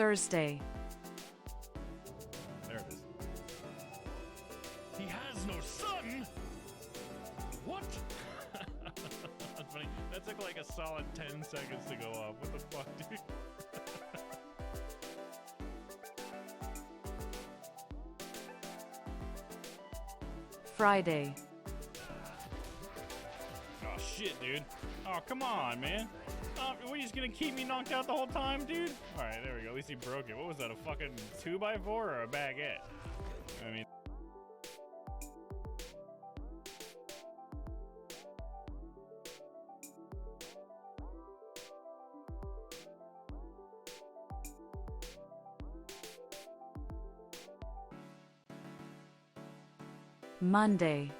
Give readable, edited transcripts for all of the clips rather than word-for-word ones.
Thursday, There it is. He has no son? What? That's funny. That took like a solid 10 seconds to go up. What the fuck, dude? Friday, Oh, shit, dude. Oh, come on, man. What, you just gonna keep me knocked out the whole time, dude? Alright, there we go. At least he broke it. What was that, a fucking 2x4 or a baguette? I mean... Monday,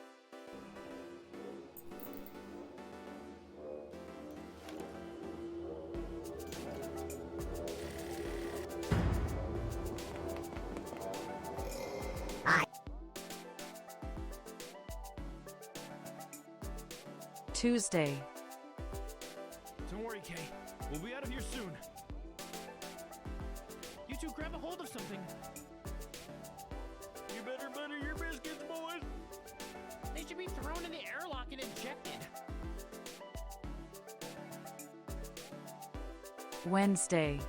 Tuesday, Don't worry, Kay. We'll be out of here soon. You two grab a hold of something. You better butter your biscuits, boys! They should be thrown in the airlock and injected. Wednesday,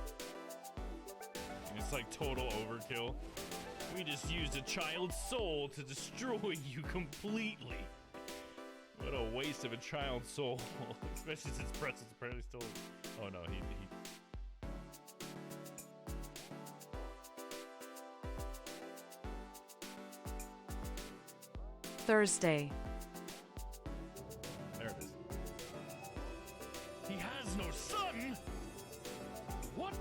It's like total overkill. We just used a child's soul to destroy you completely. What a waste of a child's soul. Especially since Pretzel's apparently still... Oh no, he... Thursday, There it is. He has no son? What?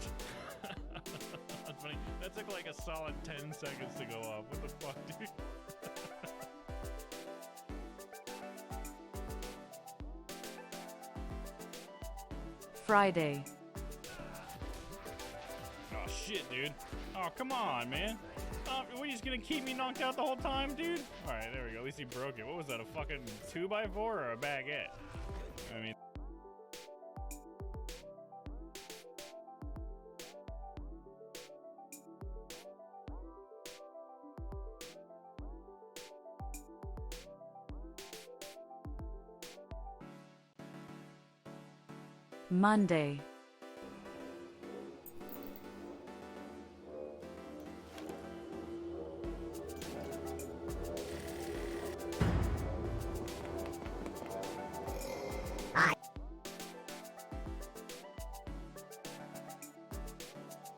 That's funny. That took like a solid 10 seconds to go up. What the fuck, dude? Friday, Oh, shit, dude. Oh, come on, man. What, you just gonna keep me knocked out the whole time, dude? Alright, there we go. At least he broke it. What was that, a fucking 2x4 or a baguette? I mean... Monday,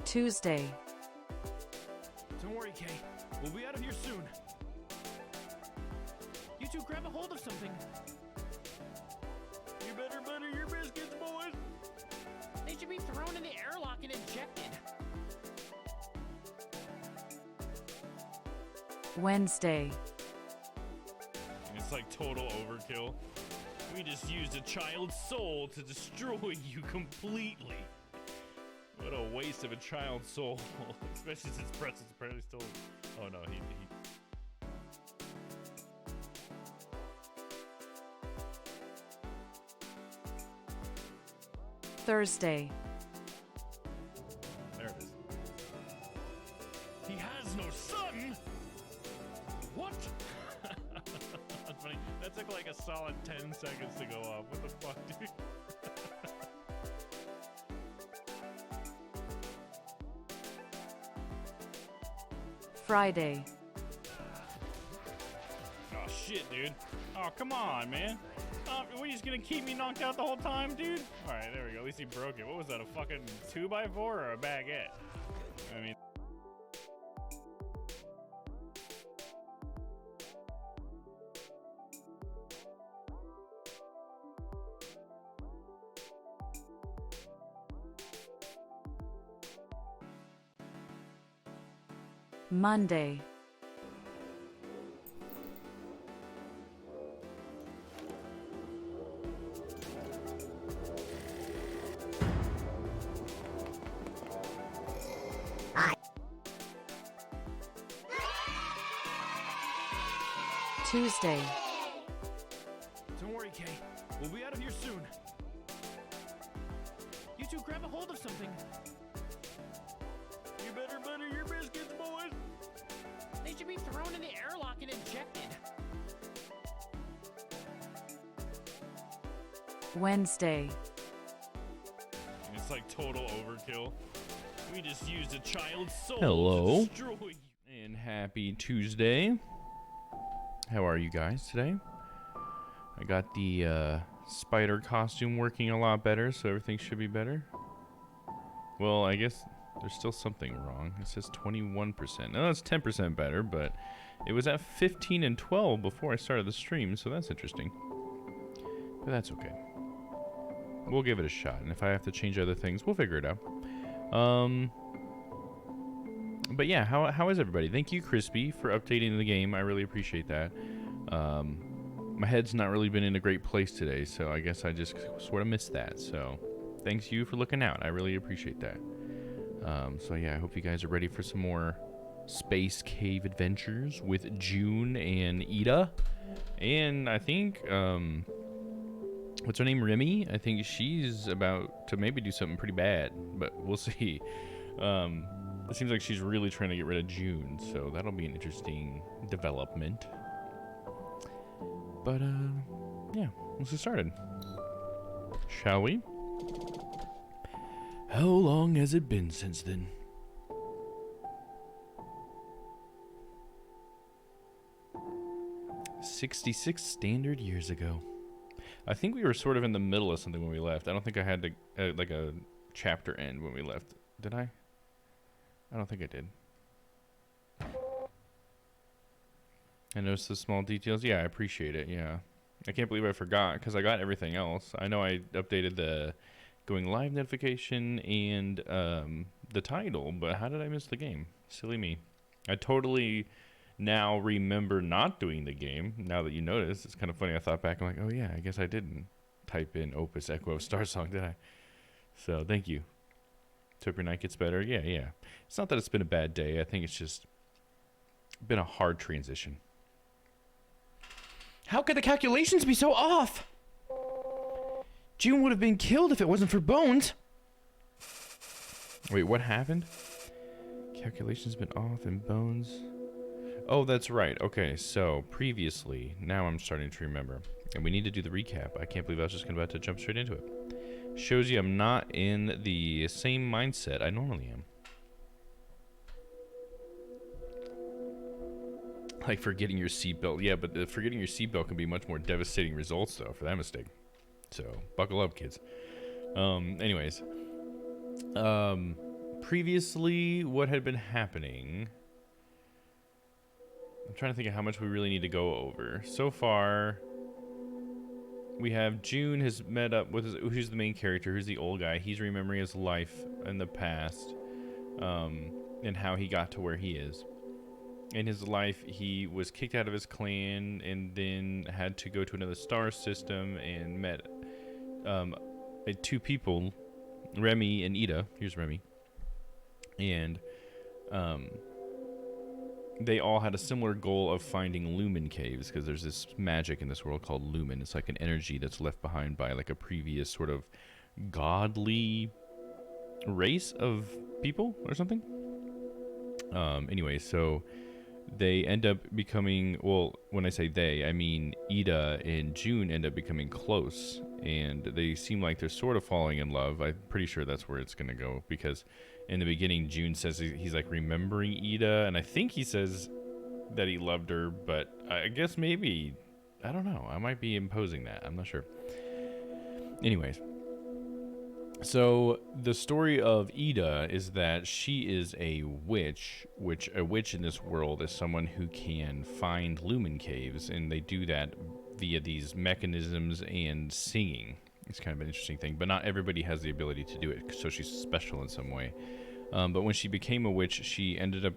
Tuesday, Don't worry, Kay. We'll be out of here soon. You two grab a hold of something. You better butter your biscuits, boys! They should be thrown in the airlock and injected. Wednesday, It's like total overkill. We just used a child's soul to destroy you completely. What a waste of a child's soul. Especially since Pretzel's apparently still... Oh no, he... Thursday, There it is. He has no son? What? That's funny. That took like a solid 10 seconds to go up. What the fuck, dude? Friday, Oh, shit, dude. Oh, come on, man. What, you just gonna keep me knocked out the whole time, dude? Alright, there we go. At least he broke it. What was that, a fucking 2x4 or a baguette? I mean... Monday, Tuesday, Don't worry, Kay. We'll be out of here soon. You two grab a hold of something. You better butter your biscuits, boys. They should be thrown in the airlock and ejected. Wednesday, It's like total overkill. We just used a child's soul Hello. to destroy you. And happy Tuesday. How are you guys today? I got the spider costume working a lot better, so everything should be better. Well, I guess there's still something wrong. It says 21%. No, that's 10% better, but it was at 15 and 12 before I started the stream, so that's interesting. But that's okay. We'll give it a shot, and if I have to change other things, we'll figure it out. But yeah, how is everybody? Thank you, Crispy, for updating the game. I really appreciate that. My head's not really been in a great place today, so I guess I just sort of missed that. So thanks you for looking out. I really appreciate that. So yeah, I hope you guys are ready for some more space cave adventures with June and Ida. And I think, what's her name? Remy? I think she's about to maybe do something pretty bad, but we'll see. It seems like she's really trying to get rid of June, so that'll be an interesting development. But, yeah, let's get started. Shall we? How long has it been since then? "66 standard years ago." I think we were sort of in the middle of something when we left. I don't think I had to, like a chapter end when we left. Did I? I don't think I did. I noticed the small details. Yeah, I appreciate it. Yeah. I can't believe I forgot because I got everything else. I know I updated the going live notification and the title, but how did I miss the game? Silly me. I totally now remember not doing the game. Now that you notice, it's kind of funny. I thought back, I'm like, oh yeah, I guess I didn't type in Opus Echo Star Song, did I? So thank you. Hope your night gets better. Yeah. It's not that it's been a bad day. I think it's just been a hard transition. How could the calculations be so off? June would have been killed if it wasn't for Bones. Wait, what happened? Calculations been off and Bones. Oh, that's right. Okay, so previously, now I'm starting to remember. And we need to do the recap. I can't believe I was just about to jump straight into it. Shows you I'm not in the same mindset I normally am. Like forgetting your seatbelt. Yeah, but forgetting your seatbelt can be much more devastating results, though, for that mistake. So, buckle up, kids. Anyways. Previously, what had been happening... I'm trying to think of how much we really need to go over. So far... We have June has met up with who's the main character, who's the old guy. He's remembering his life in the past, and how he got to where he is. In his life, he was kicked out of his clan and then had to go to another star system and met two people, Remy and Ida. Here's Remy. And they all had a similar goal of finding Lumen Caves, because there's this magic in this world called Lumen. It's like an energy that's left behind by like a previous sort of godly race of people or something. Anyway, so they end up becoming, well, when I say they, I mean Ida and June end up becoming close, and they seem like they're sort of falling in love. I'm pretty sure that's where it's going to go, because in the beginning, June says he's like remembering Ida, and I think he says that he loved her, but I guess maybe, I don't know. I might be imposing that. I'm not sure. Anyways, so the story of Ida is that she is a witch, which a witch in this world is someone who can find Lumen Caves, and they do that via these mechanisms and singing. It's kind of an interesting thing, but not everybody has the ability to do it, so she's special in some way. But when she became a witch, she ended up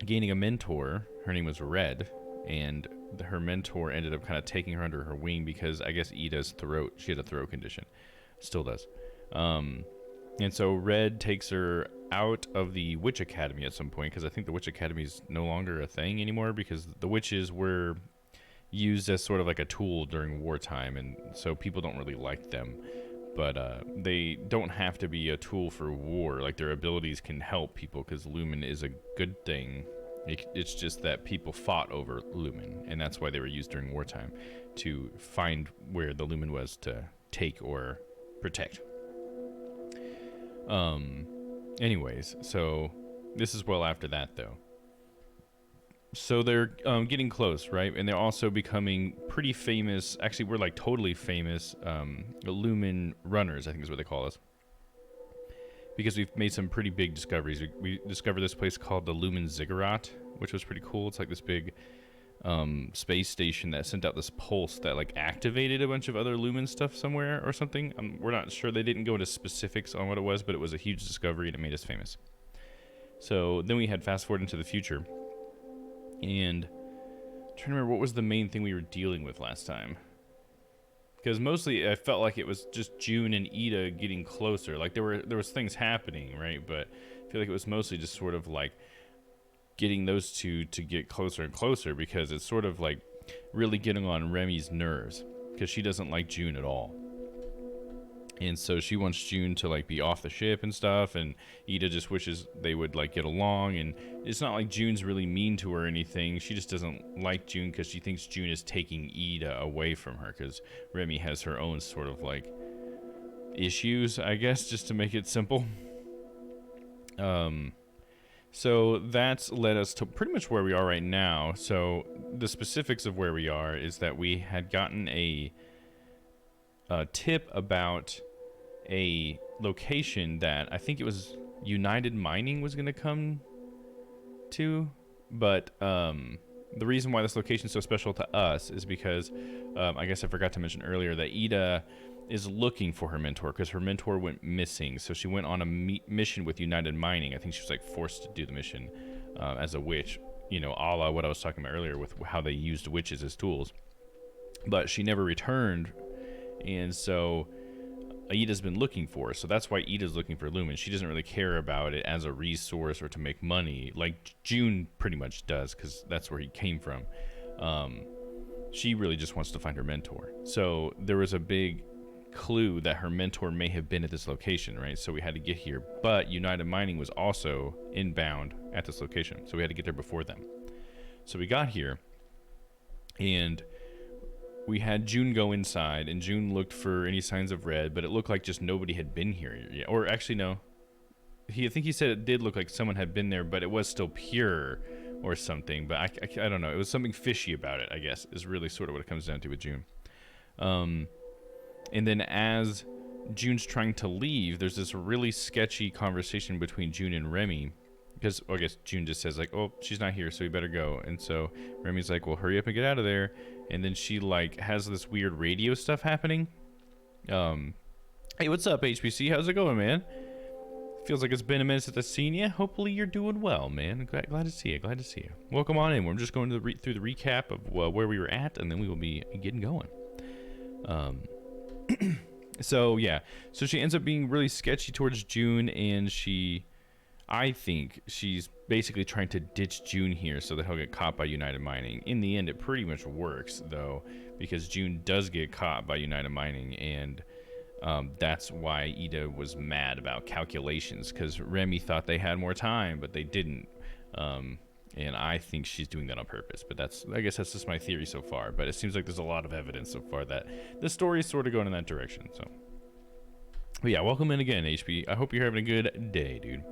gaining a mentor. Her name was Red, and her mentor ended up kind of taking her under her wing because I guess Ida's throat, she had a throat condition. Still does. And so Red takes her out of the Witch Academy at some point, because I think the Witch Academy is no longer a thing anymore, because the witches were used as sort of like a tool during wartime, and so people don't really like them. but they don't have to be a tool for war. Like, their abilities can help people, because Lumen is a good thing. It's just that people fought over Lumen, and that's why they were used during wartime, to find where the Lumen was to take or protect. Anyways, so this is well after that, though. So they're getting close, right? And they're also becoming pretty famous. Actually, we're like totally famous Lumen runners, I think is what they call us. Because we've made some pretty big discoveries. We discovered this place called the Lumen Ziggurat, which was pretty cool. It's like this big space station that sent out this pulse that like activated a bunch of other Lumen stuff somewhere or something. We're not sure. They didn't go into specifics on what it was, but it was a huge discovery and it made us famous. So then we had fast forward into the future. And I'm trying to remember what was the main thing we were dealing with last time. Because mostly I felt like it was just June and Ida getting closer. Like there was things happening, right? But I feel like it was mostly just sort of like getting those two to get closer and closer, because it's sort of like really getting on Remy's nerves, because she doesn't like June at all. And so she wants June to like be off the ship and stuff, and Ida just wishes they would like get along. And it's not like June's really mean to her or anything. She just doesn't like June because she thinks June is taking Ida away from her, because Remy has her own sort of like issues, I guess, just to make it simple. So that's led us to pretty much where we are right now. So the specifics of where we are is that we had gotten a tip about a location that I think it was United Mining was going to come to, but the reason why this location is so special to us is because I guess I forgot to mention earlier that Ida is looking for her mentor, because her mentor went missing. So she went on a mission with United Mining. I think she was like forced to do the mission as a witch, you know, a la what I was talking about earlier with how they used witches as tools. But she never returned, and so Ida's been looking for her. So that's why Ida's looking for Lumen. She doesn't really care about it as a resource or to make money like June pretty much does, because that's where he came from. She really just wants to find her mentor. So there was a big clue that her mentor may have been at this location, right? So we had to get here, but United Mining was also inbound at this location, so we had to get there before them. So we got here, and we had June go inside, and June looked for any signs of red, but it looked like just nobody had been here yet. Or actually, no. I think he said it did look like someone had been there, but it was still pure or something. But I don't know. It was something fishy about it, I guess, is really sort of what it comes down to with June. And then as June's trying to leave, there's this really sketchy conversation between June and Remy. Because, I guess June just says, like, oh, she's not here, so we better go. And so Remy's like, well, hurry up and get out of there. And then she, like, has this weird radio stuff happening. Hey, what's up, HPC? How's it going, man? Feels like it's been a minute since I've seen you. Hopefully you're doing well, man. Glad to see you. Glad to see you. Welcome on in. We're just going to through the recap of where we were at, and then we will be getting going. So, yeah. So she ends up being really sketchy towards June, and I think she's basically trying to ditch June here so that he'll get caught by United Mining. In the end, it pretty much works, though, because June does get caught by United Mining, and that's why Ida was mad about calculations, because Remy thought they had more time, but they didn't. And I think she's doing that on purpose, but I guess that's just my theory so far. But it seems like there's a lot of evidence so far that the story is sort of going in that direction. So, but yeah, welcome in again, HP. I hope you're having a good day, dude.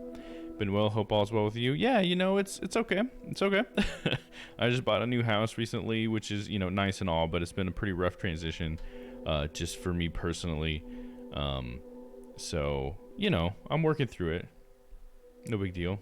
Been well. Hope all's well with you. Yeah, you know, it's okay. It's okay. I just bought a new house recently, which is, you know, nice and all, but it's been a pretty rough transition, just for me personally. So, you know, I'm working through it. No big deal.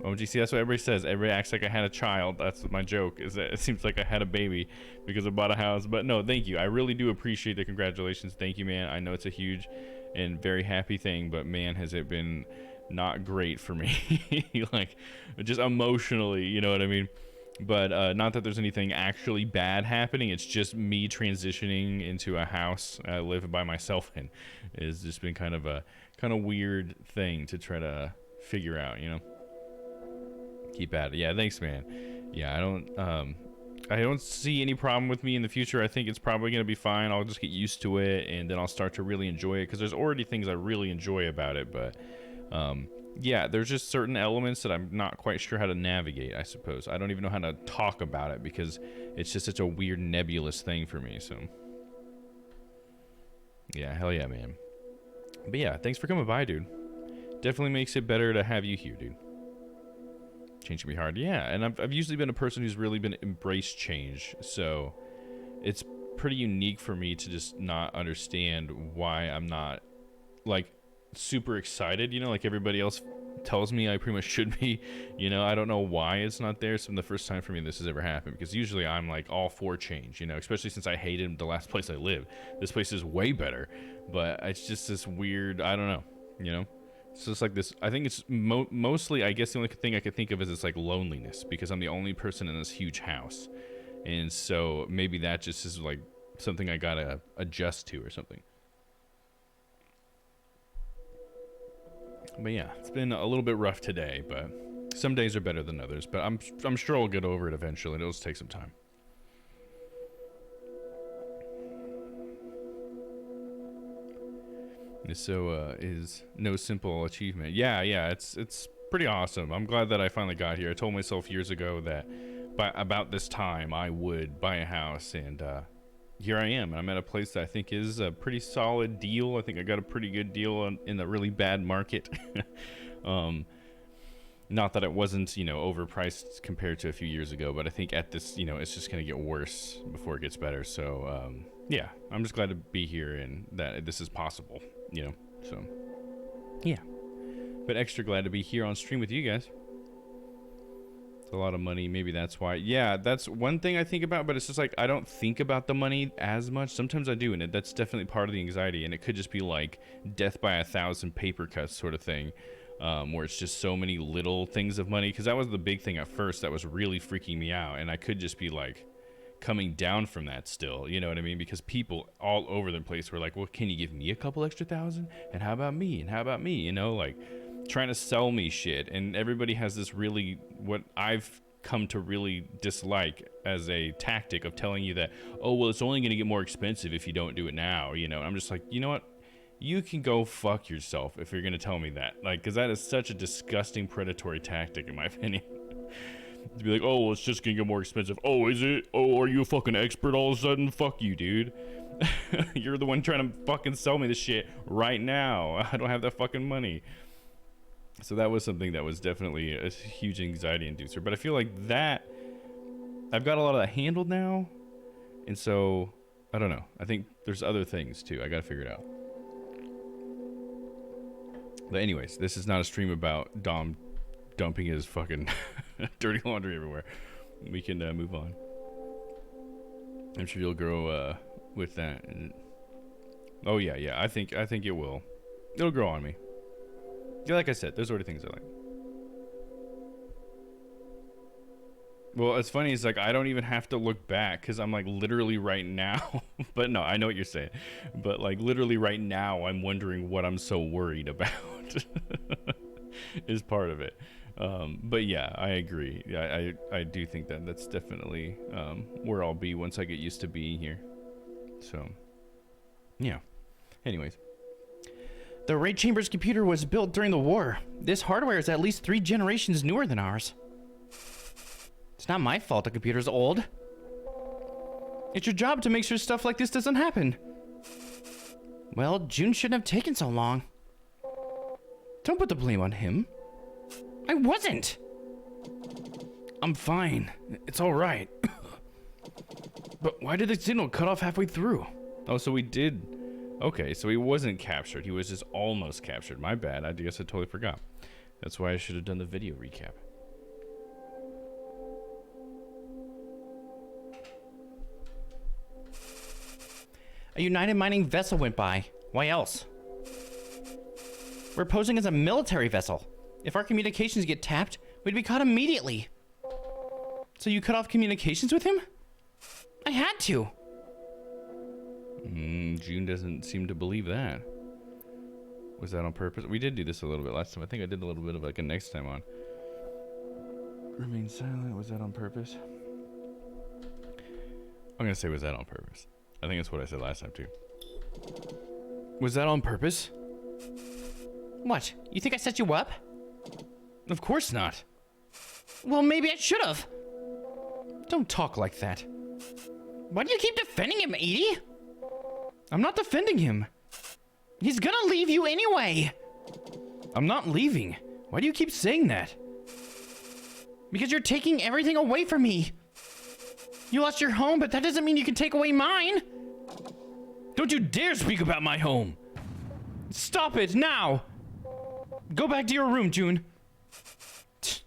OGC, that's what everybody says. Everybody acts like I had a child. That's my joke, is that it seems like I had a baby because I bought a house. But no, thank you. I really do appreciate the congratulations. Thank you, man. I know it's a huge and very happy thing, but man, has it been not great for me. Like, just emotionally, you know what I mean? But not that there's anything actually bad happening. It's just me transitioning into a house I live by myself in. It's just been kind of a weird thing to try to figure out, you know? Keep at it. Yeah, thanks, man. Yeah, I don't see any problem with me in the future. I think it's probably going to be fine. I'll just get used to it, and then I'll start to really enjoy it, because there's already things I really enjoy about it. But yeah, there's just certain elements that I'm not quite sure how to navigate, I suppose. I don't even know how to talk about it, because it's just such a weird, nebulous thing for me. So yeah, hell yeah, man. But yeah, thanks for coming by, dude. Definitely makes it better to have you here, dude. Change can be hard. Yeah, and I've usually been a person who's really been embraced change, so it's pretty unique for me to just not understand why I'm not, like, super excited, you know, like everybody else tells me I pretty much should be, you know. I don't know why it's not there. So the first time for me this has ever happened, because usually I'm like all for change, you know, especially since I hated the last place I lived. This place is way better, but it's just this weird, I don't know, you know. So it's like this, I think it's mostly, I guess the only thing I could think of is it's like loneliness, because I'm the only person in this huge house. And so maybe that just is like something I gotta adjust to or something. But yeah, it's been a little bit rough today, but some days are better than others. But I'm sure I'll get over it eventually. It'll just take some time. So is no simple achievement. Yeah, it's pretty awesome. I'm glad that I finally got here. I told myself years ago that by about this time I would buy a house, and here I am. I'm at a place that I think is a pretty solid deal. I think I got a pretty good deal in a really bad market. Not that it wasn't, you know, overpriced compared to a few years ago, but I think at this, you know, it's just going to get worse before it gets better. So, yeah, I'm just glad to be here and that this is possible, you know, so, yeah. But extra glad to be here on stream with you guys. It's a lot of money. Maybe that's why. Yeah, that's one thing I think about, but it's just like I don't think about the money as much. Sometimes I do, and that's definitely part of the anxiety, and it could just be like death by 1,000 paper cuts sort of thing. Where it's just so many little things of money, because that was the big thing at first that was really freaking me out, and I could just be like coming down from that still, you know what I mean? Because people all over the place were like, well, can you give me a couple extra thousand, and how about me, and how about me, you know, like trying to sell me shit. And everybody has this really, what I've come to really dislike as a tactic of telling you that, oh well, it's only going to get more expensive if you don't do it now, you know. And I'm just like, you know what, you can go fuck yourself if you're gonna tell me that, like, because that is such a disgusting predatory tactic in my opinion. To be like, oh well, it's just gonna get more expensive. Oh, is it? Oh, are you a fucking expert all of a sudden? Fuck you, dude. You're the one trying to fucking sell me this shit right now. I don't have that fucking money. So that was something that was definitely a huge anxiety inducer, but I feel like that I've got a lot of that handled now, and so I don't know, I think there's other things too I gotta figure it out. But anyways, this is not a stream about Dom dumping his fucking dirty laundry everywhere. We can move on. I'm sure you'll grow with that. Oh yeah, I think it will. It'll grow on me. Yeah, like I said, there's already things I like. Well, it's funny, it's like I don't even have to look back, because I'm like literally right now. But no, I know what you're saying. But like literally right now, I'm wondering what I'm so worried about. Is part of it. But yeah, I agree. Yeah, I do think that that's definitely where I'll be once I get used to being here. So, yeah. Anyways. The Raid Chamber's computer was built during the war. This hardware is at least 3 generations newer than ours. It's not my fault the computer's old. It's your job to make sure stuff like this doesn't happen. Well, June shouldn't have taken so long. Don't put the blame on him. I wasn't! I'm fine. It's alright. But why did the signal cut off halfway through? Oh, so we did... Okay, so he wasn't captured. He was just almost captured. My bad. I guess I totally forgot. That's why I should have done the video recap. A United mining vessel went by. Why else? We're posing as a military vessel. If our communications get tapped, we'd be caught immediately. So you cut off communications with him? I had to. June doesn't seem to believe that. Was that on purpose? We did do this a little bit last time. I think I did a little bit of like a next time on. Remain silent. Was that on purpose? I'm gonna say, was that on purpose? I think that's what I said last time too. Was that on purpose? What? You think I set you up? Of course not. Well, maybe I should have. Don't talk like that. Why do you keep defending him, Edie? I'm not defending him. He's gonna leave you anyway. I'm not leaving. Why do you keep saying that? Because you're taking everything away from me. You lost your home, but that doesn't mean you can take away mine. Don't you dare speak about my home. Stop it now. Go back to your room, June.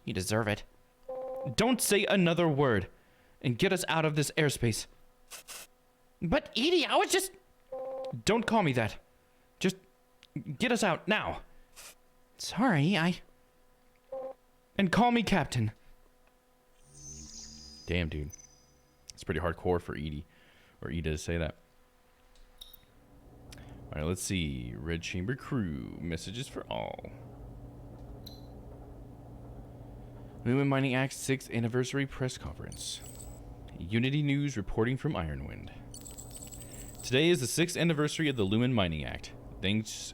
You deserve it. Don't say another word and get us out of this airspace. But Edie, I was just... Don't call me that. Just get us out now. Sorry, And call me Captain. Damn, dude. It's pretty hardcore for Edie or Ida to say that. All right, let's see. Red Chamber Crew. Messages for all. Lumen Mining Act 6th Anniversary Press Conference. Unity News reporting from Ironwind. Today is the 6th anniversary of the Lumen Mining Act. Thanks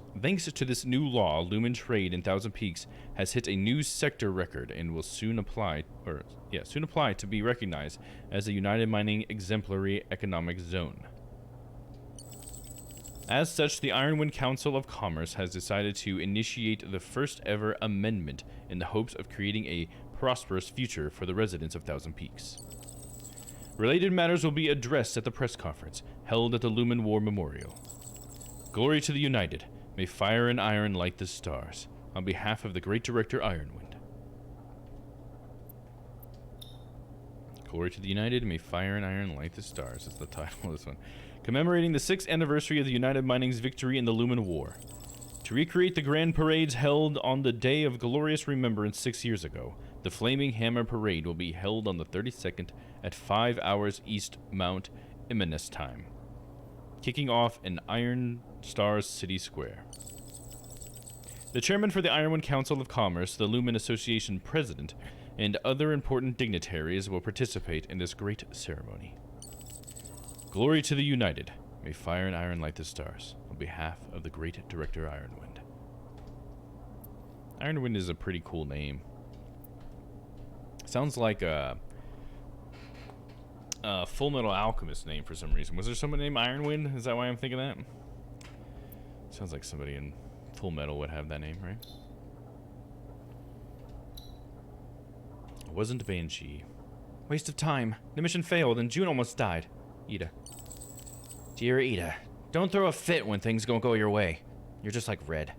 to this new law, Lumen trade in Thousand Peaks has hit a new sector record and will soon apply to be recognized as a United Mining Exemplary Economic Zone. As such, the Ironwind Council of Commerce has decided to initiate the first ever amendment in the hopes of creating a prosperous future for the residents of Thousand Peaks. Related matters will be addressed at the press conference held at the Lumen War Memorial. Glory to the United. May fire and iron light the stars. On behalf of the great director Ironwind. Glory to the United. May fire and iron light the stars. That's the title of this one. Commemorating the 6th anniversary of the United Mining's victory in the Lumen War. To recreate the grand parades held on the day of glorious remembrance 6 years ago, the Flaming Hammer Parade will be held on the 32nd at 5 hours East Mount Imanus time, kicking off in Iron Stars City Square. The chairman for the Ironwind Council of Commerce, the Lumen Association president, and other important dignitaries will participate in this great ceremony. Glory to the United. May fire and iron light the stars. On behalf of the great director Ironwind. Ironwind is a pretty cool name. Sounds like a Full Metal Alchemist name for some reason. Was there someone named Ironwind? Is that why I'm thinking that? Sounds like somebody in Full Metal would have that name, right? It wasn't Banshee. Waste of time. The mission failed and June almost died. Ida. Dear Ida, don't throw a fit when things don't go your way. You're just like Red.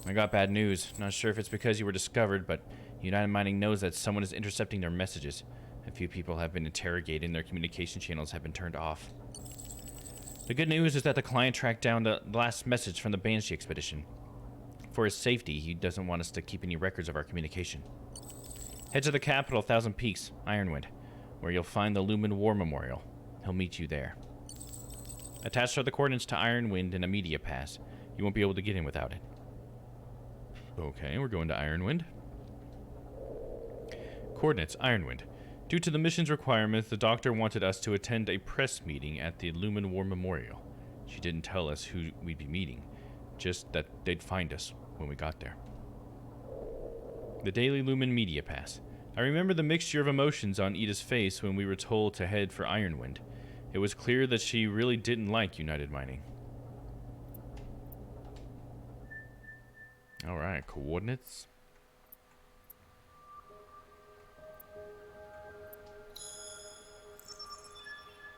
I got bad news. Not sure if it's because you were discovered, but United Mining knows that someone is intercepting their messages. A few people have been interrogated and their communication channels have been turned off. The good news is that the client tracked down the last message from the Banshee expedition. For his safety, he doesn't want us to keep any records of our communication. Head to the capital, Thousand Peaks, Ironwind, where you'll find the Lumen War Memorial. He'll meet you there. Attached are the coordinates to Ironwind and a media pass. You won't be able to get in without it. Okay, we're going to Ironwind. Coordinates, Ironwind. Due to the mission's requirements, the doctor wanted us to attend a press meeting at the Lumen War Memorial. She didn't tell us who we'd be meeting, just that they'd find us when we got there. The Daily Lumen Media Pass. I remember the mixture of emotions on Ida's face when we were told to head for Ironwind. It was clear that she really didn't like United Mining. Alright, coordinates.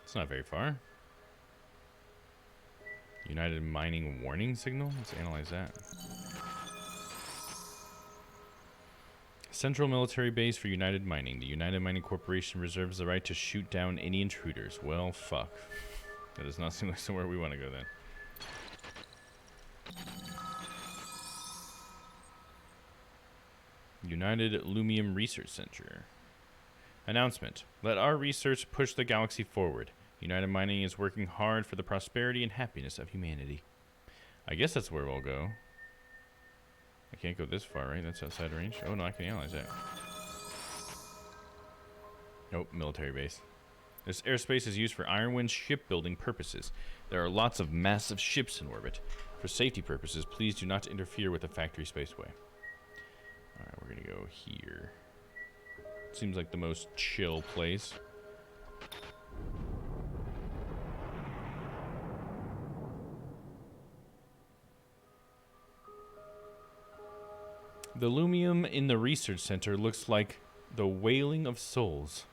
It's not very far. United Mining warning signal? Let's analyze that. Central military base for United Mining. The United Mining Corporation reserves the right to shoot down any intruders. Well, fuck. That does not seem like somewhere we want to go then. United Lumium Research Center. Announcement. Let our research push the galaxy forward. United Mining is working hard for the prosperity and happiness of humanity. I guess that's where we'll go. I can't go this far, right? That's outside range. Oh, no, I can analyze that. Nope, military base. This airspace is used for Ironwind shipbuilding purposes. There are lots of massive ships in orbit. For safety purposes, please do not interfere with the factory spaceway. Alright, we're gonna go here. Seems like the most chill place. The Lumium in the research center looks like the wailing of souls.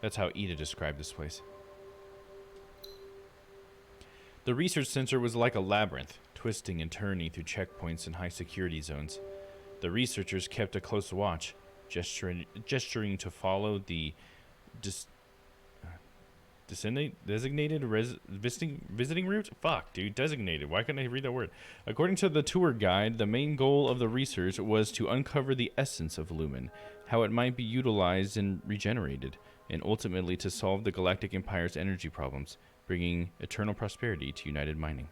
That's how Ida described this place. The research center was like a labyrinth, twisting and turning through checkpoints and high security zones. The researchers kept a close watch, gesturing to follow the designated visiting route? Fuck, dude, designated. Why couldn't I read that word? According to the tour guide, the main goal of the research was to uncover the essence of Lumen, how it might be utilized and regenerated, and ultimately to solve the Galactic Empire's energy problems, bringing eternal prosperity to United Mining.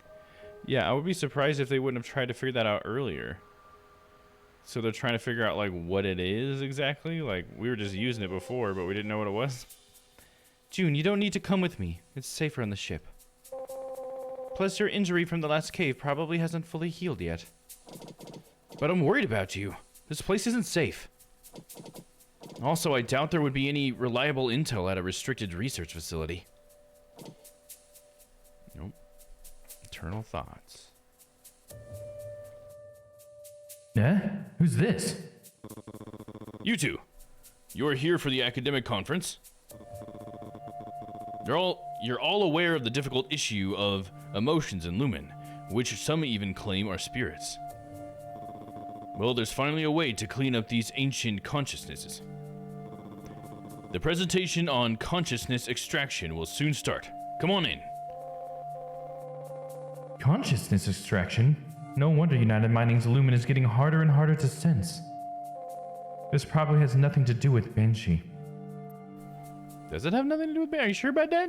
Yeah, I would be surprised if they wouldn't have tried to figure that out earlier. So they're trying to figure out, like, what it is exactly? Like, we were just using it before, but we didn't know what it was. June, you don't need to come with me. It's safer on the ship. Plus, your injury from the last cave probably hasn't fully healed yet. But I'm worried about you. This place isn't safe. Also, I doubt there would be any reliable intel at a restricted research facility. Nope. Eternal thoughts. Who's this? You two, you're here for the academic conference. You're all aware of the difficult issue of emotions in Lumen, which some even claim are spirits. Well, there's finally a way to clean up these ancient consciousnesses. The presentation on consciousness extraction will soon start. Come on in. Consciousness extraction? No wonder United Mining's Lumen is getting harder and harder to sense. This probably has nothing to do with Banshee. Does it have nothing to do with me? Are you sure about that?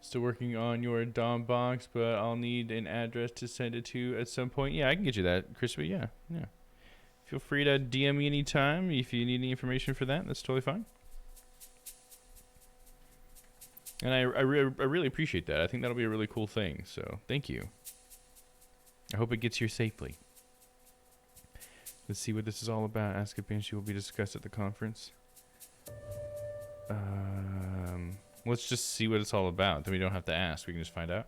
Still working on your DOM box, but I'll need an address to send it to at some point. Yeah, I can get you that, Crispy. Yeah. Feel free to DM me anytime if you need any information for that. That's totally fine. And I really appreciate that. I think that'll be a really cool thing. So thank you. I hope it gets here safely. Let's see what this is all about. Ask a Banshee will be discussed at the conference. Let's just see what it's all about. Then we don't have to ask. We can just find out.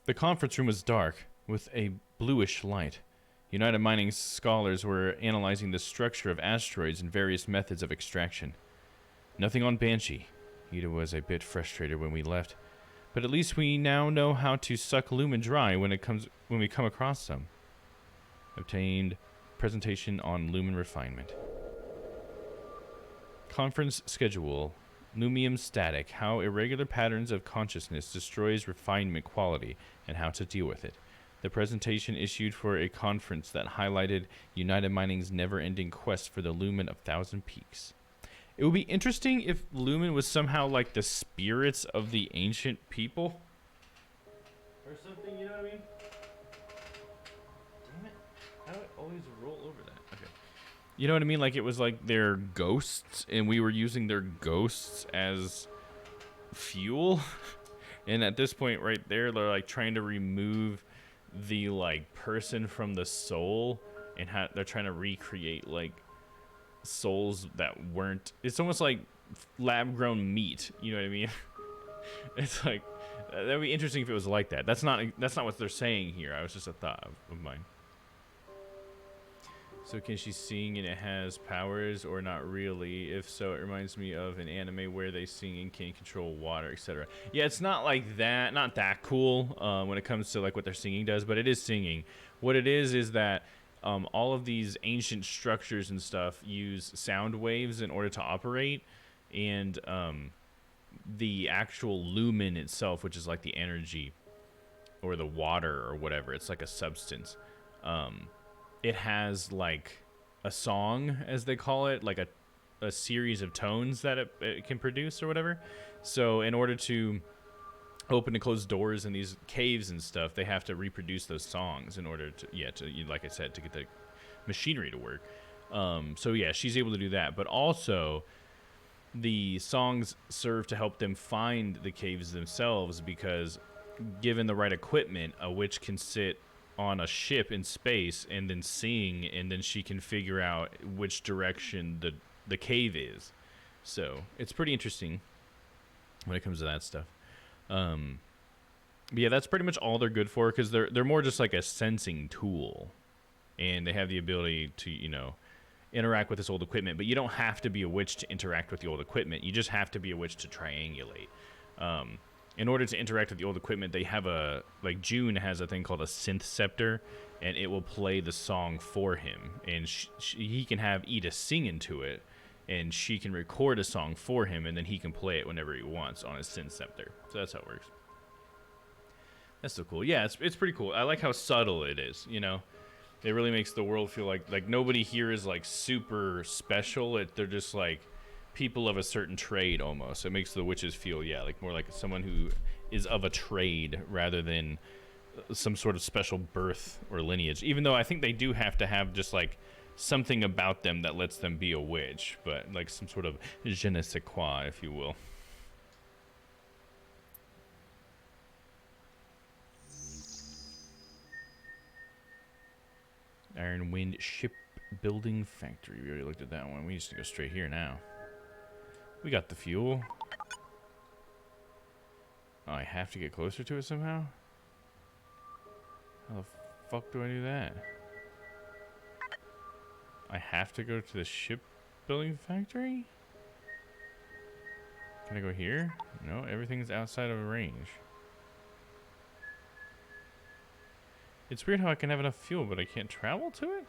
The conference room was dark, with a bluish light. United Mining scholars were analyzing the structure of asteroids and various methods of extraction. Nothing on Banshee. Ida was a bit frustrated when we left, but at least we now know how to suck Lumen dry when we come across some. Obtained presentation on Lumen refinement. Conference schedule. Lumium static. How irregular patterns of consciousness destroys refinement quality and how to deal with it. The presentation issued for a conference that highlighted United Mining's never-ending quest for the Lumen of Thousand Peaks. It would be interesting if Lumen was somehow like the spirits of the ancient people. Or something, you know what I mean? Damn it. How do I always roll over that? Okay. You know what I mean? Like it was like their ghosts and we were using their ghosts as fuel. And at this point right there, they're like trying to remove the like person from the soul and they're trying to recreate like souls that weren't. It's almost like lab grown meat, you know what I mean? It's like that'd be interesting if it was like that. That's not what they're saying here. I was just a thought of mine. So can she sing and it has powers or not really? If so, it reminds me of an anime where they sing and can control water, etc. Yeah, it's not like that, not that cool when it comes to like what their singing does, but it is singing. What it is that all of these ancient structures and stuff use sound waves in order to operate, and the actual lumen itself, which is like the energy or the water or whatever, it's like a substance. It has like a song, as they call it, like a series of tones that it can produce or whatever. So in order to open and close doors in these caves and stuff, they have to reproduce those songs in order to like I said, to get the machinery to work. So yeah, she's able to do that. But also, the songs serve to help them find the caves themselves, because given the right equipment, a witch can sit on a ship in space and then sing, and then she can figure out which direction the cave is. So it's pretty interesting when it comes to that stuff. But yeah, that's pretty much all they're good for, because they're more just like a sensing tool, and they have the ability to, you know, interact with this old equipment. But you don't have to be a witch to interact with the old equipment. You just have to be a witch to triangulate. In order to interact with the old equipment, they have like June has a thing called a synth scepter, and it will play the song for him, and he can have Ida sing into it, and she can record a song for him, and then he can play it whenever he wants on his synth scepter. So that's how it works. That's so cool. Yeah, it's pretty cool. I like how subtle it is, you know? It really makes the world feel like nobody here is like super special. They're just like people of a certain trade almost. It makes the witches feel, yeah, like more like someone who is of a trade rather than some sort of special birth or lineage. Even though I think they do have to have just like something about them that lets them be a witch, but like some sort of je ne sais quoi, if you will. Iron Wind Shipbuilding Factory. We already looked at that one. We just need to go straight here now. We got the fuel. Oh, I have to get closer to it somehow? How the fuck do I do that? I have to go to the shipbuilding factory? Can I go here? No, everything's outside of range. It's weird how I can have enough fuel, but I can't travel to it?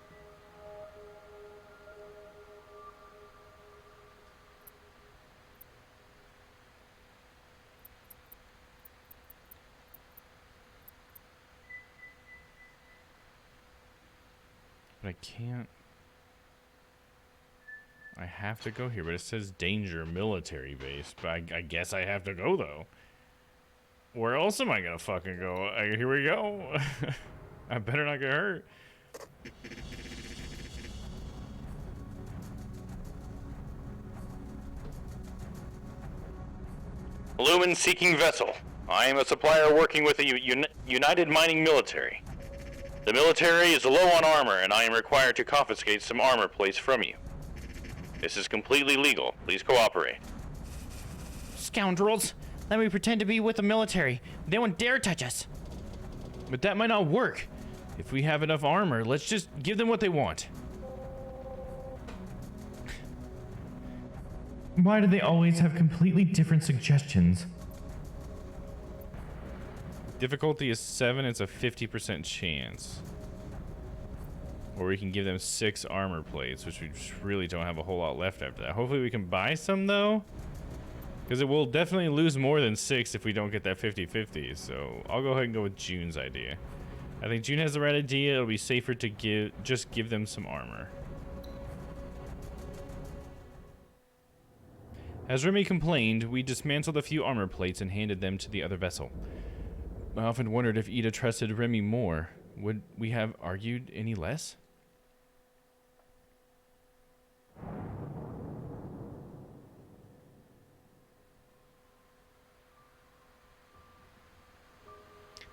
But I can't. I have to go here, but it says danger military base. But I guess I have to go, though. Where else am I gonna fucking go? Here we go. I better not get hurt. Lumen seeking vessel. I am a supplier working with the United Mining Military. The military is low on armor, and I am required to confiscate some armor plates from you. This is completely legal. Please cooperate. Scoundrels! Let me pretend to be with the military. They won't dare touch us. But that might not work. If we have enough armor, let's just give them what they want. Why do they always have completely different suggestions? Difficulty is 7, it's a 50% chance. Or we can give them 6 armor plates, which we just really don't have a whole lot left after that. Hopefully we can buy some, though. Because it will definitely lose more than 6 if we don't get that 50-50. So I'll go ahead and go with June's idea. I think June has the right idea. It'll be safer to just give them some armor. As Remy complained, we dismantled a few armor plates and handed them to the other vessel. I often wondered if Ida trusted Remy more. Would we have argued any less?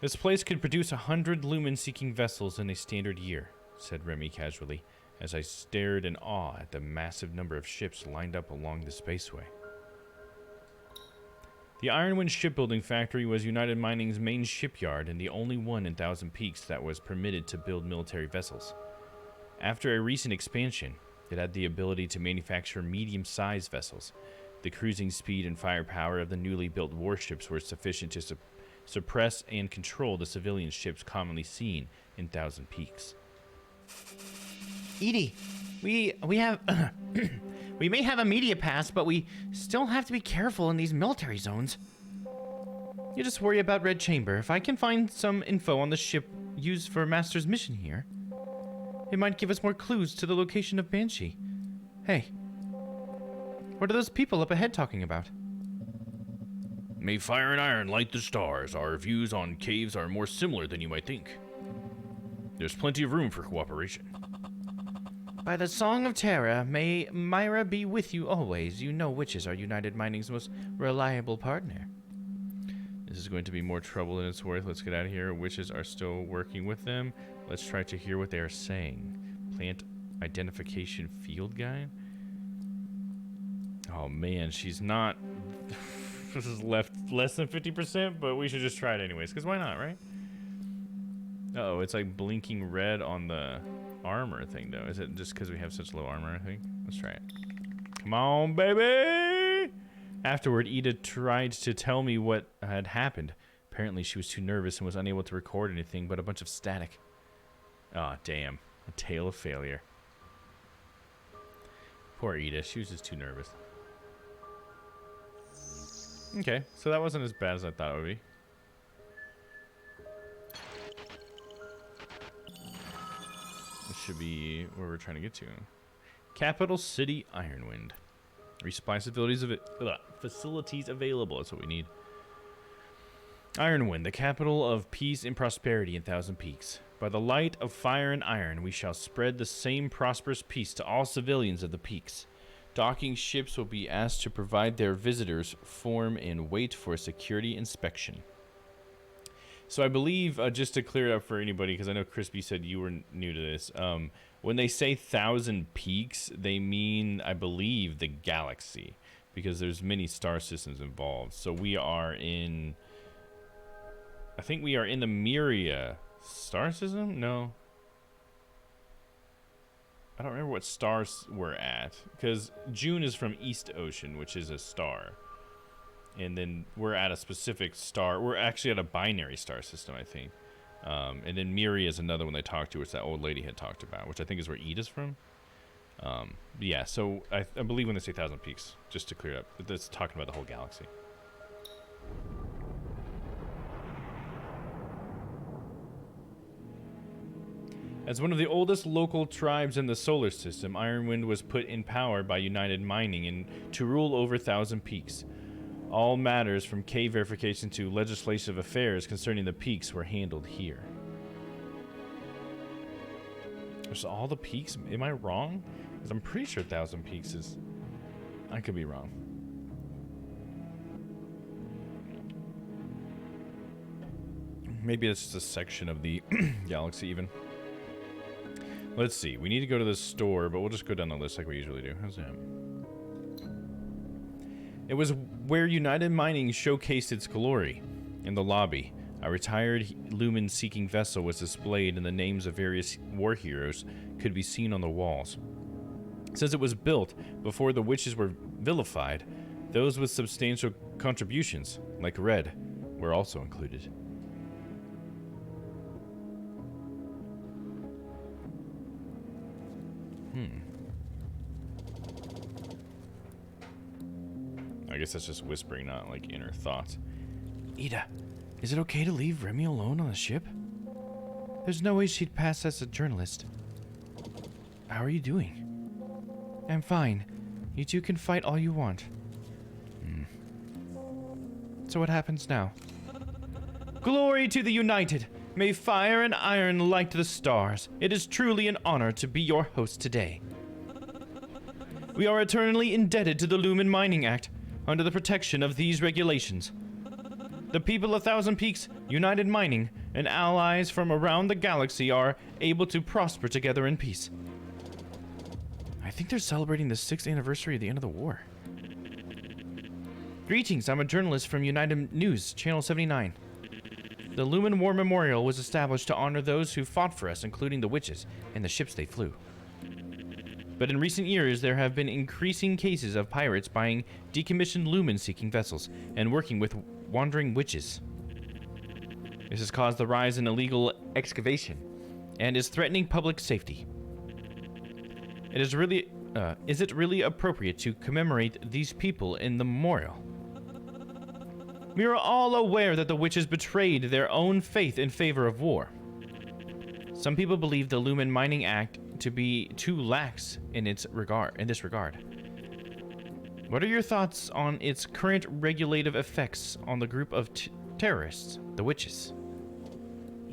This place could produce 100 lumen-seeking vessels in a standard year, said Remy casually, as I stared in awe at the massive number of ships lined up along the spaceway. The Ironwind Shipbuilding Factory was United Mining's main shipyard and the only one in Thousand Peaks that was permitted to build military vessels. After a recent expansion, it had the ability to manufacture medium-sized vessels. The cruising speed and firepower of the newly built warships were sufficient to suppress and control the civilian ships commonly seen in Thousand Peaks. Edie, we have we may have a media pass, but we still have to be careful in these military zones. You just worry about Red Chamber. If I can find some info on the ship used for Master's mission here, it might give us more clues to the location of Banshee. Hey, what are those people up ahead talking about? May fire and iron light the stars. Our views on caves are more similar than you might think. There's plenty of room for cooperation. By the Song of Terra, may Myra be with you always. You know witches are United Mining's most reliable partner. This is going to be more trouble than it's worth. Let's get out of here. Witches are still working with them. Let's try to hear what they are saying. Plant identification field guide. Oh man, she's not. This is left less than 50%, but we should just try it anyways, because why not, right? Uh-oh, it's like blinking red on the armor thing, though. Is it just because we have such low armor, I think? Let's try it. Come on, baby! Afterward, Ida tried to tell me what had happened. Apparently, she was too nervous and was unable to record anything but a bunch of static. Aw, damn. A tale of failure. Poor Ida. She was just too nervous. Okay, so that wasn't as bad as I thought it would be. This should be where we're trying to get to. Capital City, Ironwind. Resupply facilities available. That's what we need. Ironwind, the capital of peace and prosperity in Thousand Peaks. By the light of fire and iron, we shall spread the same prosperous peace to all civilians of the peaks. Docking ships will be asked to provide their visitors form and wait for a security inspection. So I believe, just to clear it up for anybody, because I know Crispy said you were new to this, when they say Thousand Peaks, they mean, I believe, the galaxy, because there's many star systems involved. So we are in, I think we are in the Myria star system? No. I don't remember what stars we're at, because June is from East Ocean, which is a star. And then we're at a specific star. We're actually at a binary star system, I think. And then Myria is another one they talked to, which that old lady had talked about, which I think is where Ida's from. Yeah, so I believe when they say Thousand Peaks, just to clear it up, that's talking about the whole galaxy. As one of the oldest local tribes in the solar system, Ironwind was put in power by United Mining and to rule over Thousand Peaks. All matters from cave verification to legislative affairs concerning the peaks were handled here. There's all the peaks? Am I wrong? Because I'm pretty sure Thousand Peaks is... I could be wrong. Maybe it's just a section of the galaxy even. Let's see. We need to go to the store, but we'll just go down the list like we usually do. How's that? It was where United Mining showcased its glory. In the lobby, a retired Lumen-seeking vessel was displayed and the names of various war heroes could be seen on the walls. Since it was built before the witches were vilified, those with substantial contributions, like Red, were also included. I guess that's just whispering, not like inner thoughts. Ida, is it okay to leave Remy alone on the ship? There's no way she'd pass as a journalist. How are you doing? I'm fine. You two can fight all you want. So what happens now? Glory to the United! May fire and iron light the stars. It is truly an honor to be your host today. We are eternally indebted to the Lumen Mining Act under the protection of these regulations. The people of Thousand Peaks, United Mining, and allies from around the galaxy are able to prosper together in peace. I think they're celebrating the 6th anniversary of the end of the war. Greetings, I'm a journalist from United News, Channel 79. The Lumen War Memorial was established to honor those who fought for us, including the witches and the ships they flew. But in recent years, there have been increasing cases of pirates buying decommissioned Lumen-seeking vessels and working with wandering witches. This has caused the rise in illegal excavation and is threatening public safety. Is it really appropriate to commemorate these people in the memorial? We are all aware that the witches betrayed their own faith in favor of war. Some people believe the Lumen Mining Act to be too lax in this regard. What are your thoughts on its current regulative effects on the group of terrorists, the witches?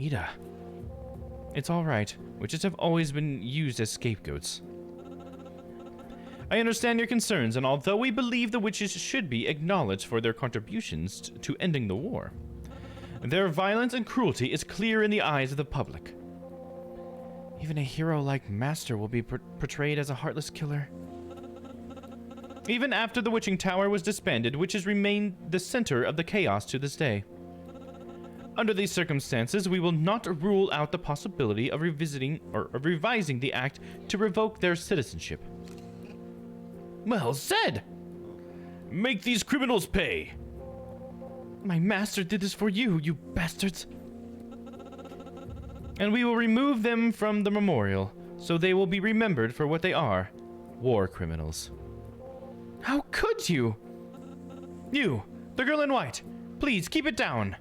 Ida. It's all right. Witches have always been used as scapegoats. I understand your concerns, and although we believe the witches should be acknowledged for their contributions to ending the war, their violence and cruelty is clear in the eyes of the public. Even a hero like Master will be portrayed as a heartless killer. Even after the Witching Tower was disbanded, witches remain the center of the chaos to this day. Under these circumstances, we will not rule out the possibility of revisiting or of revising the act to revoke their citizenship. Well said! Make these criminals pay! My master did this for you, you bastards! And we will remove them from the memorial, so they will be remembered for what they are, war criminals. How could you? You, the girl in white, please keep it down.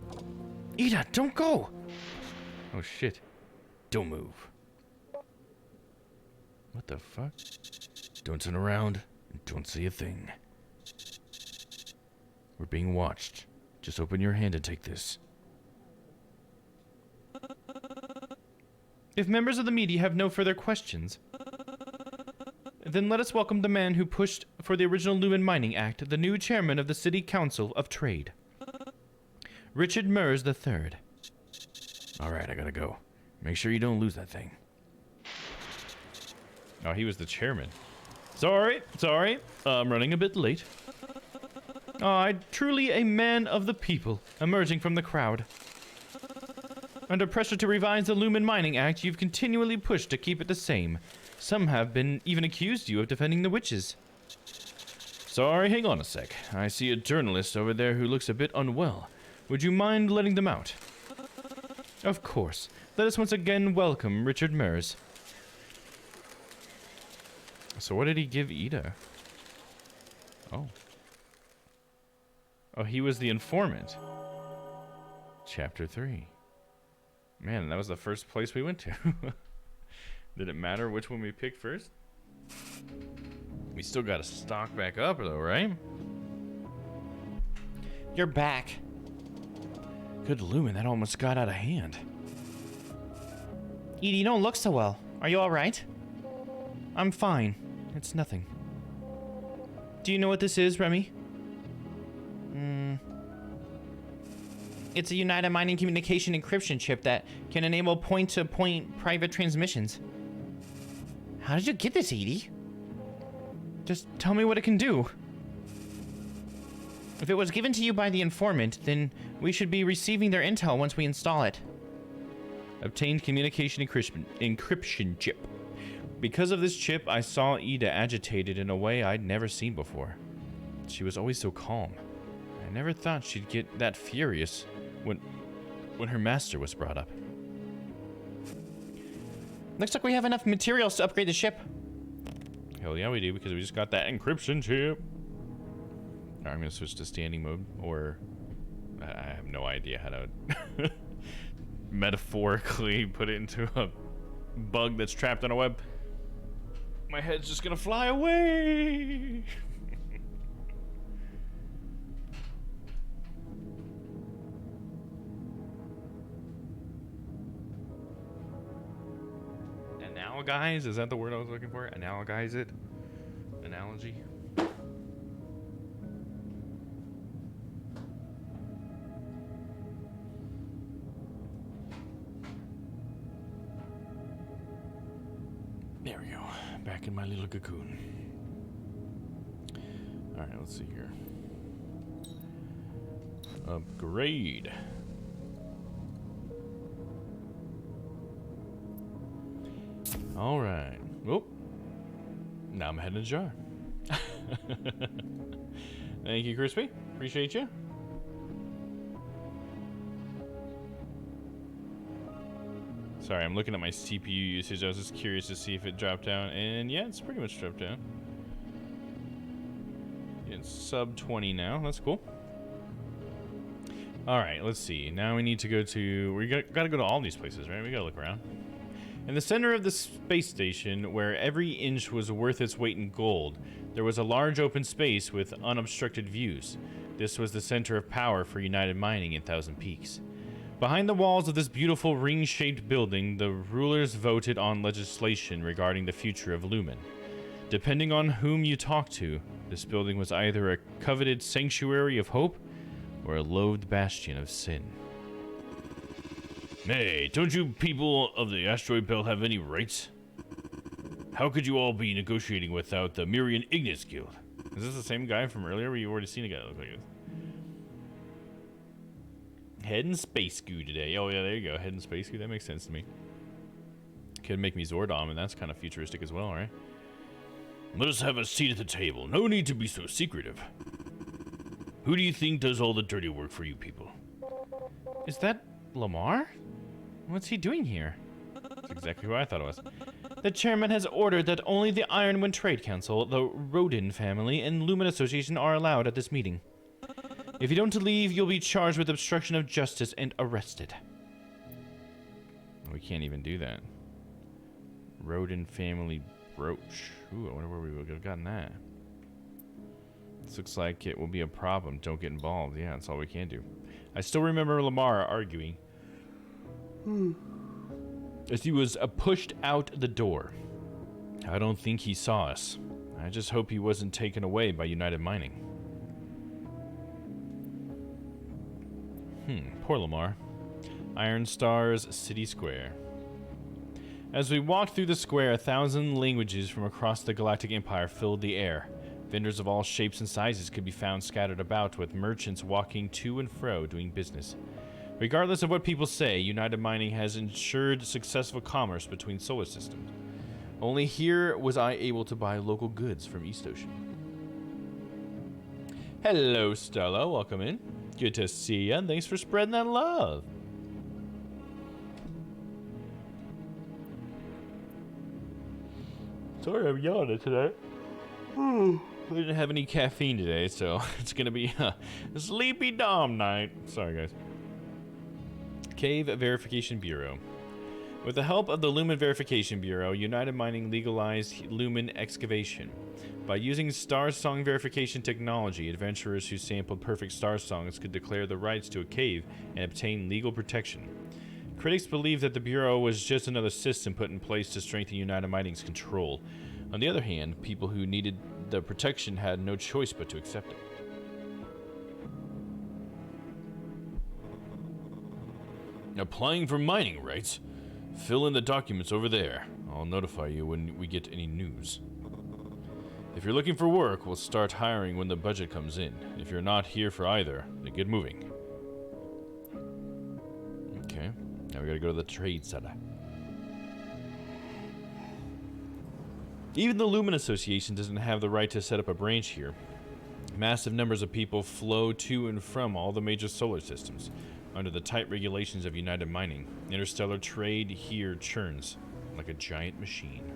Ida, don't go! Oh shit. Don't move. What the fuck? Don't turn around and don't say a thing. We're being watched. Just open your hand and take this. If members of the media have no further questions, then let us welcome the man who pushed for the original Lumen Mining Act, the new chairman of the City Council of Trade. Richard Mers III. Alright, I gotta go. Make sure you don't lose that thing. Oh, he was the chairman. Sorry. I'm running a bit late. Truly a man of the people, emerging from the crowd. Under pressure to revise the Lumen Mining Act, you've continually pushed to keep it the same. Some have been even accused you of defending the witches. Sorry, hang on a sec. I see a journalist over there who looks a bit unwell. Would you mind letting them out? Of course. Let us once again welcome Richard Mers. So what did he give Ida? Oh. Oh, he was the informant. Chapter 3. Man, that was the first place we went to. Did it matter which one we picked first? We still gotta stock back up though, right? You're back. Good Lumen, that almost got out of hand. Edie, you don't look so well. Are you alright? I'm fine. It's nothing. Do you know what this is, Remy? It's a United Mining Communication encryption chip that can enable point-to-point private transmissions. How did you get this, Edie? Just tell me what it can do. If it was given to you by the informant, then we should be receiving their intel once we install it. Obtained communication encryption chip. Because of this chip, I saw Ida agitated in a way I'd never seen before. She was always so calm. I never thought she'd get that furious when her master was brought up. Looks like we have enough materials to upgrade the ship. Hell yeah, we do, because we just got that encryption chip. Alright, I'm gonna switch to standing mode, or I have no idea how to metaphorically put it into a bug that's trapped on a web. My head's just gonna fly away. Analogize? Is that the word I was looking for? Analogize it? Analogy? There we go. Back in my little cocoon. Alright, let's see here. Upgrade. Alright. Oh. Now I'm heading to jar. Thank you, Crispy. Appreciate you. Sorry, I'm looking at my CPU usage. I was just curious to see if it dropped down. And yeah, it's pretty much dropped down. It's sub 20 now. That's cool. Alright, let's see. Now we need to go to... We gotta go to all these places, right? We gotta look around. In the center of the space station, where every inch was worth its weight in gold, there was a large open space with unobstructed views. This was the center of power for United Mining in Thousand Peaks. Behind the walls of this beautiful ring-shaped building, the rulers voted on legislation regarding the future of Lumen. Depending on whom you talk to, this building was either a coveted sanctuary of hope or a loathed bastion of sin. Hey, don't you people of the asteroid belt have any rights? How could you all be negotiating without the Mirian Ignis Guild? Is this the same guy from earlier where you already seen a guy that look like this? Head in space goo today. Oh yeah, there you go. Head in space goo. That makes sense to me. Could make me Zordon, and that's kind of futuristic as well, right? Let us have a seat at the table. No need to be so secretive. Who do you think does all the dirty work for you people? Is that Lamar? What's he doing here? That's exactly who I thought it was. The chairman has ordered that only the Ironwind Trade Council, the Rodin family, and Lumen Association are allowed at this meeting. If you don't leave, you'll be charged with obstruction of justice and arrested. We can't even do that. Rodin family brooch. Ooh, I wonder where we would have gotten that. This looks like it will be a problem. Don't get involved. Yeah, that's all we can do. I still remember Lamar arguing as he was pushed out the door. I don't think he saw us. I just hope he wasn't taken away by United Mining. Poor Lamar. Iron Stars City Square. As we walked through the square, 1,000 languages from across the Galactic Empire filled the air. Vendors of all shapes and sizes could be found scattered about, with merchants walking to and fro doing business. Regardless of what people say, United Mining has ensured successful commerce between solar systems. Only here was I able to buy local goods from East Ocean. Hello, Stella. Welcome in. Good to see you, and thanks for spreading that love. Sorry, I'm yawning today. We didn't have any caffeine today, so it's gonna be a sleepy Dom night. Sorry, guys. Cave Verification Bureau. With the help of the Lumen Verification Bureau, United Mining legalized Lumen excavation. By using star song verification technology, adventurers who sampled perfect star songs could declare the rights to a cave and obtain legal protection. Critics believe that the Bureau was just another system put in place to strengthen United Mining's control. On the other hand, people who needed the protection had no choice but to accept it. Applying for mining rights? Fill in the documents over there. I'll notify you when we get any news. If you're looking for work, we'll start hiring when the budget comes in. If you're not here for either, then get moving. Okay, now we gotta go to the trade center. Even the Lumen Association doesn't have the right to set up a branch here. Massive numbers of people flow to and from all the major solar systems. Under the tight regulations of United Mining, interstellar trade here churns like a giant machine.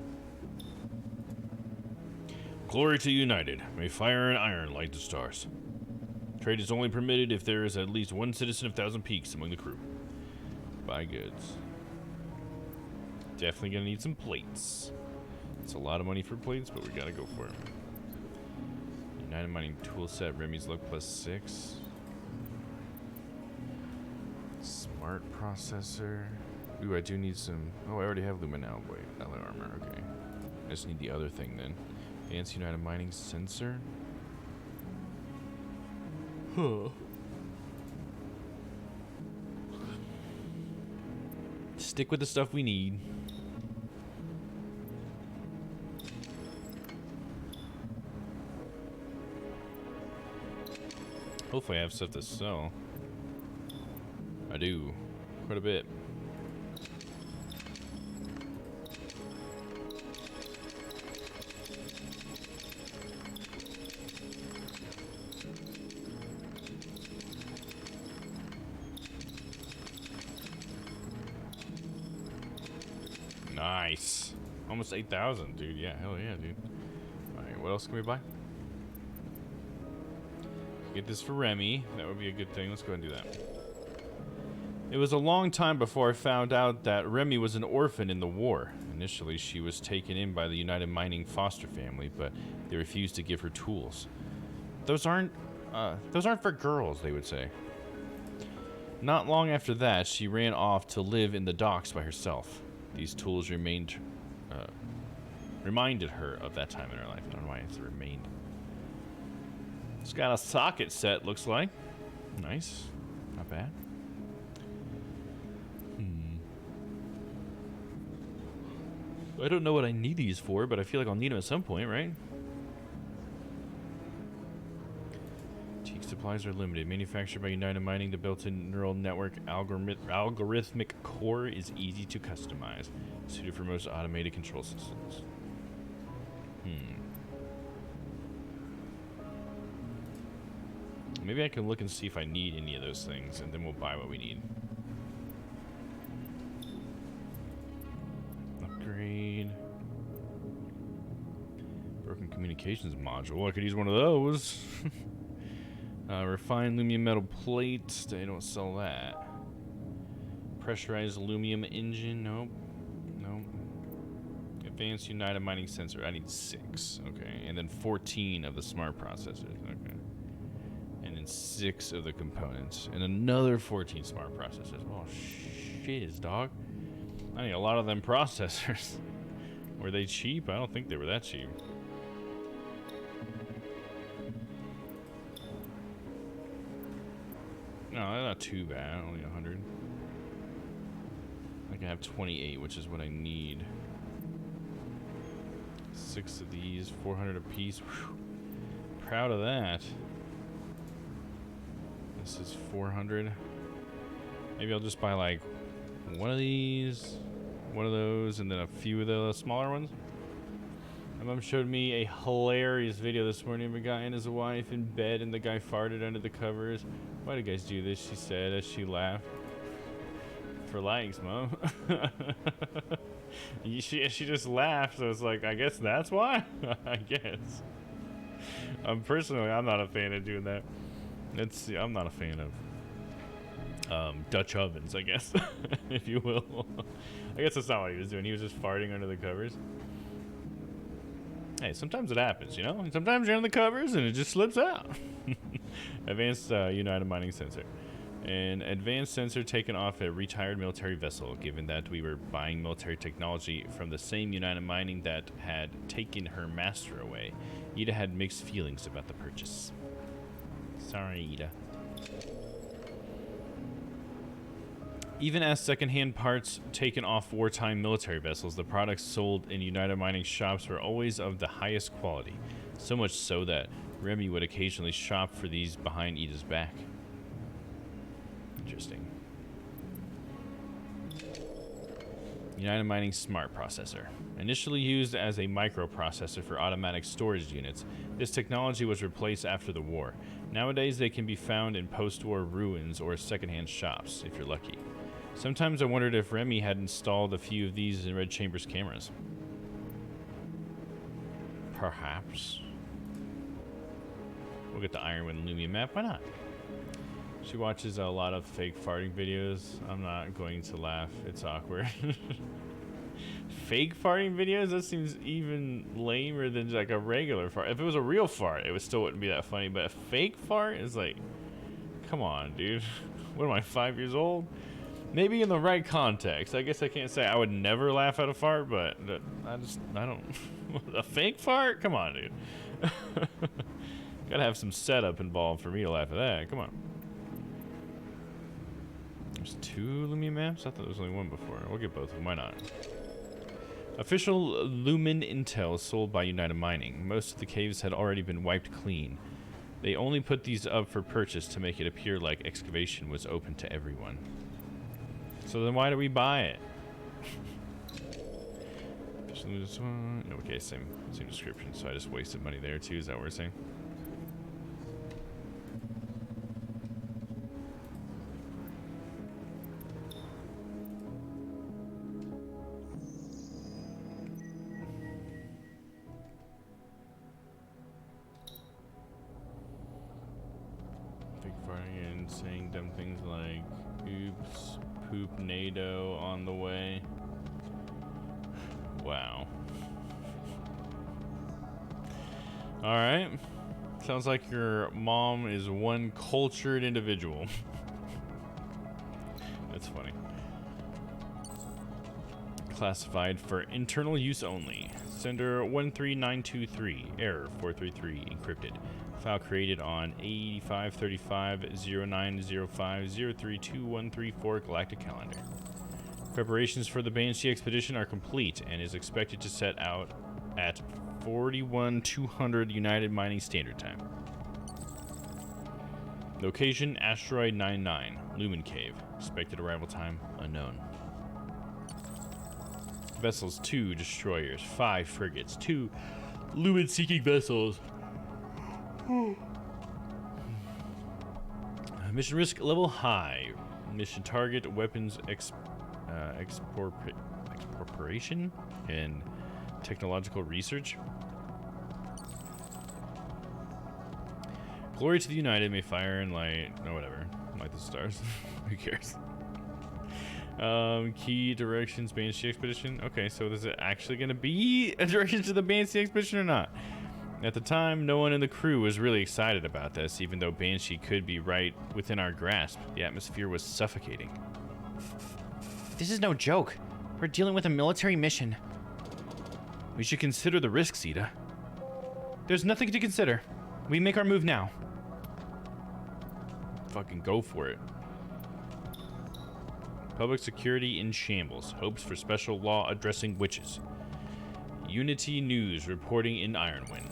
Glory to United. May fire and iron light the stars. Trade is only permitted if there is at least one citizen of Thousand Peaks among the crew. Buy goods. Definitely gonna need some plates. It's a lot of money for plates, but we gotta go for it. United Mining tool set, Remy's luck +6. Smart processor. Ooh, I do need some. Oh, I already have Lumen now. Wait, alloy armor. Okay. I just need the other thing then. Advanced United Mining sensor. Huh. Stick with the stuff we need. Hopefully I have stuff to sell. I do. Quite a bit. Nice. Almost 8,000, dude. Yeah, hell yeah, dude. Alright, what else can we buy? Get this for Remy. That would be a good thing. Let's go ahead and do that. It was a long time before I found out that Remy was an orphan in the war. Initially, she was taken in by the United Mining foster family, but they refused to give her tools. Those aren't for girls, they would say. Not long after that, she ran off to live in the docks by herself. These tools remained reminded her of that time in her life. I don't know why it's remained. It's got a socket set, looks like. Nice. Not bad. I don't know what I need these for, but I feel like I'll need them at some point, right? Teak supplies are limited. Manufactured by United Mining, the built-in neural network algorithmic core is easy to customize, suited for most automated control systems. Maybe I can look and see if I need any of those things, and then we'll buy what we need. Upgrade. Broken communications module. I could use one of those. Refined aluminum metal plate. They don't sell that. Pressurized aluminum engine. Nope. Nope. Advanced United Mining sensor. I need 6. Okay. And then 14 of the smart processors. Okay. And then 6 of the components. And another 14 smart processors. Oh, shiz, dog. I need a lot of them processors. Were they cheap? I don't think they were that cheap. No, they're not too bad. Only 100. I can have 28, which is what I need. 6 of these, 400 a piece. Whew. Proud of that. This is 400. Maybe I'll just buy like one of these, one of those, and then a few of the smaller ones. My mom showed me a hilarious video this morning of a guy and his wife in bed, and the guy farted under the covers. Why do you guys do this? She said as she laughed. For likes, Mom. she just laughed, so it's like, I guess that's why? I guess. Personally, I'm not a fan of doing that. I'm not a fan of Dutch ovens, I guess, if you will. I guess that's not what he was doing. He was just farting under the covers. Hey, sometimes it happens, you know? And sometimes you're under the covers and it just slips out. Advanced United Mining sensor. An advanced sensor taken off a retired military vessel, given that we were buying military technology from the same United Mining that had taken her master away. Ida had mixed feelings about the purchase. Sorry, Ida. Even as secondhand parts taken off wartime military vessels, the products sold in United Mining shops were always of the highest quality. So much so that Remy would occasionally shop for these behind Ida's back. Interesting. United Mining Smart Processor. Initially used as a microprocessor for automatic storage units, this technology was replaced after the war. Nowadays, they can be found in post-war ruins or secondhand shops, if you're lucky. Sometimes I wondered if Remy had installed a few of these in Red Chamber's cameras. Perhaps. We'll get the Ironwind Lumia map. Why not? She watches a lot of fake farting videos. I'm not going to laugh. It's awkward. Fake farting videos? That seems even lamer than like a regular fart. If it was a real fart, it still wouldn't be that funny. But a fake fart is like, come on, dude. What am I, 5 years old? Maybe in the right context. I guess I can't say I would never laugh at a fart, but I don't. A fake fart? Come on, dude. Gotta have some setup involved for me to laugh at that. Come on. There's 2 Lumia maps? I thought there was only one before. We'll get both of them. Why not? Official Lumen intel sold by United Mining. Most of the caves had already been wiped clean. They only put these up for purchase to make it appear like excavation was open to everyone. So then why do we buy it? Okay, same description, so I just wasted money there too, is that what we're saying? Big farting and saying dumb things like, oops, poop NATO on the way. Wow. Alright. Sounds like your mom is one cultured individual. That's funny. Classified for internal use only. Sender 13923, error 433, encrypted. File created on 8535-0905-032134 Galactic Calendar. Preparations for the Banshee expedition are complete and is expected to set out at 41200 United Mining Standard Time. Location, Asteroid 99, Lumen Cave. Expected arrival time, unknown. Vessels, 2 destroyers, 5 frigates, 2 lumen-seeking vessels. Mission risk level high. Mission target, weapons exportation and technological research. Glory to the United, may fire and light, no whatever, light the stars. Who cares? Key directions, Banshee expedition. Okay, so is it actually going to be a direction to the Banshee expedition or not? At the time, no one in the crew was really excited about this, even though Banshee could be right within our grasp. The atmosphere was suffocating. This is no joke. We're dealing with a military mission. We should consider the risks, Ida. There's nothing to consider. We make our move now. Fucking go for it. Public security in shambles. Hopes for special law addressing witches. Unity News reporting in Ironwind.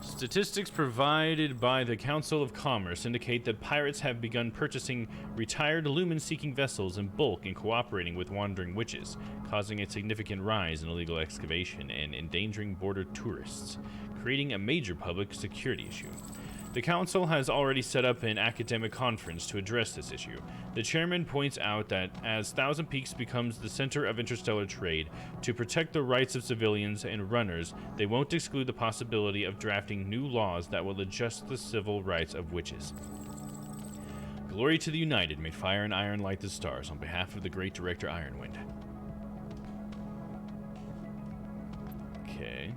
Statistics provided by the Council of Commerce indicate that pirates have begun purchasing retired lumen-seeking vessels in bulk and cooperating with wandering witches, causing a significant rise in illegal excavation and endangering border tourists, creating a major public security issue. The Council has already set up an academic conference to address this issue. The chairman points out that as Thousand Peaks becomes the center of interstellar trade, to protect the rights of civilians and runners, they won't exclude the possibility of drafting new laws that will adjust the civil rights of witches. Glory to the United, may fire and iron light the stars on behalf of the great director Ironwind. Okay.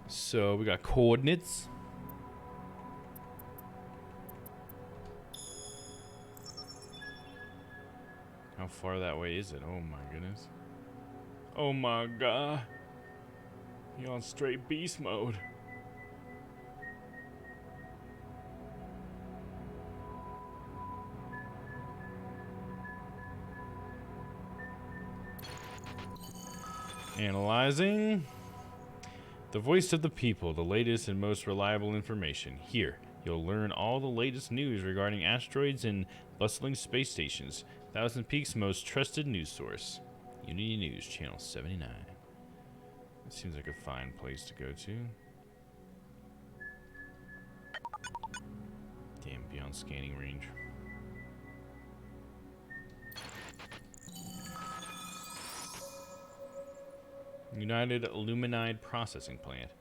So we got coordinates. How far that way is it? Oh my goodness. Oh my god. You're on straight beast mode. Analyzing. The voice of the people, the latest and most reliable information. Here, you'll learn all the latest news regarding asteroids and bustling space stations. Thousand Peaks' most trusted news source. Unity News, Channel 79. That seems like a fine place to go to. Damn, beyond scanning range. United Luminide Processing Plant.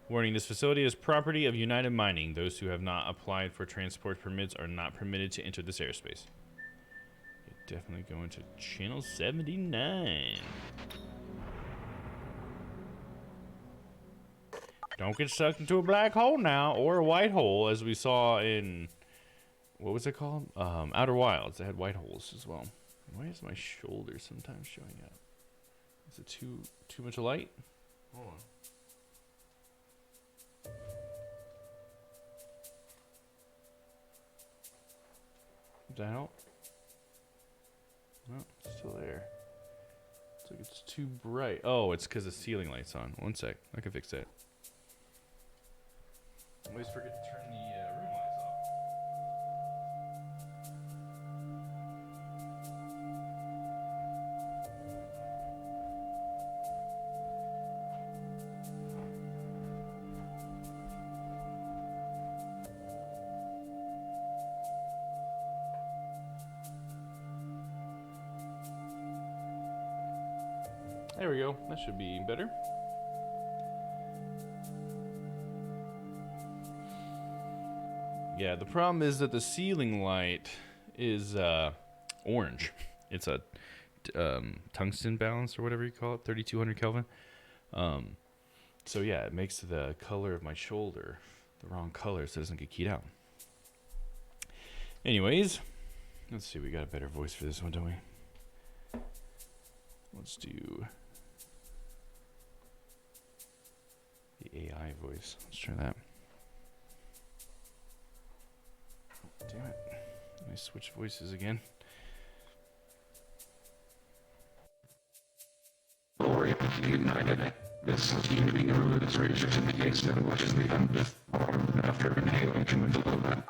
Warning, this facility is property of United Mining. Those who have not applied for transport permits are not permitted to enter this airspace. You're definitely going to Channel 79. Don't get sucked into a black hole now, or a white hole, as we saw in... What was it called? Outer Wilds. They had white holes as well. Why is my shoulder sometimes showing up? Is it too much light? Hold on. Does that help? No, it's still there. It's like it's too bright. Oh, it's because the ceiling light's on. One sec. I can fix that. I always forget to turn the room lights off. There we go. That should be better. Yeah, the problem is that the ceiling light is orange. It's a tungsten balance or whatever you call it, 3200 Kelvin. So yeah, it makes the color of my shoulder the wrong color so it doesn't get keyed out. Anyways, Let's see, we got a better voice for this one, don't we? Let's do the AI voice. Let's try that. Damn it. Let me switch voices again. Glory of the United. This is unity of this region indicates that what has become deformed after inhaling human fluid.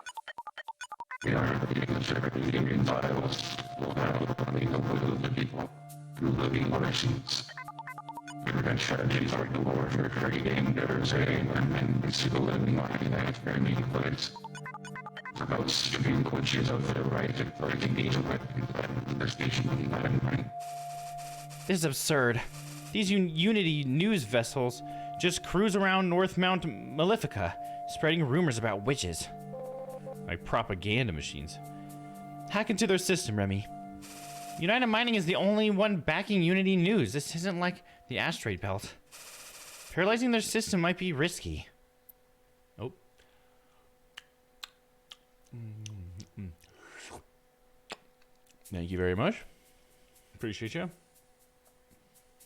We are the conservative Union files will battle upon the will of the people through living machines. Different strategies are galore for creating there's a and civil living organized very meeting place. For those stupid glitches of the right to break engage with the station mind. This is absurd. These Unity news vessels just cruise around North Mount Malefica, spreading rumors about witches. Like propaganda machines. Hack into their system, Remy. United Mining is the only one backing Unity news. This isn't like the asteroid belt. Paralyzing their system might be risky. Oh. Thank you very much. Appreciate you.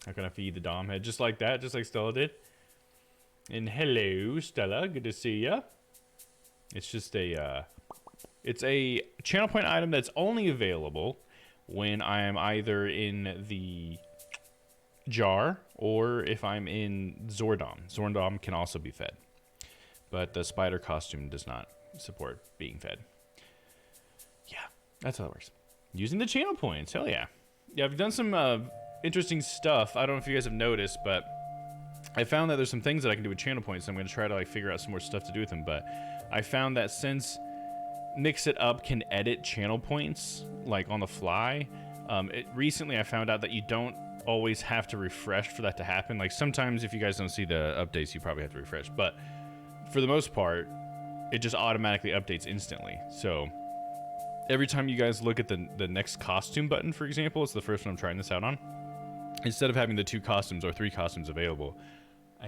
How can I feed the Dom head? Just like that, just like Stella did. And hello, Stella. Good to see ya. It's just a, it's a channel point item that's only available when I am either in the jar or if I'm in Zordom. Zordom can also be fed, but the spider costume does not support being fed. Yeah, that's how it works. Using the channel points, hell yeah. Yeah, I've done some interesting stuff. I don't know if you guys have noticed, but I found that there's some things that I can do with channel points. I'm going to try to like figure out some more stuff to do with them, but I found that since Mix It Up can edit channel points like on the fly, recently I found out that you don't always have to refresh for that to happen. Like sometimes if you guys don't see the updates, you probably have to refresh, but for the most part, it just automatically updates instantly. So every time you guys look at the next costume button, for example, it's the first one I'm trying this out on. Instead of having the 2 costumes or 3 costumes available, oh,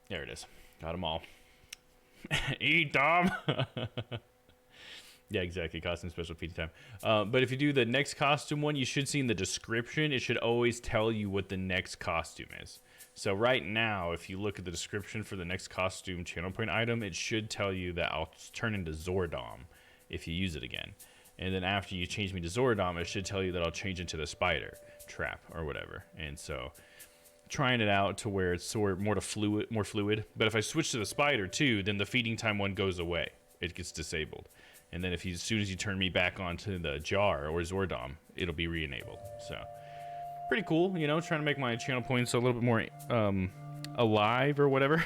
there it is. Got them all. Eat them. Yeah, exactly. Costume special PT time. But if you do the next costume one, you should see in the description, it should always tell you what the next costume is. So right now, if you look at the description for the next costume channel point item, it should tell you that I'll turn into Zordom if you use it again. And then after you change me to Zordom, it should tell you that I'll change into the spider trap or whatever. And so trying it out to where it's sort of more fluid. But if I switch to the spider too, then the feeding time one goes away. It gets disabled. And then as soon as you turn me back onto the jar or Zordom, it'll be re-enabled. So pretty cool, you know, trying to make my channel points a little bit more alive or whatever.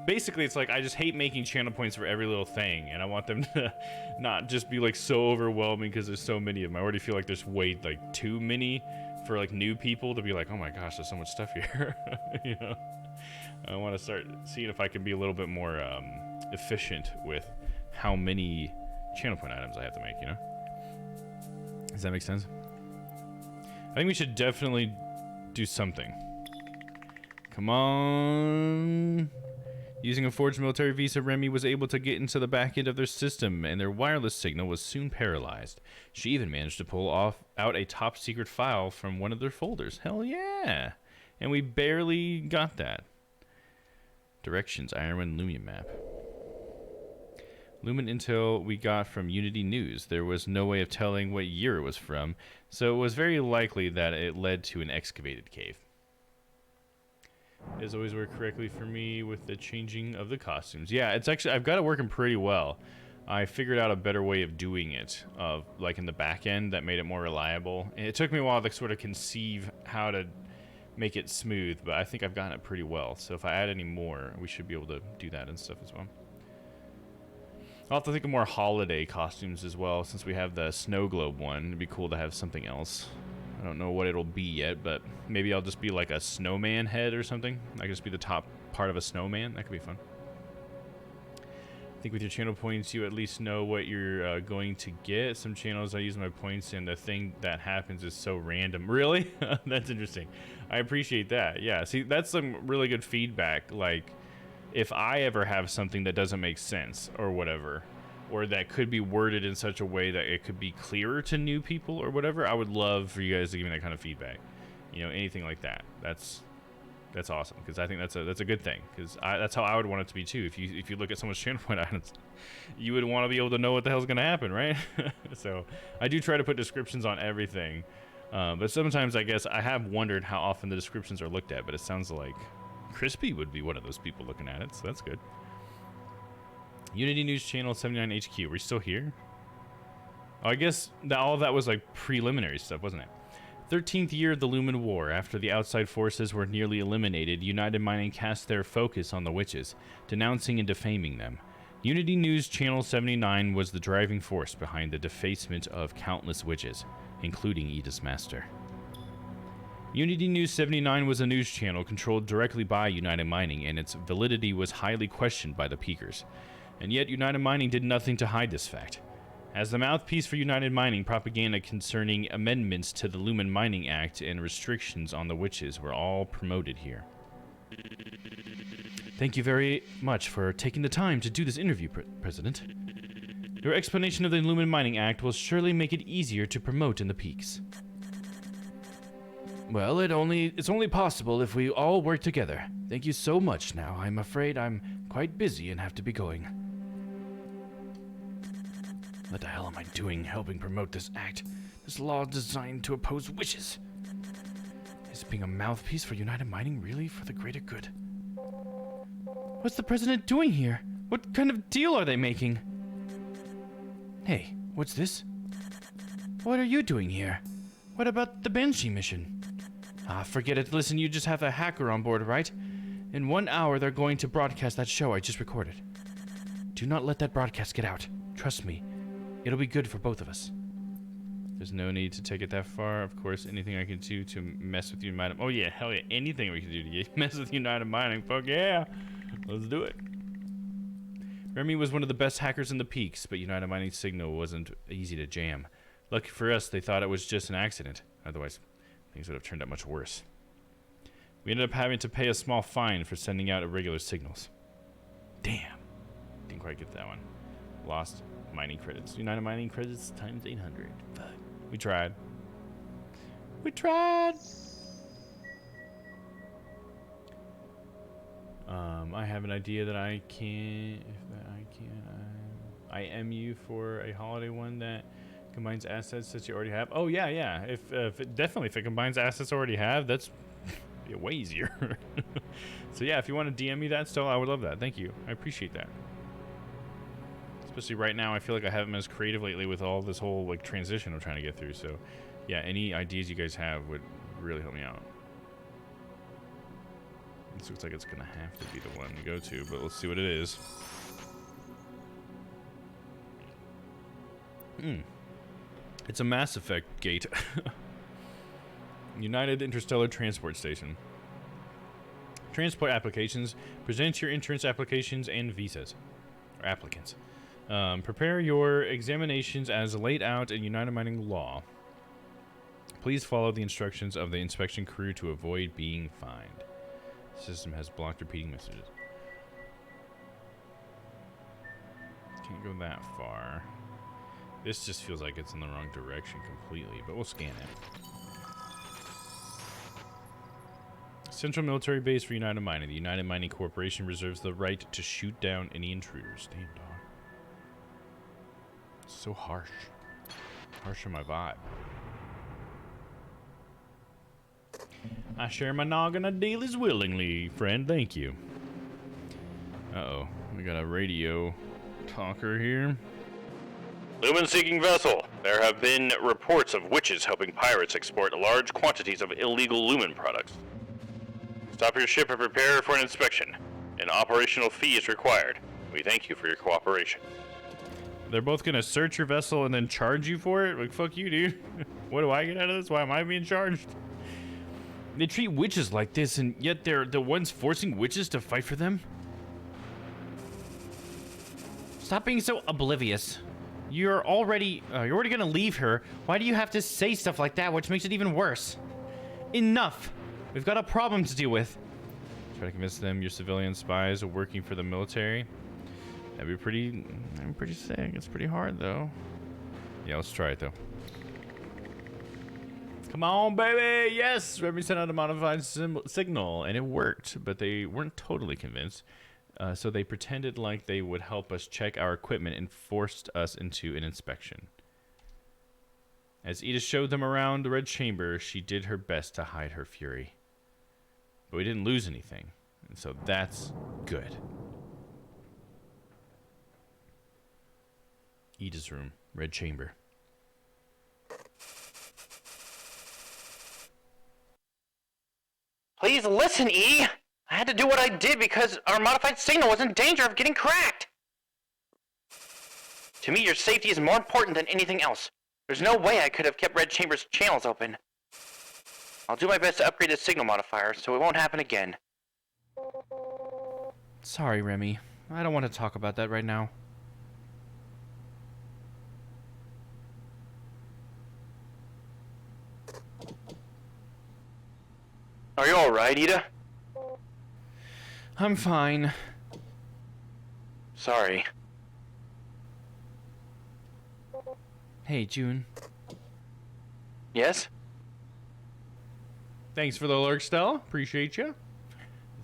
Basically, it's like I just hate making channel points for every little thing, and I want them to not just be like so overwhelming because there's so many of them. I already feel like there's way like too many for like new people to be like, oh my gosh, there's so much stuff here. You know, I want to start seeing if I can be a little bit more efficient with how many channel point items I have to make. You know, does that make sense? I think we should definitely do something. Come on. Using a forged military visa, Remy was able to get into the back end of their system, and their wireless signal was soon paralyzed. She even managed to pull out a top secret file from one of their folders. Hell yeah! And we barely got that. Directions, Ironman Lumion map. Lumen intel we got from Unity News. There was no way of telling what year it was from, so it was very likely that it led to an excavated cave. It has always worked correctly for me with the changing of the costumes. Yeah, it's actually, I've got it working pretty well. I figured out a better way of doing it, like in the back end, that made it more reliable. And it took me a while to sort of conceive how to make it smooth, but I think I've gotten it pretty well. So if I add any more, we should be able to do that and stuff as well. I'll have to think of more holiday costumes as well, since we have the snow globe one. It'd be cool to have something else. I don't know what it'll be yet, but maybe I'll just be like a snowman head or something. I could just be the top part of a snowman. That could be fun. I think with your channel points, you at least know what you're going to get. Some channels I use my points and the thing that happens is so random. Really? That's interesting. I appreciate that. Yeah, see, that's some really good feedback. Like, if I ever have something that doesn't make sense or whatever, or that could be worded in such a way that it could be clearer to new people or whatever, I would love for you guys to give me that kind of feedback. You know, anything like that. That's awesome, because I think that's a good thing, because that's how I would want it to be too. If you look at someone's channel point items, you would want to be able to know what the hell's gonna happen, right? So I do try to put descriptions on everything, but sometimes I guess I have wondered how often the descriptions are looked at. But it sounds like Crispy would be one of those people looking at it, so that's good. Unity News Channel 79 HQ. We're still here? Oh, I guess all of that was like preliminary stuff, wasn't it? 13th year of the Lumen War. After the outside forces were nearly eliminated, United Mining cast their focus on the witches, denouncing and defaming them. Unity News Channel 79 was the driving force behind the defacement of countless witches, including Edith's master. Unity News 79 was a news channel controlled directly by United Mining, and its validity was highly questioned by the Peakers. And yet United Mining did nothing to hide this fact. As the mouthpiece for United Mining, propaganda concerning amendments to the Lumen Mining Act and restrictions on the witches were all promoted here. Thank you very much for taking the time to do this interview, President. Your explanation of the Lumen Mining Act will surely make it easier to promote in the peaks. Well, it's only possible if we all work together. Thank you so much. Now, I'm afraid I'm quite busy and have to be going. What the hell am I doing helping promote this act? This law designed to oppose wishes. Is being a mouthpiece for United Mining really for the greater good? What's the president doing here? What kind of deal are they making? Hey, what's this? What are you doing here? What about the Banshee mission? Ah, forget it. Listen, you just have a hacker on board, right? In 1 hour, they're going to broadcast that show I just recorded. Do not let that broadcast get out. Trust me. It'll be good for both of us. There's no need to take it that far. Of course, anything I can do to mess with United... Oh, yeah, hell yeah. Anything we can do to mess with United Mining. Fuck yeah. Let's do it. Remy was one of the best hackers in the peaks, but United Mining's signal wasn't easy to jam. Lucky for us, they thought it was just an accident. Otherwise, things would have turned out much worse. We ended up having to pay a small fine for sending out irregular signals. Damn. Didn't quite get that one. Lost mining credits. United Mining credits times 800. Fuck. We tried. We tried. I have an idea that I can. I am you for a holiday one that combines assets that you already have. Oh yeah, yeah. If it combines assets I already have, that's way easier. So yeah, if you want to DM me that still, I would love that. Thank you. I appreciate that. Especially right now, I feel like I haven't been as creative lately with all this whole like transition I'm trying to get through. So yeah, any ideas you guys have would really help me out. This looks like it's gonna have to be the one to go to, but let's see what it is. It's a Mass Effect gate. United Interstellar Transport Station. Transport applications. Present your entrance applications and visas. Or applicants. Prepare your examinations as laid out in United Mining law. Please follow the instructions of the inspection crew to avoid being fined. The system has blocked repeating messages. Can't go that far. This just feels like it's in the wrong direction completely, but we'll scan it. Central Military Base for United Mining. The United Mining Corporation reserves the right to shoot down any intruders. Damn, dog. So harsh. Harsh on my vibe. I share my noggin of dealies willingly, friend. Thank you. Uh-oh. We got a radio talker here. Lumen-seeking vessel. There have been reports of witches helping pirates export large quantities of illegal Lumen products. Stop your ship and prepare for an inspection. An operational fee is required. We thank you for your cooperation. They're both gonna search your vessel and then charge you for it? Like, fuck you, dude. What do I get out of this? Why am I being charged? They treat witches like this, and yet they're the ones forcing witches to fight for them? Stop being so oblivious. You're already gonna leave her. Why do you have to say stuff like that, which makes it even worse? Enough. We've got a problem to deal with. Try to convince them your civilian spies are working for the military. That'd be pretty sick. It's pretty hard though. Yeah, let's try it though. Come on, baby! Yes! Remy sent out a modified signal, and it worked, but they weren't totally convinced. So they pretended like they would help us check our equipment and forced us into an inspection. As Ida showed them around the Red Chamber, she did her best to hide her fury. But we didn't lose anything, and so that's good. Ida's room, Red Chamber. Please listen, E! I had to do what I did because our modified signal was in danger of getting cracked! To me, your safety is more important than anything else. There's no way I could have kept Red Chamber's channels open. I'll do my best to upgrade the signal modifier so it won't happen again. Sorry, Remy. I don't want to talk about that right now. Are you alright, Ida? I'm fine. Sorry. Hey, June. Yes? Thanks for the lurk, Stella. Appreciate you.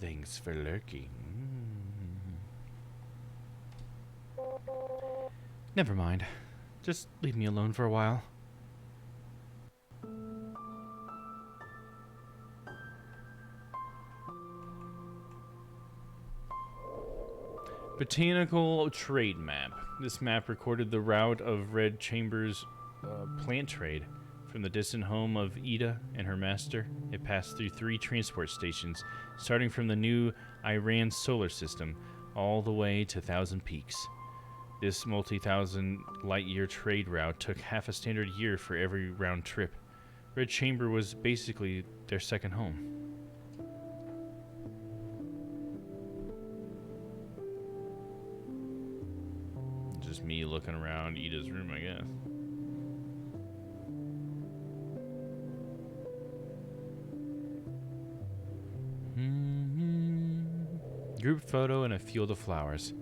Thanks for lurking. Never mind. Just leave me alone for a while. Botanical trade map. This map recorded the route of Red Chamber's plant trade. From the distant home of Ida and her master, it passed through 3 transport stations, starting from the new Iran solar system all the way to Thousand Peaks. This multi-thousand light-year trade route took half a standard year for every round trip. Red Chamber was basically their second home. Just me looking around Ida's room, I guess. Group photo and a field of flowers.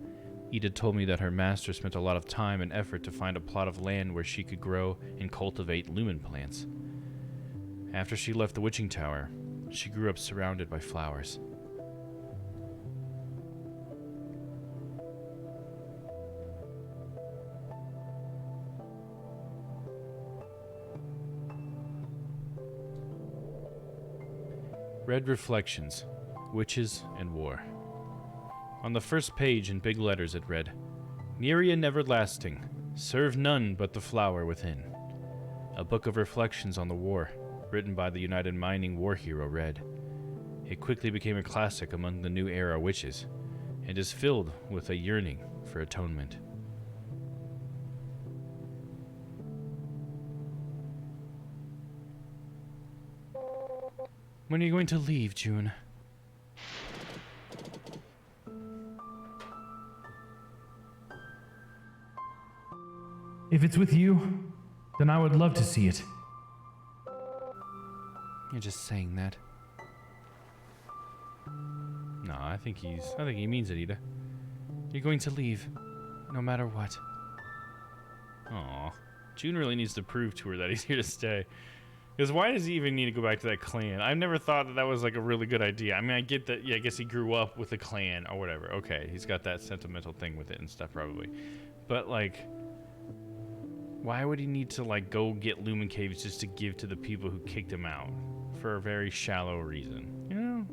Ida told me that her master spent a lot of time and effort to find a plot of land where she could grow and cultivate lumen plants. After she left the witching tower, she grew up surrounded by flowers. Red Reflections, Witches and War. On the first page in big letters it read, Nerean Everlasting, serve none but the flower within. A book of reflections on the war, written by the United Mining war hero Red. It quickly became a classic among the New Era witches, and is filled with a yearning for atonement. When are you going to leave, June? If it's with you, then I would love to see it. You're just saying that. No, I think he means it, Ida. You're going to leave, no matter what. Aw. June really needs to prove to her that he's here to stay. Because why does he even need to go back to that clan? I've never thought that was like a really good idea. I mean, I get that, yeah, I guess he grew up with a clan or whatever. Okay, he's got that sentimental thing with it and stuff probably. But like, why would he need to like go get Lumen Caves just to give to the people who kicked him out? For a very shallow reason. You know?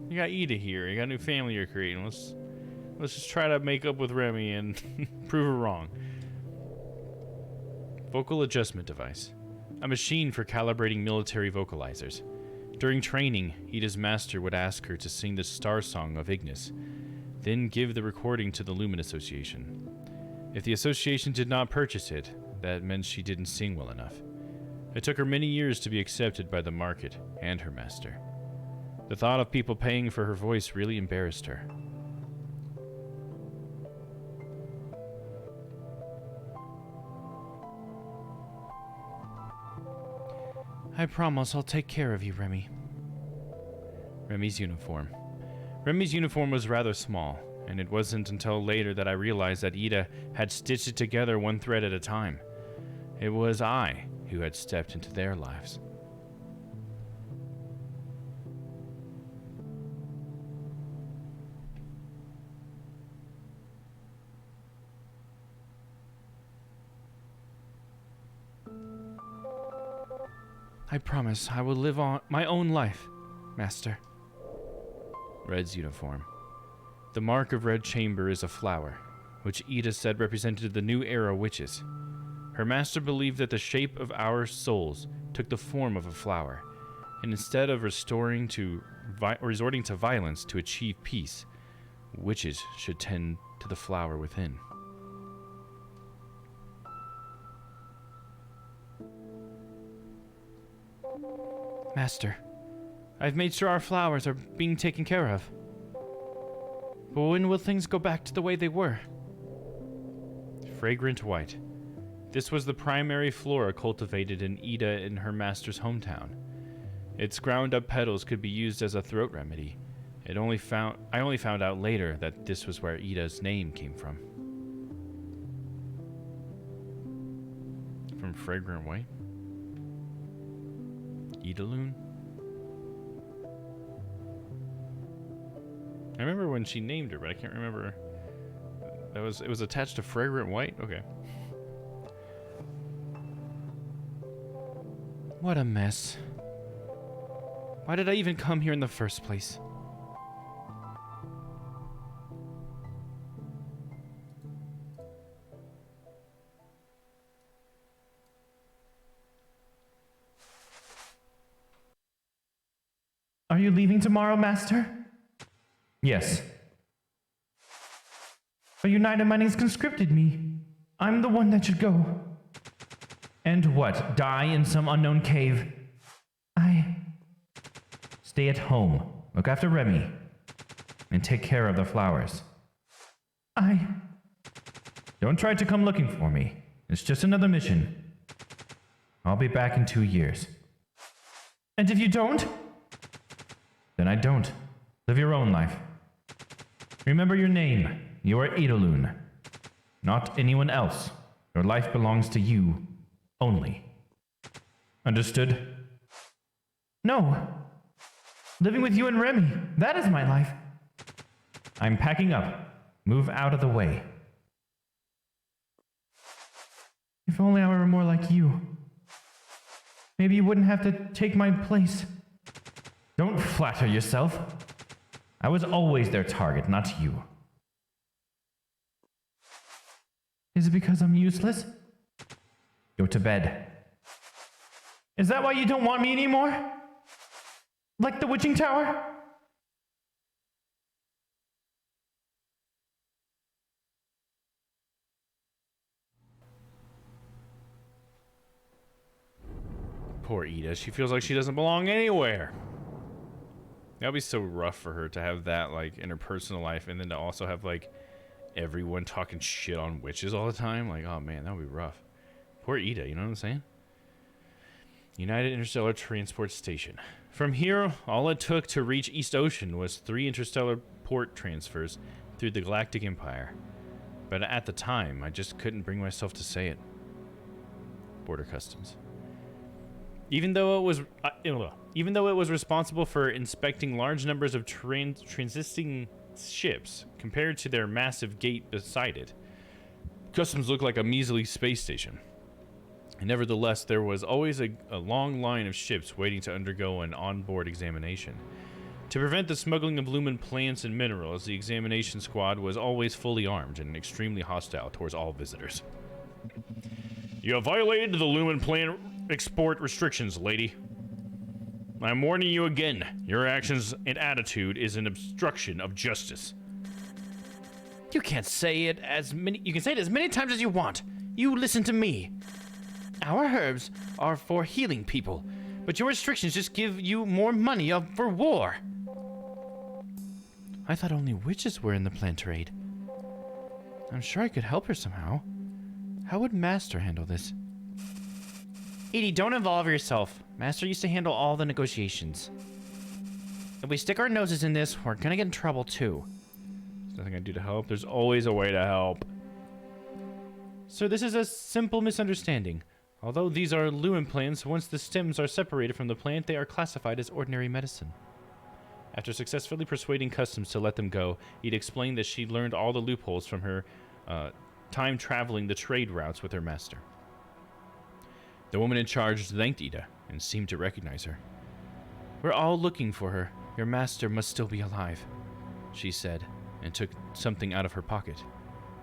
You got Ida here, you got a new family you're creating. Let's just try to make up with Remy and prove her wrong. Vocal adjustment device. A machine for calibrating military vocalizers. During training, Ida's master would ask her to sing the Star Song of Ignis, then give the recording to the Lumen Association. If the association did not purchase it, that meant she didn't sing well enough. It took her many years to be accepted by the market and her master. The thought of people paying for her voice really embarrassed her. I promise I'll take care of you, Remy. Remy's uniform. Remy's uniform was rather small, and it wasn't until later that I realized that Ida had stitched it together one thread at a time. It was I who had stepped into their lives. I promise I will live on my own life, Master. Red's uniform. The mark of Red Chamber is a flower, which Ida said represented the new era witches. Her master believed that the shape of our souls took the form of a flower, and instead of resorting to violence to achieve peace, witches should tend to the flower within. Master, I've made sure our flowers are being taken care of. But when will things go back to the way they were? Fragrant white. This was the primary flora cultivated in Ida in her master's hometown. Its ground-up petals could be used as a throat remedy. I only found out later that this was where Ida's name came from. From fragrant white? Idaloon? I remember when she named her, but I can't remember. It was attached to fragrant white? Okay. What a mess. Why did I even come here in the first place? Are you leaving tomorrow, Master? Yes. But United Mining's conscripted me. I'm the one that should go. And what, die in some unknown cave? Stay at home, look after Remy, and take care of the flowers. Don't try to come looking for me. It's just another mission. I'll be back in 2 years. And if you don't? Then I don't. Live your own life. Remember your name. You are Idaloon. Not anyone else. Your life belongs to you only. Understood? No. Living with you and Remy. That is my life. I'm packing up. Move out of the way. If only I were more like you. Maybe you wouldn't have to take my place. Don't flatter yourself. I was always their target, not you. Is it because I'm useless? Go to bed. Is that why you don't want me anymore? Like the witching tower? Poor Ida. She feels like she doesn't belong anywhere. That'd be so rough for her to have that, like, in her personal life, and then to also have, like, everyone talking shit on witches all the time. Like, oh man, that would be rough. Poor Ida, you know what I'm saying? United Interstellar Transport Station. From here, all it took to reach East Ocean was 3 interstellar port transfers through the Galactic Empire. But at the time, I just couldn't bring myself to say it. Border Customs. Even though it was responsible for inspecting large numbers of transiting ships compared to their massive gate beside it, Customs looked like a measly space station. And nevertheless, there was always a long line of ships waiting to undergo an onboard examination. To prevent the smuggling of Lumen plants and minerals, the examination squad was always fully armed and extremely hostile towards all visitors. You have violated the Lumen plant export restrictions, lady. I'm warning you again. Your actions and attitude is an obstruction of justice. You can't say it as many. You can say it as many times as you want. You listen to me. Our herbs are for healing people, but your restrictions just give you more money for war. I thought only witches were in the plant trade. I'm sure I could help her somehow. How would Master handle this? Edie, don't involve yourself. Master used to handle all the negotiations. If we stick our noses in this, we're gonna get in trouble too. There's nothing I can do to help. There's always a way to help. Sir, this is a simple misunderstanding. Although these are lumen plants, once the stems are separated from the plant, they are classified as ordinary medicine. After successfully persuading Customs to let them go, Ida explained that she learned all the loopholes from her time traveling the trade routes with her master. The woman in charge thanked Ida and seemed to recognize her. We're all looking for her. Your master must still be alive, she said, and took something out of her pocket.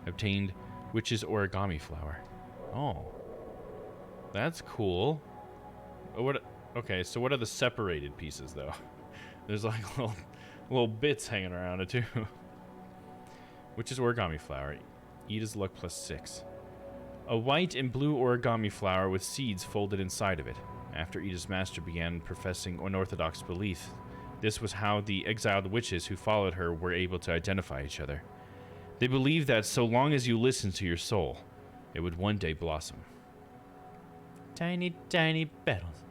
Obtained witch's origami flower. Oh. That's cool. Okay, so what are the separated pieces, though? There's like little bits hanging around it, too. Witch's origami flower. Ida's luck +6. A white and blue origami flower with seeds folded inside of it. After Ida's master began professing unorthodox belief, this was how the exiled witches who followed her were able to identify each other. They believed that so long as you listened to your soul, it would one day blossom. Tiny, tiny petals.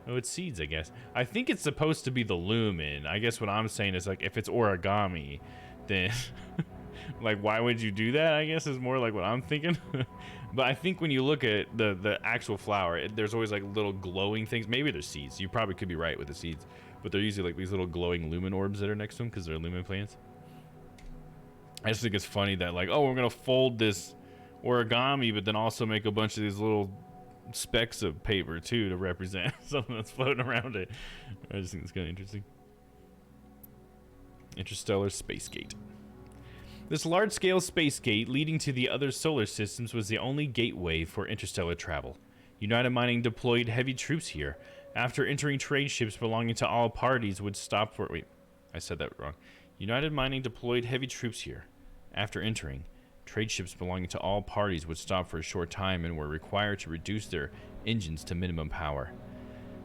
Oh, it's seeds, I guess. I think it's supposed to be the lumen. I guess what I'm saying is, like, if it's origami, then... like, why would you do that, I guess, is more like what I'm thinking. But I think when you look at the actual flower, there's always, like, little glowing things. Maybe they're seeds. You probably could be right with the seeds. But they're usually, like, these little glowing lumen orbs that are next to them because they're lumen plants. I just think it's funny that, like, oh, we're going to fold this origami, but then also make a bunch of these little specks of paper, too, to represent something that's floating around it. I just think it's kind of interesting. Interstellar Space Gate. This large-scale space gate leading to the other solar systems was the only gateway for interstellar travel. United Mining deployed heavy troops here. After entering, trade ships belonging to all parties would stop for... Wait, I said that wrong. United Mining deployed heavy troops here. After entering, trade ships belonging to all parties would stop for a short time and were required to reduce their engines to minimum power.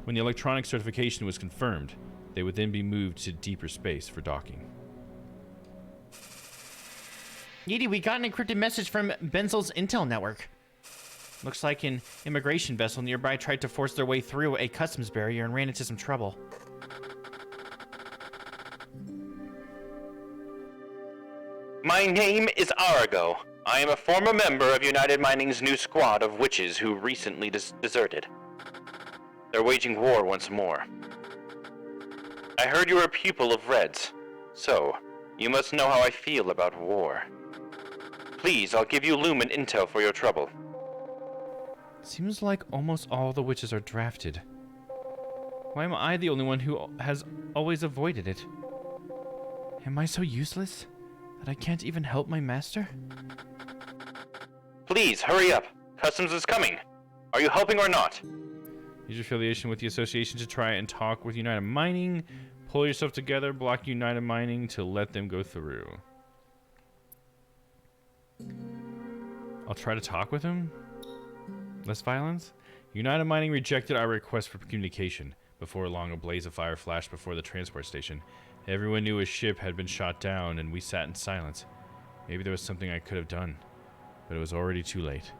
When the electronic certification was confirmed, they would then be moved to deeper space for docking. Edie, we got an encrypted message from Benzel's intel network. Looks like an immigration vessel nearby tried to force their way through a customs barrier and ran into some trouble. My name is Arago. I am a former member of United Mining's new squad of witches who recently deserted. They're waging war once more. I heard you were a pupil of Red's, so you must know how I feel about war. Please, I'll give you Lumen intel for your trouble. Seems like almost all the witches are drafted. Why am I the only one who has always avoided it? Am I so useless that I can't even help my master? Please, hurry up. Customs is coming. Are you helping or not? Use your affiliation with the association to try and talk with United Mining. Pull yourself together, block United Mining to let them go through. I'll try to talk with him. Less violence? United Mining rejected our request for communication. Before long, a blaze of fire flashed before the transport station. Everyone knew a ship had been shot down, and we sat in silence. Maybe there was something I could have done, but it was already too late.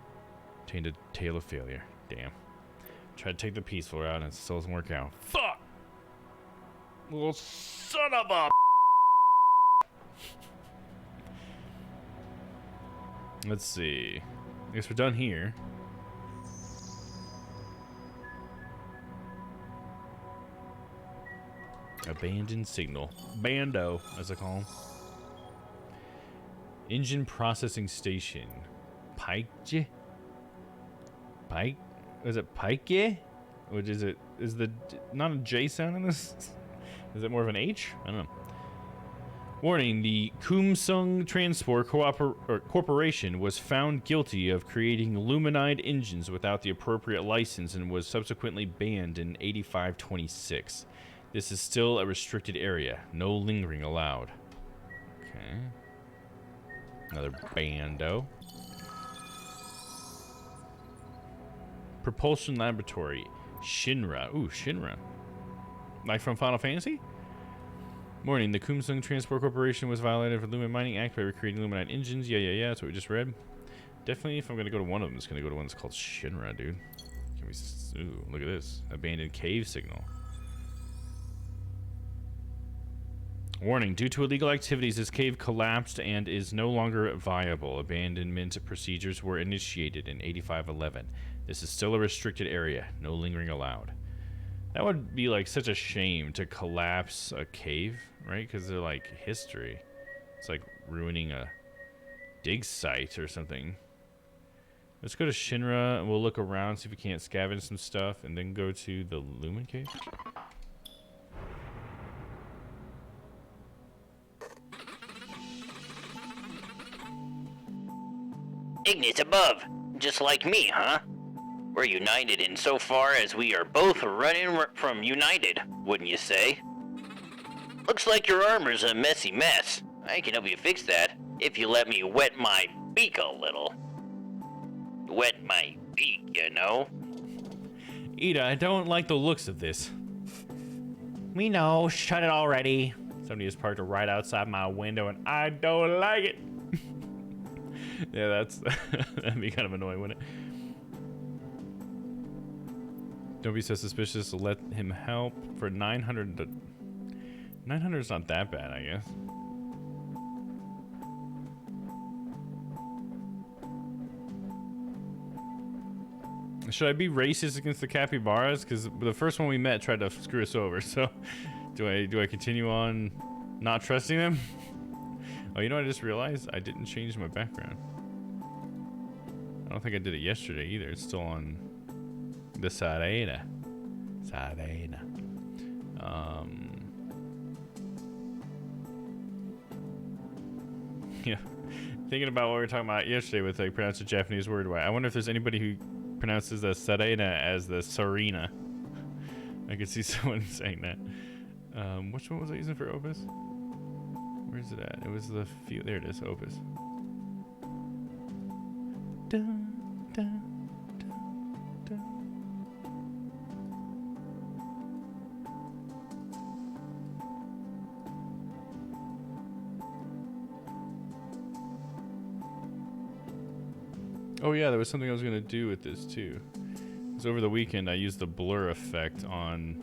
Obtained a tale of failure. Damn. Tried to take the peaceful route, and it still doesn't work out. Fuck! Little son of a... Let's see. I guess we're done here. Abandoned signal. Bando, as I call them. Engine processing station. Pike? Pike? Is it Pike? Which is it? Is the not a J sound in this? Is it more of an H? I don't know. Warning, the Kumsung Transport Corporation was found guilty of creating Luminide engines without the appropriate license and was subsequently banned in 8526. This is still a restricted area. No lingering allowed. Okay. Another bando. Propulsion Laboratory. Shinra. Ooh, Shinra. Like from Final Fantasy? Morning, the Kumsung Transport Corporation was violated for Lumen Mining Act by recreating Luminite engines. Yeah, that's what we just read. Definitely, if I'm going to go to one of them, it's going to go to one that's called Shinra, dude. Can we... Ooh, look at this. Abandoned cave signal. Warning, due to illegal activities, this cave collapsed and is no longer viable. Abandonment procedures were initiated in 8511. This is still a restricted area. No lingering allowed. That would be like such a shame to collapse a cave, right? Because they're like history. It's like ruining a dig site or something. Let's go to Shinra and we'll look around, see if we can't scavenge some stuff, and then go to the Lumen Cave. Ignis above, just like me, huh? We're united insofar as we are both running from United, wouldn't you say? Looks like your armor's a messy mess. I can help you fix that if you let me wet my beak a little. Wet my beak, you know? Ida, I don't like the looks of this. We know. Shut it already. Somebody just parked right outside my window and I don't like it. Yeah, that'd be kind of annoying, wouldn't it? Don't be so suspicious. Let him help for 900. 900 is not that bad, I guess. Should I be racist against the capybaras? Because the first one we met tried to screw us over. So, do I continue on not trusting them? Oh, you know what I just realized? I didn't change my background. I don't think I did it yesterday either. It's still on the Sarena. Yeah. Thinking about what we were talking about yesterday with like pronounce a Japanese word. I wonder if there's anybody who pronounces the Sarena as the Sarina. I could see someone saying that. Which one was I using for Opus? Where's it at? It was the field. There it is, Opus. Dun, dun, dun, dun. Oh yeah, there was something I was gonna do with this too. Because over the weekend I used the blur effect on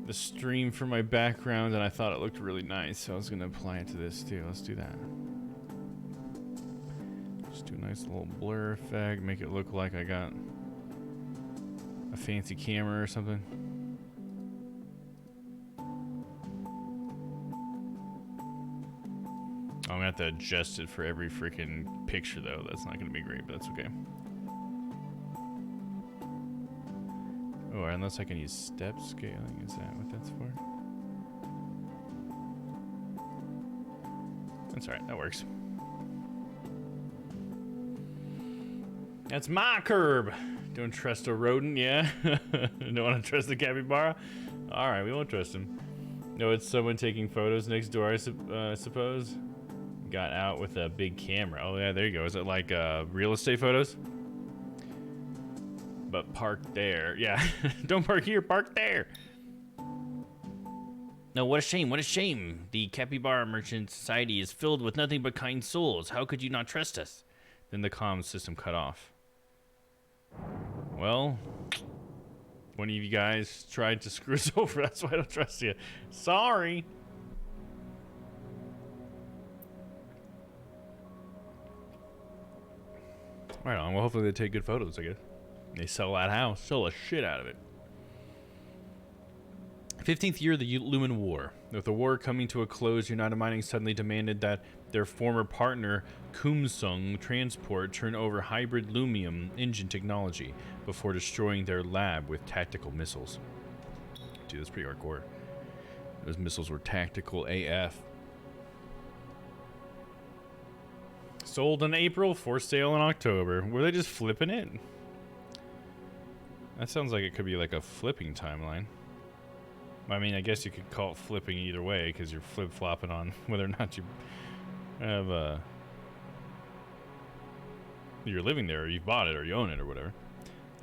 the stream for my background and I thought it looked really nice, so I was gonna apply it to this too. Let's do that. Just do a nice little blur effect, make it look like I got a fancy camera or something. I'm gonna have to adjust it for every freaking picture though. That's not gonna be great, but that's okay. Oh, unless I can use step scaling, is that what that's for? That's alright, that works. That's my curb! Don't trust a rodent, yeah? Don't want to trust the capybara? Alright, we won't trust him. No, it's someone taking photos next door, I suppose. Got out with a big camera. Oh yeah, there you go. Is it like real estate photos? But park there. Yeah, don't park here, park there. No, what a shame, what a shame. The Capybara Merchant Society is filled with nothing but kind souls. How could you not trust us? Then the comms system cut off. Well, one of you guys tried to screw us over. That's why I don't trust you. Sorry. Right on. Well, hopefully they take good photos, I guess. They sell that house. Sell the shit out of it. 15th year of the Lumen War. With the war coming to a close, United Mining suddenly demanded that their former partner, Kumsung Transport, turn over hybrid Lumium engine technology before destroying their lab with tactical missiles. Dude, that's pretty hardcore. Those missiles were tactical AF. Sold in April, for sale in October. Were they just flipping it? That sounds like it could be like a flipping timeline. I mean, I guess you could call it flipping either way because you're flip-flopping on whether or not you have you're living there or you've bought it or you own it or whatever.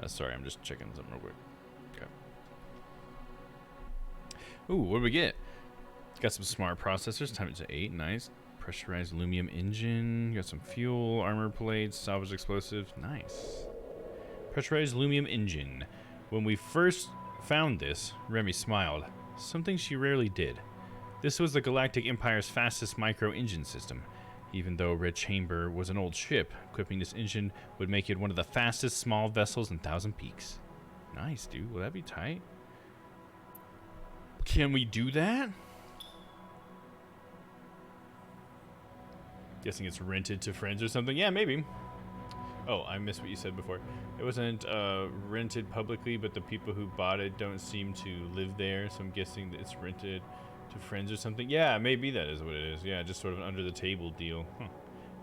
Sorry, I'm just checking something real quick. Okay. Ooh, what do we get? Got some smart processors. Time it to 8. Nice. Pressurized Lumium engine. Got some fuel, armor plates, salvage explosives. Nice. Pressurized Lumium engine. When we first found this, Remy smiled. Something she rarely did. This was the Galactic Empire's fastest micro-engine system. Even though Red Chamber was an old ship, equipping this engine would make it one of the fastest small vessels in Thousand Peaks. Nice, dude. Will that be tight? Can we do that? Guessing it's rented to friends or something. Yeah, maybe. Oh, I missed what you said before. It wasn't rented publicly, but the people who bought it don't seem to live there, so I'm guessing that it's rented to friends or something. Yeah, maybe that is what it is. Yeah, just sort of an under-the-table deal. Huh.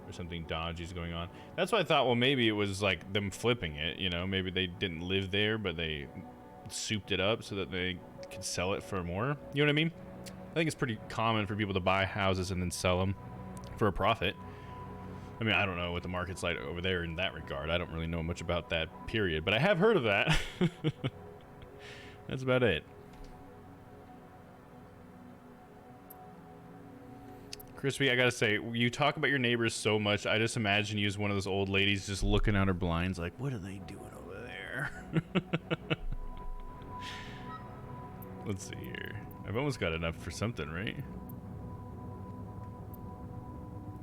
Or something dodgy is going on. That's why I thought, well, maybe it was like them flipping it, you know? Maybe they didn't live there, but they souped it up so that they could sell it for more. You know what I mean? I think it's pretty common for people to buy houses and then sell them for a profit. I mean, I don't know what the market's like over there in that regard. I don't really know much about that period, but I have heard of that. That's about it. Crispy, I gotta say, you talk about your neighbors so much, I just imagine you as one of those old ladies just looking out her blinds like, what are they doing over there? Let's see here. I've almost got enough for something, right?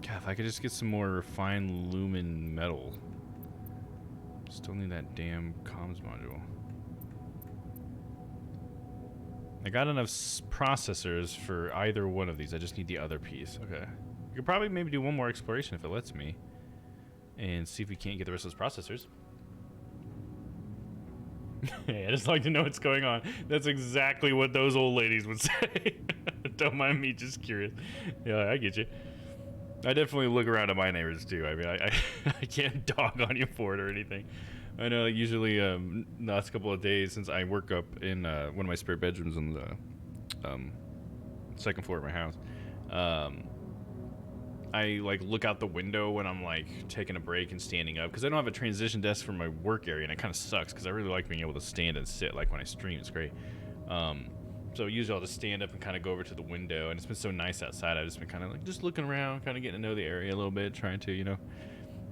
God, if I could just get some more refined lumen metal. Still need that damn comms module. I got enough processors for either one of these. I just need the other piece. Okay. We could probably maybe do one more exploration if it lets me. And see if we can't get the rest of those processors. Hey, I just like to know what's going on. That's exactly what those old ladies would say. Don't mind me, just curious. Yeah, I get you. I definitely look around at my neighbors too. I mean, I can't dog on you for it or anything. I know, like, usually the last couple of days since I work up in one of my spare bedrooms on the second floor of my house, I like look out the window when I'm like taking a break and standing up because I don't have a transition desk for my work area, and it kind of sucks because I really like being able to stand and sit. Like when I stream, it's great. So usually I'll just stand up and kind of go over to the window, and it's been so nice outside. I've just been kind of like just looking around, kind of getting to know the area a little bit, trying to, you know.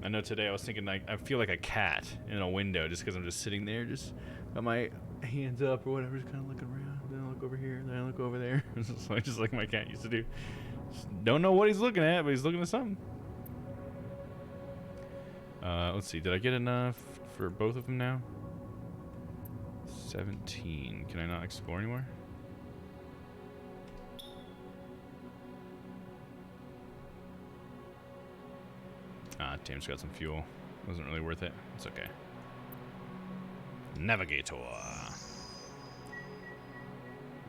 I know today I was thinking like I feel like a cat in a window just because I'm just sitting there, just got my hands up or whatever, just kind of looking around. Then I look over here, then I look over there. just like my cat used to do. Just don't know what he's looking at, but he's looking at something. Let's see. Did I get enough for both of them now? 17. Can I not explore anymore? Ah, damn, just got some fuel. Wasn't really worth it. It's okay. Navigator. I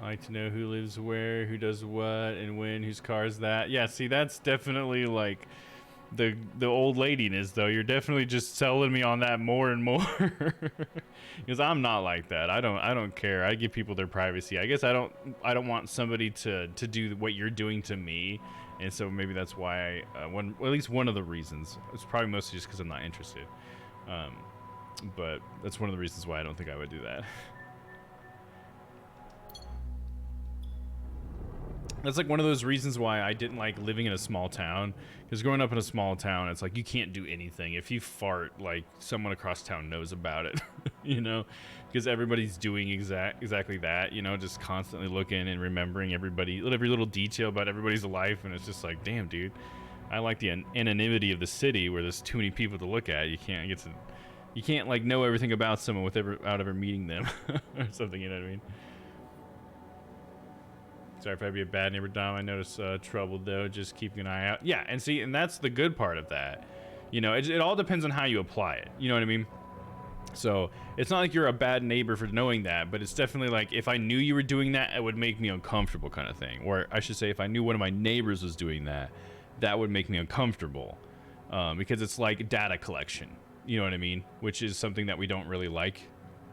like to know who lives where, who does what, and when, whose car is that. Yeah, see, that's definitely like the old ladiness, though. You're definitely just selling me on that more and more. Because I'm not like that. I don't care. I give people their privacy. I guess I don't want somebody to do what you're doing to me. And so maybe that's why at least one of the reasons. It's probably mostly just because I'm not interested. But that's one of the reasons why I don't think I would do that. That's like one of those reasons why I didn't like living in a small town. Because growing up in a small town, it's like you can't do anything. If you fart, like someone across town knows about it, you know? Because everybody's doing exactly that, you know, just constantly looking and remembering every little detail about everybody's life. And it's just like, damn, dude, I like the anonymity of the city where there's too many people to look at. You can't like know everything about someone without ever meeting them or something, you know what I mean? Sorry if I be a bad neighbor, Dom. I notice trouble, though. Just keeping an eye out. Yeah, and see, and that's the good part of that. You know, it all depends on how you apply it. You know what I mean? So it's not like you're a bad neighbor for knowing that, but it's definitely like if I knew you were doing that, it would make me uncomfortable kind of thing. Or I should say if I knew one of my neighbors was doing that, that would make me uncomfortable. Because it's like data collection. You know what I mean? Which is something that we don't really like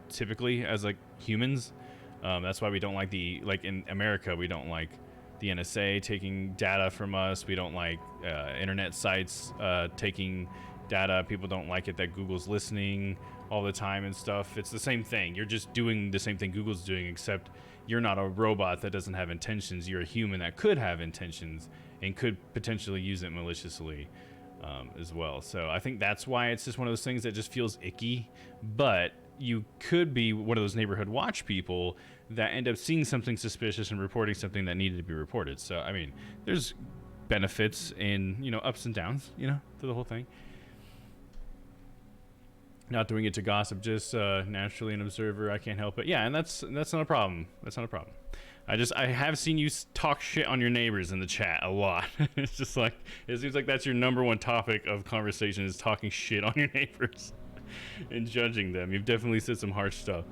typically as like humans. That's why we don't like like in America, we don't like the NSA taking data from us. We don't like internet sites taking data. People don't like it that Google's listening all the time and stuff. It's the same thing. You're just doing the same thing Google's doing, except you're not a robot that doesn't have intentions. You're a human that could have intentions and could potentially use it maliciously as well. So I think that's why it's just one of those things that just feels icky. But you could be one of those neighborhood watch people that end up seeing something suspicious and reporting something that needed to be reported. So, I mean, there's benefits and, you know, ups and downs, you know, to the whole thing. Not doing it to gossip, just naturally an observer. I can't help it. Yeah, and that's not a problem. That's not a problem. I have seen you talk shit on your neighbors in the chat a lot. It's just like, it seems like that's your #1 topic of conversation is talking shit on your neighbors and judging them. You've definitely said some harsh stuff.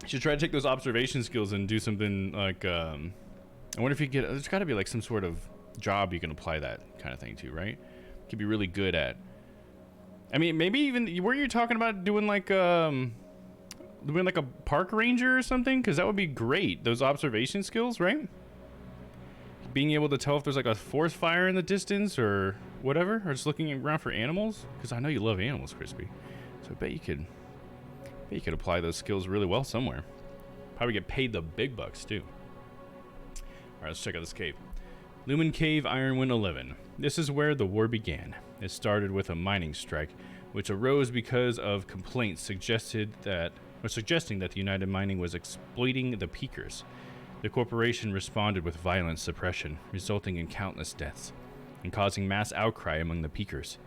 You should try to take those observation skills and do something like, I wonder if you get, there's got to be like some sort of job you can apply that kind of thing to, right? You could be really good at. I mean, maybe even, were you talking about doing like a park ranger or something? Because that would be great. Those observation skills, right? Being able to tell if there's like a forest fire in the distance or whatever, or just looking around for animals. Because I know you love animals, Crispy. So I bet you could apply those skills really well somewhere. Probably get paid the big bucks too. All right, let's check out this cave. Lumen Cave, Ironwind 11. This is where the war began. It started with a mining strike, which arose because of complaints suggesting that the United Mining was exploiting the peakers. The corporation responded with violent suppression, resulting in countless deaths, and causing mass outcry among the peakers,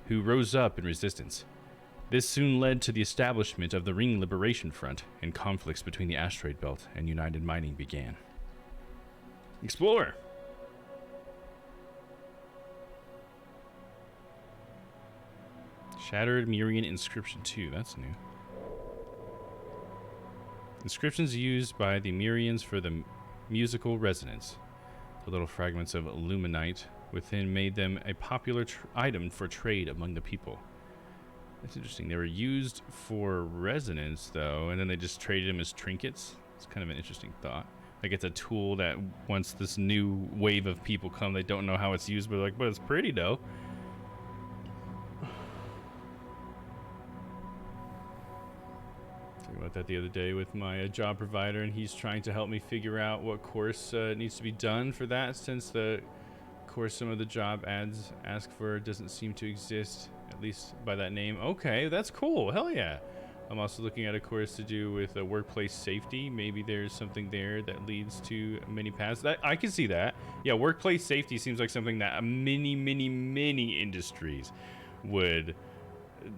who rose up in resistance. This soon led to the establishment of the Ring Liberation Front, and conflicts between the asteroid belt and United Mining began. Explore! Shattered Mirian Inscription 2, that's new. Inscriptions used by the Mirians for the musical resonance. The little fragments of luminite within made them a popular item for trade among the people. That's interesting. They were used for resonance, though, and then they just traded them as trinkets. It's kind of an interesting thought. Like, it's a tool that once this new wave of people come, they don't know how it's used, but they're like, but it's pretty, though. About that the other day with my job provider, and he's trying to help me figure out what course needs to be done for that, since the course some of the job ads ask for doesn't seem to exist, at least by that name. Okay, that's cool. Hell yeah. I'm also looking at a course to do with workplace safety. Maybe there's something there that leads to many paths. That I can see that. Yeah, workplace safety seems like something that many industries would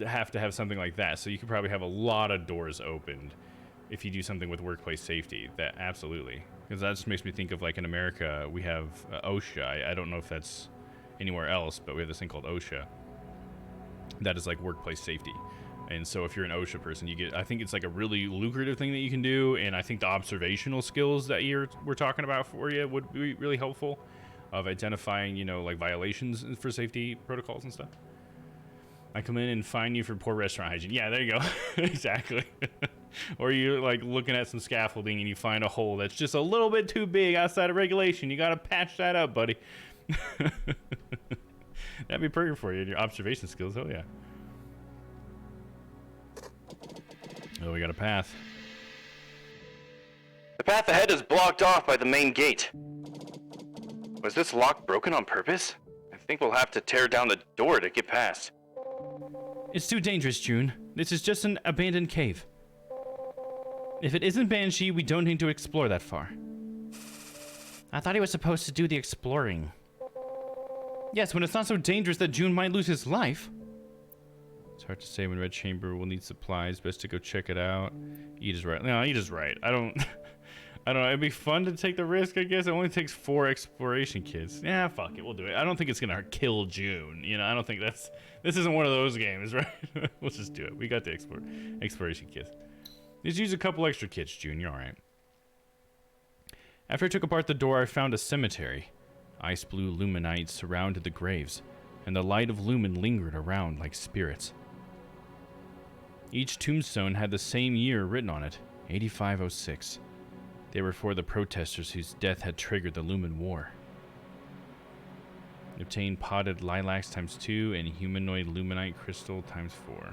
have to have something like that. So you could probably have a lot of doors opened if you do something with workplace safety. That absolutely, because that just makes me think of, like, in America we have OSHA. I don't know if that's anywhere else, but we have this thing called OSHA that is like workplace safety. And so if you're an OSHA person, you get, I think it's like a really lucrative thing that you can do, and I think the observational skills that we're talking about for you would be really helpful of identifying, you know, like violations for safety protocols and stuff. I come in and fine you for poor restaurant hygiene. Yeah, there you go. Exactly. Or you're like looking at some scaffolding and you find a hole that's just a little bit too big outside of regulation. You got to patch that up, buddy. That'd be perfect for you, your observation skills. Oh, yeah. Oh, we got a path. The path ahead is blocked off by the main gate. Was this lock broken on purpose? I think we'll have to tear down the door to get past. It's too dangerous, June. This is just an abandoned cave. If it isn't Banshee, we don't need to explore that far. I thought he was supposed to do the exploring. Yes, when it's not so dangerous that June might lose his life. It's hard to say when Red Chamber will need supplies. Best to go check it out. Eat is right. No, Eat is right. I don't know. It'd be fun to take the risk, I guess. It only takes 4 exploration kits. Yeah, fuck it. We'll do it. I don't think it's going to kill June. You know, I don't think this isn't one of those games, right? Let's just do it. We got the exploration kits. Just use a couple extra kits, June. You're all right. After I took apart the door, I found a cemetery. Ice blue luminite surrounded the graves, and the light of lumen lingered around like spirits. Each tombstone had the same year written on it, 8506. They were for the protesters whose death had triggered the Lumen War. Obtain potted lilacs ×2 and humanoid luminite crystal ×4.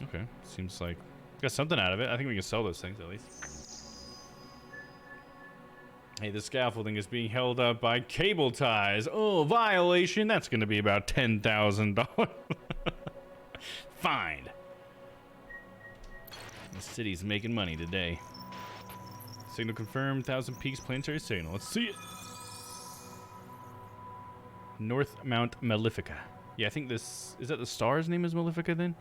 Okay, seems like got something out of it. I think we can sell those things at least. Hey, the scaffolding is being held up by cable ties. Oh, violation. That's going to be about $10,000. Fine. The city's making money today. Signal confirmed. Thousand Peaks planetary signal. Let's see it. North Mount Malefica. Yeah, I think this... Is that the star's name is Malefica then?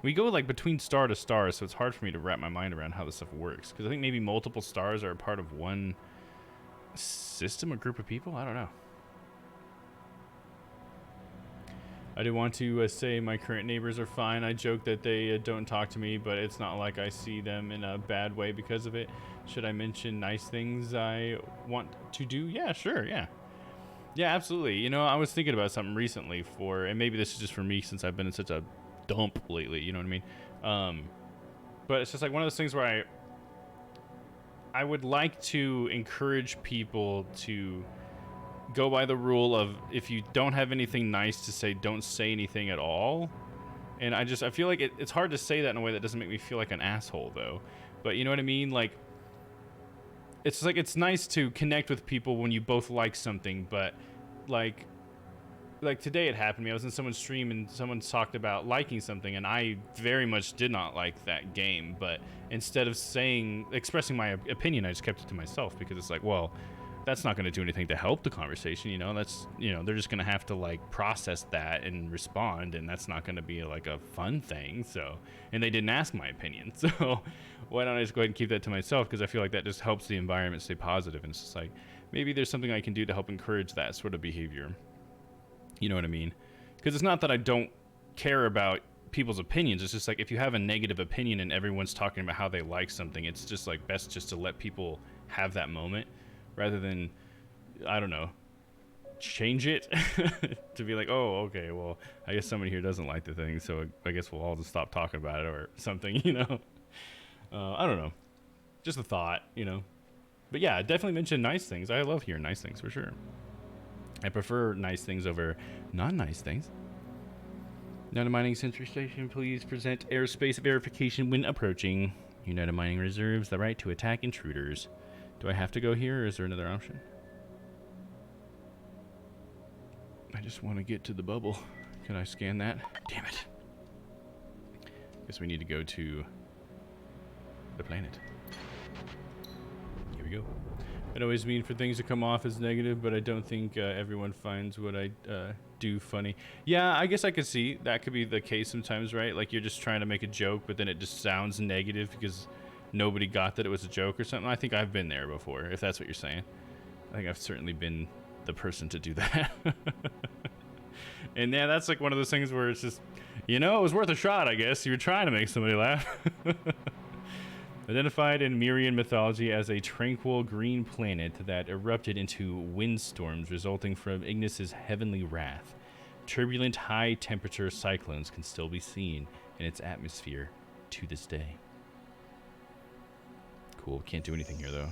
We go like between star to star, so it's hard for me to wrap my mind around how this stuff works. Because I think maybe multiple stars are a part of one system, a group of people? I don't know. I do want to say my current neighbors are fine. I joke that they don't talk to me, but it's not like I see them in a bad way because of it. Should I mention nice things I want to do? Yeah, sure, yeah. Yeah, absolutely. You know, I was thinking about something recently and maybe this is just for me since I've been in such a dump lately, you know what I mean? But it's just like one of those things where I would like to encourage people to go by the rule of if you don't have anything nice to say, don't say anything at all. And I feel like it's hard to say that in a way that doesn't make me feel like an asshole though. But you know what I mean? Like, it's like, it's nice to connect with people when you both like something, but like today it happened to me. I was in someone's stream and someone talked about liking something and I very much did not like that game, but instead of expressing my opinion, I just kept it to myself because it's like, well, that's not going to do anything to help the conversation, you know. That's, you know, they're just going to have to like process that and respond, and that's not going to be like a fun thing. So, and they didn't ask my opinion, so why don't I just go ahead and keep that to myself, because I feel like that just helps the environment stay positive. And it's just like, maybe there's something I can do to help encourage that sort of behavior. You know what I mean? Because it's not that I don't care about people's opinions. It's just like, if you have a negative opinion and everyone's talking about how they like something, it's just like best just to let people have that moment rather than, I don't know, change it to be like, oh, okay, well, I guess somebody here doesn't like the thing, so I guess we'll all just stop talking about it or something, you know? I don't know. Just a thought, you know? But yeah, definitely mention nice things. I love hearing nice things for sure. I prefer nice things over non-nice things. United Mining Century Station, please present airspace verification when approaching. United Mining reserves the right to attack intruders. Do I have to go here, or is there another option? I just want to get to the bubble. Can I scan that? Damn it. Guess we need to go to the planet. Here we go. I always mean for things to come off as negative, but I don't think everyone finds what I do funny. Yeah, I guess I could see that could be the case sometimes, right? Like you're just trying to make a joke, but then it just sounds negative because nobody got that it was a joke or something. I think I've been there before, if that's what you're saying. I think I've certainly been the person to do that. And yeah, that's like one of those things where it's just, you know, it was worth a shot, I guess. You were trying to make somebody laugh. Identified in Mirian mythology as a tranquil green planet that erupted into windstorms resulting from Ignis's heavenly wrath. Turbulent high-temperature cyclones can still be seen in its atmosphere to this day. Cool, can't do anything here though.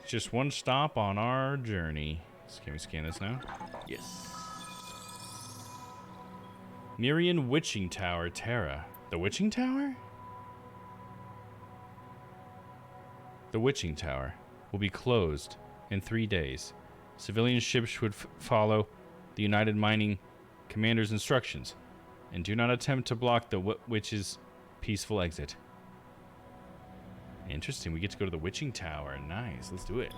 It's just one stop on our journey. So can we scan this now? Yes. Mirian Witching Tower, Terra. The Witching Tower? The Witching Tower will be closed in 3 days. Civilian ships should follow the United Mining Commander's instructions and do not attempt to block the witch's peaceful exit. Interesting, we get to go to the Witching Tower. Nice, let's do it.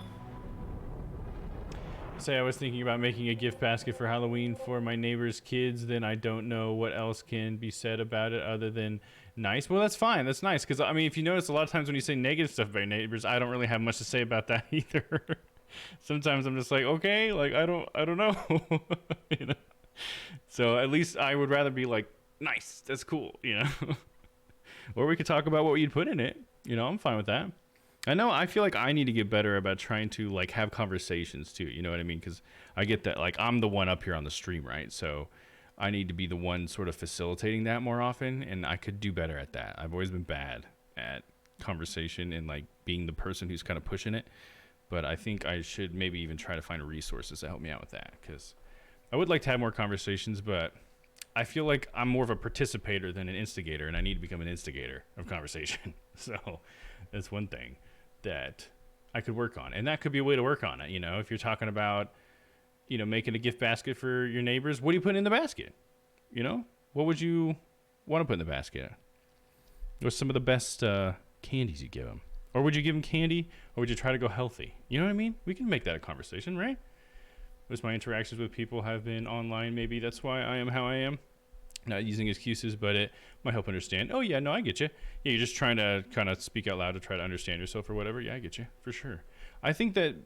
Say I was thinking about making a gift basket for Halloween for my neighbor's kids, then I don't know what else can be said about it other than nice. Well, that's fine. That's nice. Because, I mean, if you notice, a lot of times when you say negative stuff about your neighbors, I don't really have much to say about that either. Sometimes I'm just like, okay, like, I don't know. You know? So at least I would rather be like, nice, that's cool, you know? Or we could talk about what you'd put in it. You know, I'm fine with that. I feel like I need to get better about trying to like have conversations too, you know what I mean? Because I get that, like, I'm the one up here on the stream, right? So I need to be the one sort of facilitating that more often, and I could do better at that. I've always been bad at conversation and like being the person who's kind of pushing it, but I think I should maybe even try to find resources to help me out with that, because I would like to have more conversations, but I feel like I'm more of a participator than an instigator, and I need to become an instigator of conversation. So that's one thing that I could work on. And that could be a way to work on it. You know, if you're talking about, you know, making a gift basket for your neighbors, what do you put in the basket? You know, what would you want to put in the basket? What's some of the best candies you give them? Or would you give them candy, or would you try to go healthy? You know what I mean? We can make that a conversation, right? Most of my interactions with people have been online. Maybe that's why I am how I am. Not using excuses, but it might help understand. Oh, yeah, no, I get you. Yeah, you're just trying to kind of speak out loud to try to understand yourself or whatever. Yeah, I get you, for sure. I think that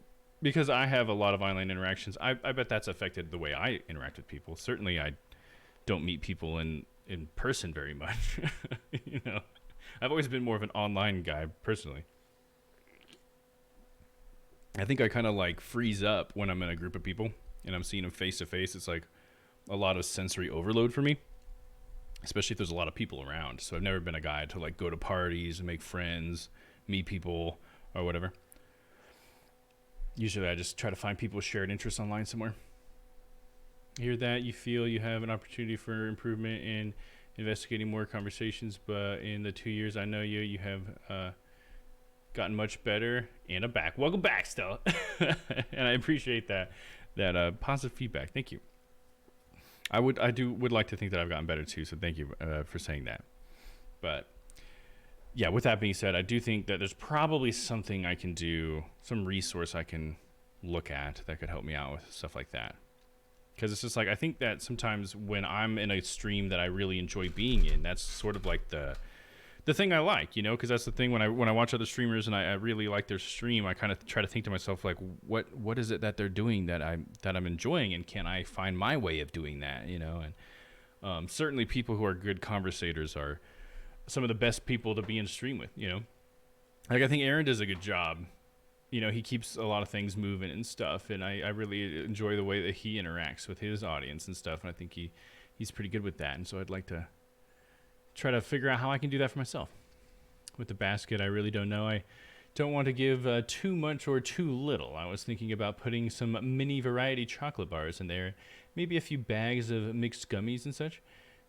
because I have a lot of online interactions, I bet that's affected the way I interact with people. Certainly, I don't meet people in person very much. You know, I've always been more of an online guy, personally. I think I kind of like freeze up when I'm in a group of people and I'm seeing them face to face. It's like a lot of sensory overload for me, especially if there's a lot of people around. So I've never been a guy to like go to parties and make friends, meet people or whatever. Usually I just try to find people with shared interests online somewhere. Hear that? You feel you have an opportunity for improvement in investigating more conversations, but in the 2 years I know you, you have gotten much better and a back. Welcome back, Stella. And I appreciate that positive feedback. Thank you. I would like to think that I've gotten better too. So thank you for saying that. But yeah, with that being said, I do think that there's probably something I can do, some resource I can look at that could help me out with stuff like that. Because it's just like, I think that sometimes when I'm in a stream that I really enjoy being in, that's sort of like the thing I like, you know, because that's the thing when I watch other streamers and I really like their stream, I kind of try to think to myself, like, what is it that they're doing that I'm enjoying, and can I find my way of doing that, you know? And certainly people who are good conversators are some of the best people to be in stream with, you know? Like, I think Aaron does a good job. You know, he keeps a lot of things moving and stuff, and I really enjoy the way that he interacts with his audience and stuff, and I think he's pretty good with that, and so I'd like to try to figure out how I can do that for myself. With the basket, I really don't know. I don't want to give too much or too little. I was thinking about putting some mini variety chocolate bars in there, maybe a few bags of mixed gummies and such,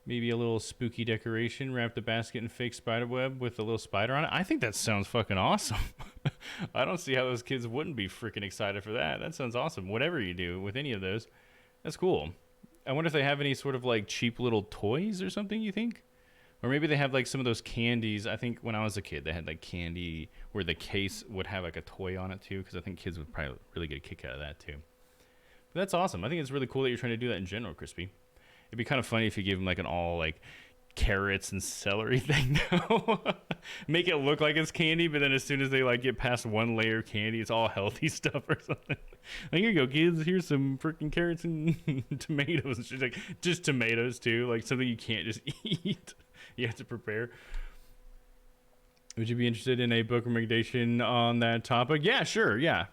maybe a little spooky decoration, wrap the basket in fake spider web with a little spider on it. I think that sounds fucking awesome. I don't see how those kids wouldn't be freaking excited for that. That sounds awesome. Whatever you do with any of those, that's cool. I wonder if they have any sort of like cheap little toys or something, you think? Or maybe they have like some of those candies. I think when I was a kid, they had like candy where the case would have like a toy on it too, because I think kids would probably really get a kick out of that too. But that's awesome. I think it's really cool that you're trying to do that in general, Crispy. It'd be kind of funny if you gave them like an all like carrots and celery thing now. Make it look like it's candy, but then as soon as they like get past one layer of candy, it's all healthy stuff or something. Like, here you go, kids. Here's some freaking carrots and tomatoes. And she's like, just tomatoes too, like something you can't just eat. You have to prepare. Would you be interested in a book recommendation on that topic? Yeah, sure. Yeah,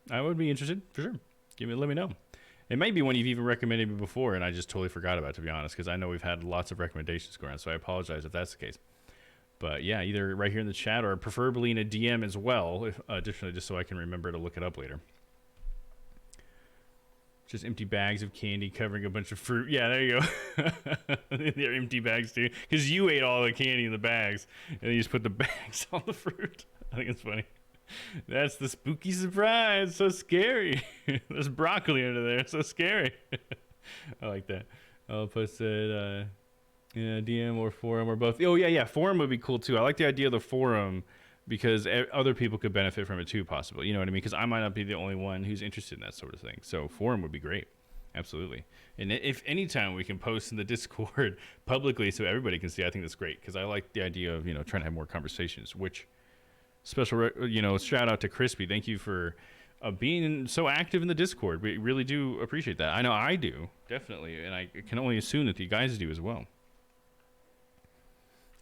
I would be interested for sure. Let me know. It might be one you've even recommended me before, and I just totally forgot about it, to be honest, because I know we've had lots of recommendations go around, so I apologize if that's the case. But yeah, either right here in the chat or preferably in a DM as well, if, additionally, just so I can remember to look it up later. Just empty bags of candy covering a bunch of fruit. Yeah, there you go. They're empty bags too, because you ate all the candy in the bags, and then you just put the bags on the fruit. I think it's funny. That's the spooky surprise. So scary. There's broccoli under there. So scary. I like that. I'll post it in a DM or forum or both. Oh, yeah. Forum would be cool, too. I like the idea of the forum because other people could benefit from it, too, possibly. You know what I mean? Because I might not be the only one who's interested in that sort of thing. So forum would be great. Absolutely. And if anytime we can post in the Discord publicly so everybody can see, I think that's great. Because I like the idea of, trying to have more conversations, which... Special, shout out to Crispy. Thank you for being so active in the Discord. We really do appreciate that. I know I do, definitely. And I can only assume that you guys do as well.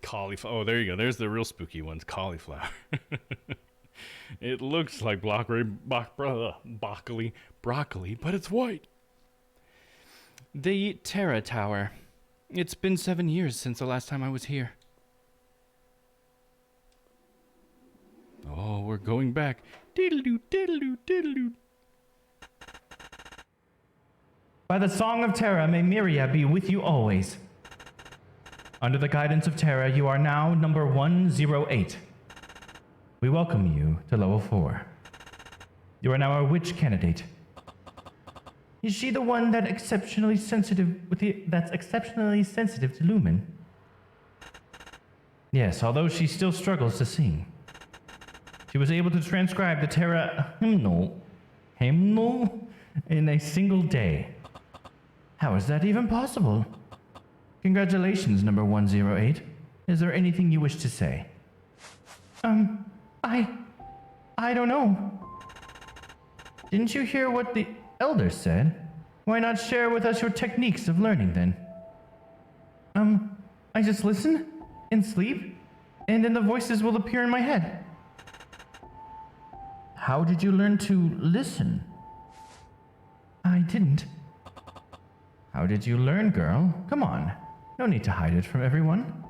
Cauliflower. Oh, there you go. There's the real spooky ones. Cauliflower. It looks like broccoli, but it's white. The Terra Tower. It's been 7 years since the last time I was here. Oh, we're going back. Diddle-doo, diddle-doo, diddle-doo. By the song of Terra, may Myria be with you always. Under the guidance of Terra, you are now number 108. We welcome you to level 4. You are now our witch candidate. Is she the one that's exceptionally sensitive to Lumen? Yes, although she still struggles to sing. She was able to transcribe the Terra hymnal in a single day. How is that even possible? Congratulations, number 108. Is there anything you wish to say? I don't know. Didn't you hear what the elder said? Why not share with us your techniques of learning then? I just listen and sleep, and then the voices will appear in my head. How did you learn to listen? I didn't. How did you learn, girl? Come on. No need to hide it from everyone.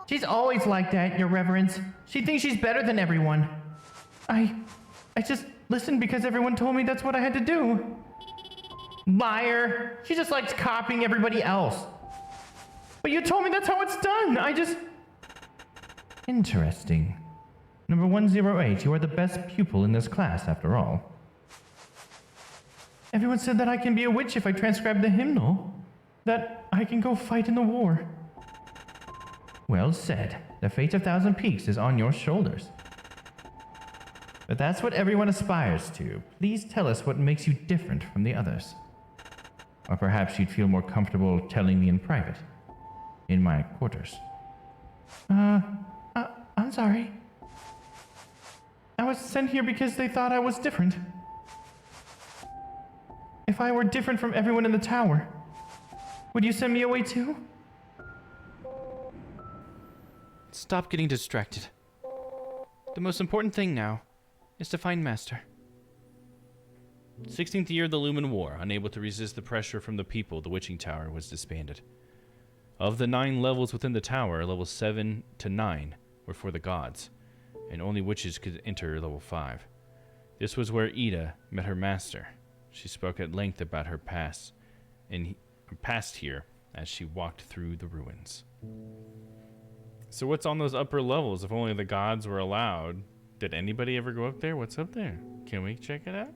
She's always like that, Your Reverence. She thinks she's better than everyone. I just listened because everyone told me that's what I had to do. Liar. She just likes copying everybody else. But you told me that's how it's done. Interesting. Number 108, you are the best pupil in this class, after all. Everyone said that I can be a witch if I transcribe the hymnal. That I can go fight in the war. Well said. The fate of Thousand Peaks is on your shoulders. But that's what everyone aspires to. Please tell us what makes you different from the others. Or perhaps you'd feel more comfortable telling me in private. In my quarters. I'm sorry. I was sent here because they thought I was different. If I were different from everyone in the tower, would you send me away too? Stop getting distracted. The most important thing now is to find Master. 16th year of the Lumen War, unable to resist the pressure from the people, the Witching Tower was disbanded. Of the 9 levels within the tower, levels 7 to 9 were for the gods, and only witches could enter level 5. This was where Ida met her master. She spoke at length about her past here as she walked through the ruins. So what's on those upper levels? If only the gods were allowed. Did anybody ever go up there? What's up there? Can we check it out?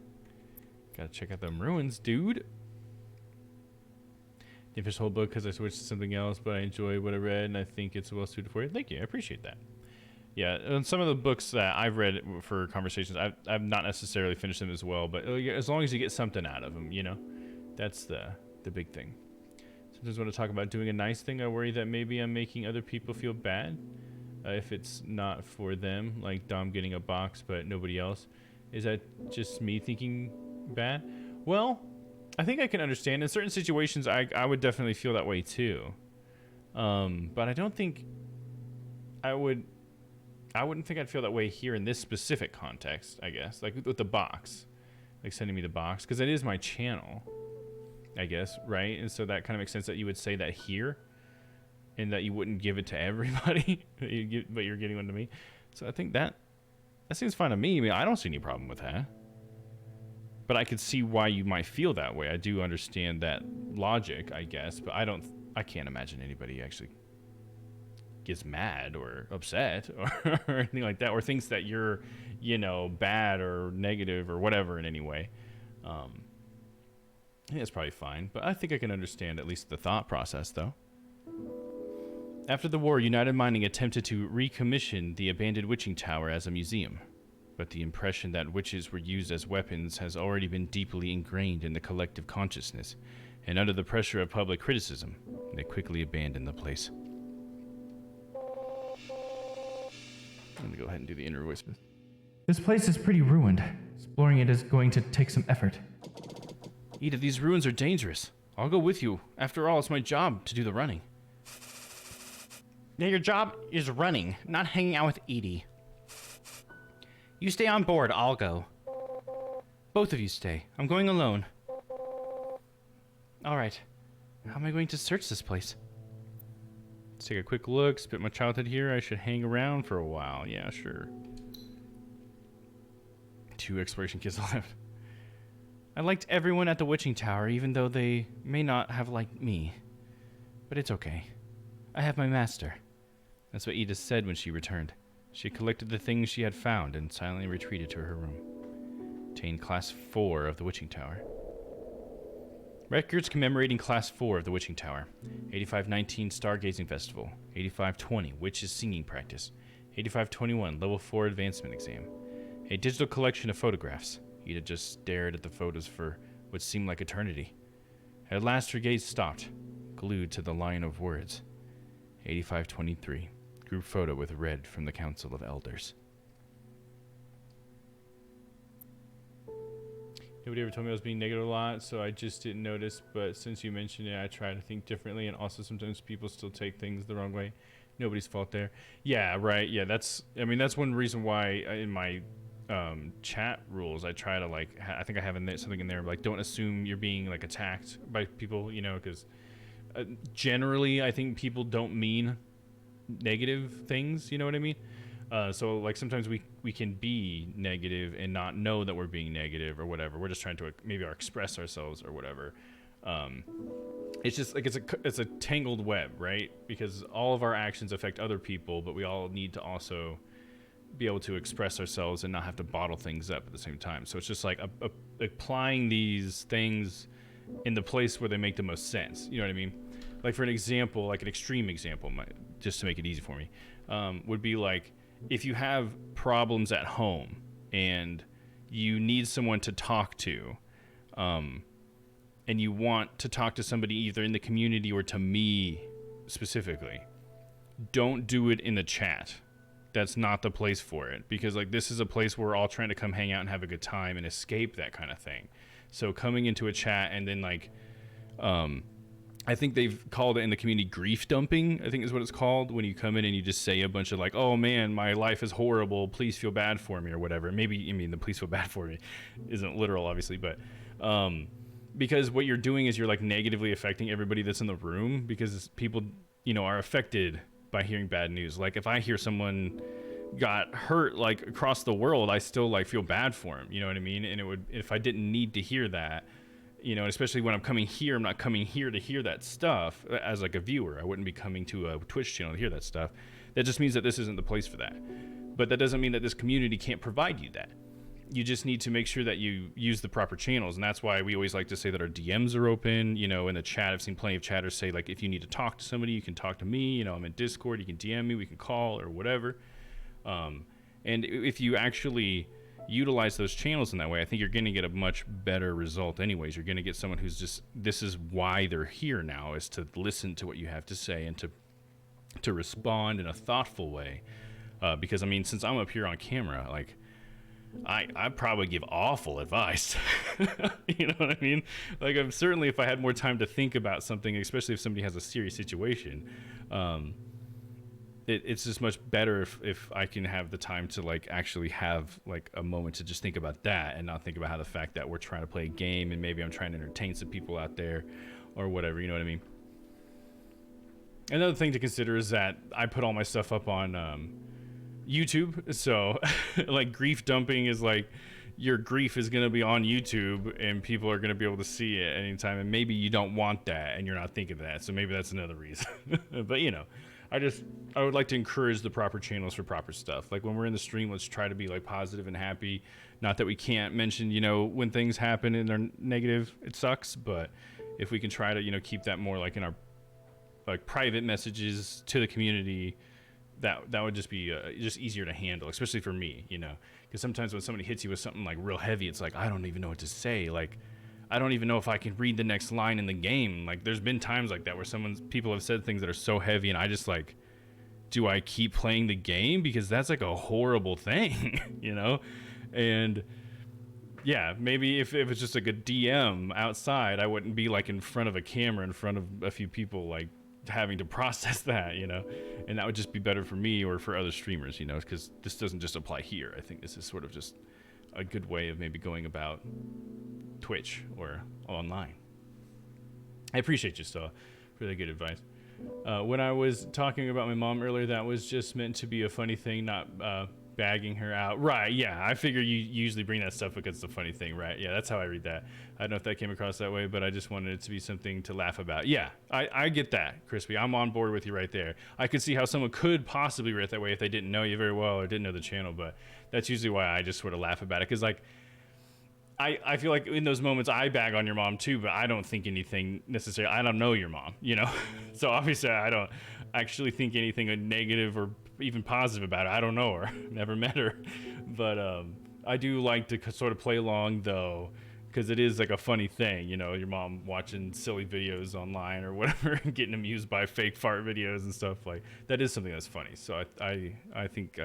Gotta check out them ruins, dude. You finished the whole book because I switched to something else, but I enjoy what I read and I think it's well suited for you. Thank you. I appreciate that. Yeah, and some of the books that I've read for conversations, I've not necessarily finished them as well, but as long as you get something out of them, you know, that's the big thing. Sometimes when I talk about doing a nice thing, I worry that maybe I'm making other people feel bad if it's not for them, like Dom getting a box but nobody else. Is that just me thinking bad? Well, I think I can understand. In certain situations, I would definitely feel that way too. But I don't think I wouldn't think I'd feel that way here in this specific context, I guess. Like with the box. Like sending me the box. Because it is my channel, I guess, right? And so that kind of makes sense that you would say that here. And that you wouldn't give it to everybody. But you're getting one to me. So I think that seems fine to me. I mean, I don't see any problem with that. But I could see why you might feel that way. I do understand that logic, I guess. But I can't imagine anybody actually gets mad or upset or anything like that, or thinks that you're, you know, bad or negative or whatever in any way. I think that's probably fine, but I think I can understand at least the thought process, though. After the war, United Mining attempted to recommission the abandoned witching tower as a museum, but the impression that witches were used as weapons has already been deeply ingrained in the collective consciousness, and under the pressure of public criticism, they quickly abandoned the place. I'm gonna go ahead and do the inner voice. This place is pretty ruined. Exploring it is going to take some effort. Ida, these ruins are dangerous. I'll go with you. After all, it's my job to do the running. Yeah, your job is running, not hanging out with Edie. You stay on board, I'll go. Both of you stay. I'm going alone. Alright. How am I going to search this place? Let's take a quick look, spit my childhood here. I should hang around for a while. Yeah, sure. 2 exploration kits left. I liked everyone at the Witching Tower, even though they may not have liked me. But it's okay. I have my master. That's what Edith said when she returned. She collected the things she had found and silently retreated to her room. Attained Class 4 of the Witching Tower. Records commemorating Class 4 of the Witching Tower. 8519 Stargazing Festival. 8520 Witches Singing Practice. 8521 Level 4 Advancement Exam. A digital collection of photographs. Ida just stared at the photos for what seemed like eternity. At last her gaze stopped, glued to the line of words. 8523 Group photo with red from the Council of Elders. Nobody ever told me I was being negative a lot, so I just didn't notice. But since you mentioned it, I try to think differently. And also sometimes people still take things the wrong way. Nobody's fault there. Yeah, right. Yeah, that's one reason why in my chat rules I try to like I think I have something in there like don't assume you're being like attacked by people, you know, because generally I think people don't mean negative things, you know what I mean? So like sometimes we can be negative and not know that we're being negative or whatever. We're just trying to maybe express ourselves or whatever. It's just like it's a tangled web, right? Because all of our actions affect other people, but we all need to also be able to express ourselves and not have to bottle things up at the same time. So it's just like applying these things in the place where they make the most sense. You know what I mean? Like for an example, like an extreme example, just to make it easy for me, would be like if you have problems at home and you need someone to talk to, and you want to talk to somebody either in the community or to me specifically, don't do it in the chat. That's not the place for it, because like this is a place where we're all trying to come hang out and have a good time and escape that kind of thing. So coming into a chat and then like I think they've called it in the community grief dumping, I think is what it's called, when you come in and you just say a bunch of like, oh man, my life is horrible, please feel bad for me or whatever. Maybe, I mean, the please feel bad for me isn't literal obviously, but because what you're doing is you're like negatively affecting everybody that's in the room, because people, you know, are affected by hearing bad news. Like if I hear someone got hurt like across the world, I still like feel bad for him, you know what I mean? And it would, if I didn't need to hear that, you know, and especially when I'm coming here, I'm not coming here to hear that stuff as like a viewer. I wouldn't be coming to a Twitch channel to hear that stuff. That just means that this isn't the place for that. But that doesn't mean that this community can't provide you that. You just need to make sure that you use the proper channels. And that's why we always like to say that our DMs are open. You know, in the chat, I've seen plenty of chatters say, like, if you need to talk to somebody, you can talk to me. You know, I'm in Discord. You can DM me. We can call or whatever. And if you actually utilize those channels in that way, I think you're going to get a much better result anyways. You're going to get someone who's just, this is why they're here now, is to listen to what you have to say and to respond in a thoughtful way. Because, I mean, since I'm up here on camera, like, I probably give awful advice. You know what I mean? Like, I'm certainly, if I had more time to think about something, especially if somebody has a serious situation, it's just much better if I can have the time to like actually have like a moment to just think about that and not think about how the fact that we're trying to play a game and maybe I'm trying to entertain some people out there or whatever, you know what I mean? Another thing to consider is that I put all my stuff up on YouTube, so like grief dumping is like your grief is going to be on YouTube and people are going to be able to see it anytime, and maybe you don't want that and you're not thinking of that, so maybe that's another reason. But you know, I would like to encourage the proper channels for proper stuff. Like when we're in the stream, let's try to be like positive and happy. Not that we can't mention, you know, when things happen and they're negative, it sucks, but if we can try to, you know, keep that more like in our like private messages to the community, that would just be just easier to handle, especially for me, you know, because sometimes when somebody hits you with something like real heavy, it's like, I don't even know what to say. Like, I don't even know if I can read the next line in the game. Like, there's been times like that where people have said things that are so heavy, and I just like, do I keep playing the game? Because that's like a horrible thing, you know? And yeah, maybe if it's just like a DM outside, I wouldn't be like in front of a camera in front of a few people, like having to process that, you know? And that would just be better for me or for other streamers, you know, because this doesn't just apply here. I think this is sort of just a good way of maybe going about Twitch or online. I appreciate you, Stella. Really good advice. When I was talking about my mom earlier, that was just meant to be a funny thing, not bagging her out. Right, yeah. I figure you usually bring that stuff because it's a funny thing, right? Yeah, that's how I read that. I don't know if that came across that way, but I just wanted it to be something to laugh about. Yeah, I get that, Crispy. I'm on board with you right there. I could see how someone could possibly read it that way if they didn't know you very well or didn't know the channel, but that's usually why I just sort of laugh about it. Because, like, I feel like in those moments I bag on your mom too, but I don't think anything necessarily. I don't know your mom, you know? So obviously I don't actually think anything negative or even positive about her. I don't know her. Never met her. But I do like to sort of play along, though, because it is like a funny thing, you know, your mom watching silly videos online or whatever and getting amused by fake fart videos and stuff. Like, that is something that's funny. So I think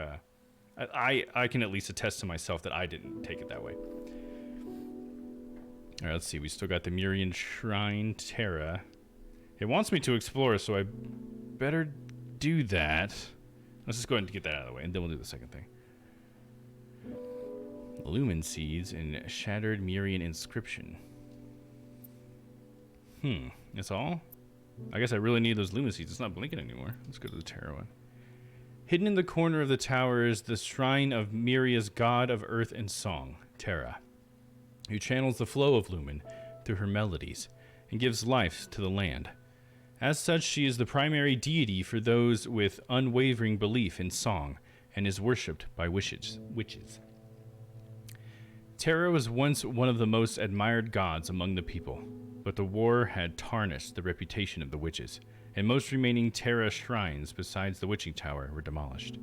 I can at least attest to myself that I didn't take it that way. All right, let's see. We still got the Mirian Shrine Terra. It wants me to explore, so I better do that. Let's just go ahead and get that out of the way, and then we'll do the second thing. Lumen Seeds and Shattered Mirian Inscription. That's all? I guess I really need those Lumen Seeds. It's not blinking anymore. Let's go to the Terra one. Hidden in the corner of the tower is the Shrine of Miria's God of Earth and Song, Terra, who channels the flow of Lumen through her melodies and gives life to the land. As such, she is the primary deity for those with unwavering belief in song and is worshipped by witches. Terra was once one of the most admired gods among the people, but the war had tarnished the reputation of the witches, and most remaining Terra shrines besides the witching tower were demolished.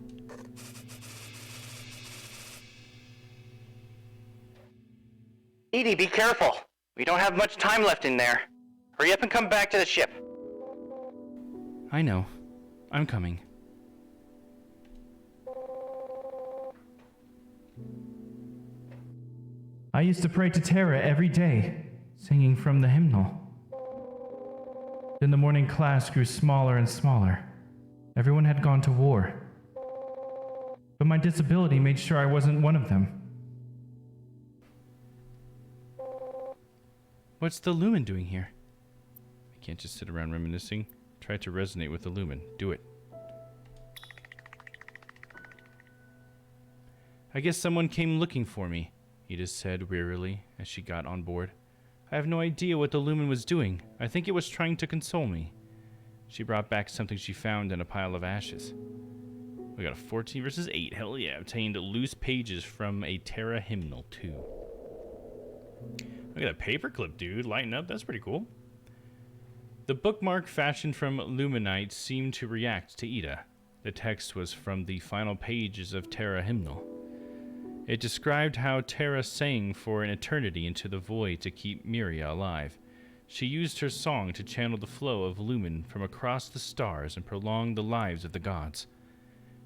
Edie, be careful. We don't have much time left in there. Hurry up and come back to the ship. I know. I'm coming. I used to pray to Terra every day, singing from the hymnal. Then the morning class grew smaller and smaller. Everyone had gone to war. But my disability made sure I wasn't one of them. What's the Lumen doing here? I can't just sit around reminiscing. Try to resonate with the Lumen. Do it. I guess someone came looking for me, Edith said wearily as she got on board. I have no idea what the Lumen was doing. I think it was trying to console me. She brought back something she found in a pile of ashes. We got a 14 versus 8. Hell yeah. Obtained loose pages from a Terra hymnal, too. Look at that paperclip, dude. Lighten up. That's pretty cool. The bookmark fashioned from Luminite seemed to react to Ida. The text was from the final pages of Terra hymnal. It described how Terra sang for an eternity into the void to keep Miria alive. She used her song to channel the flow of Lumen from across the stars and prolong the lives of the gods.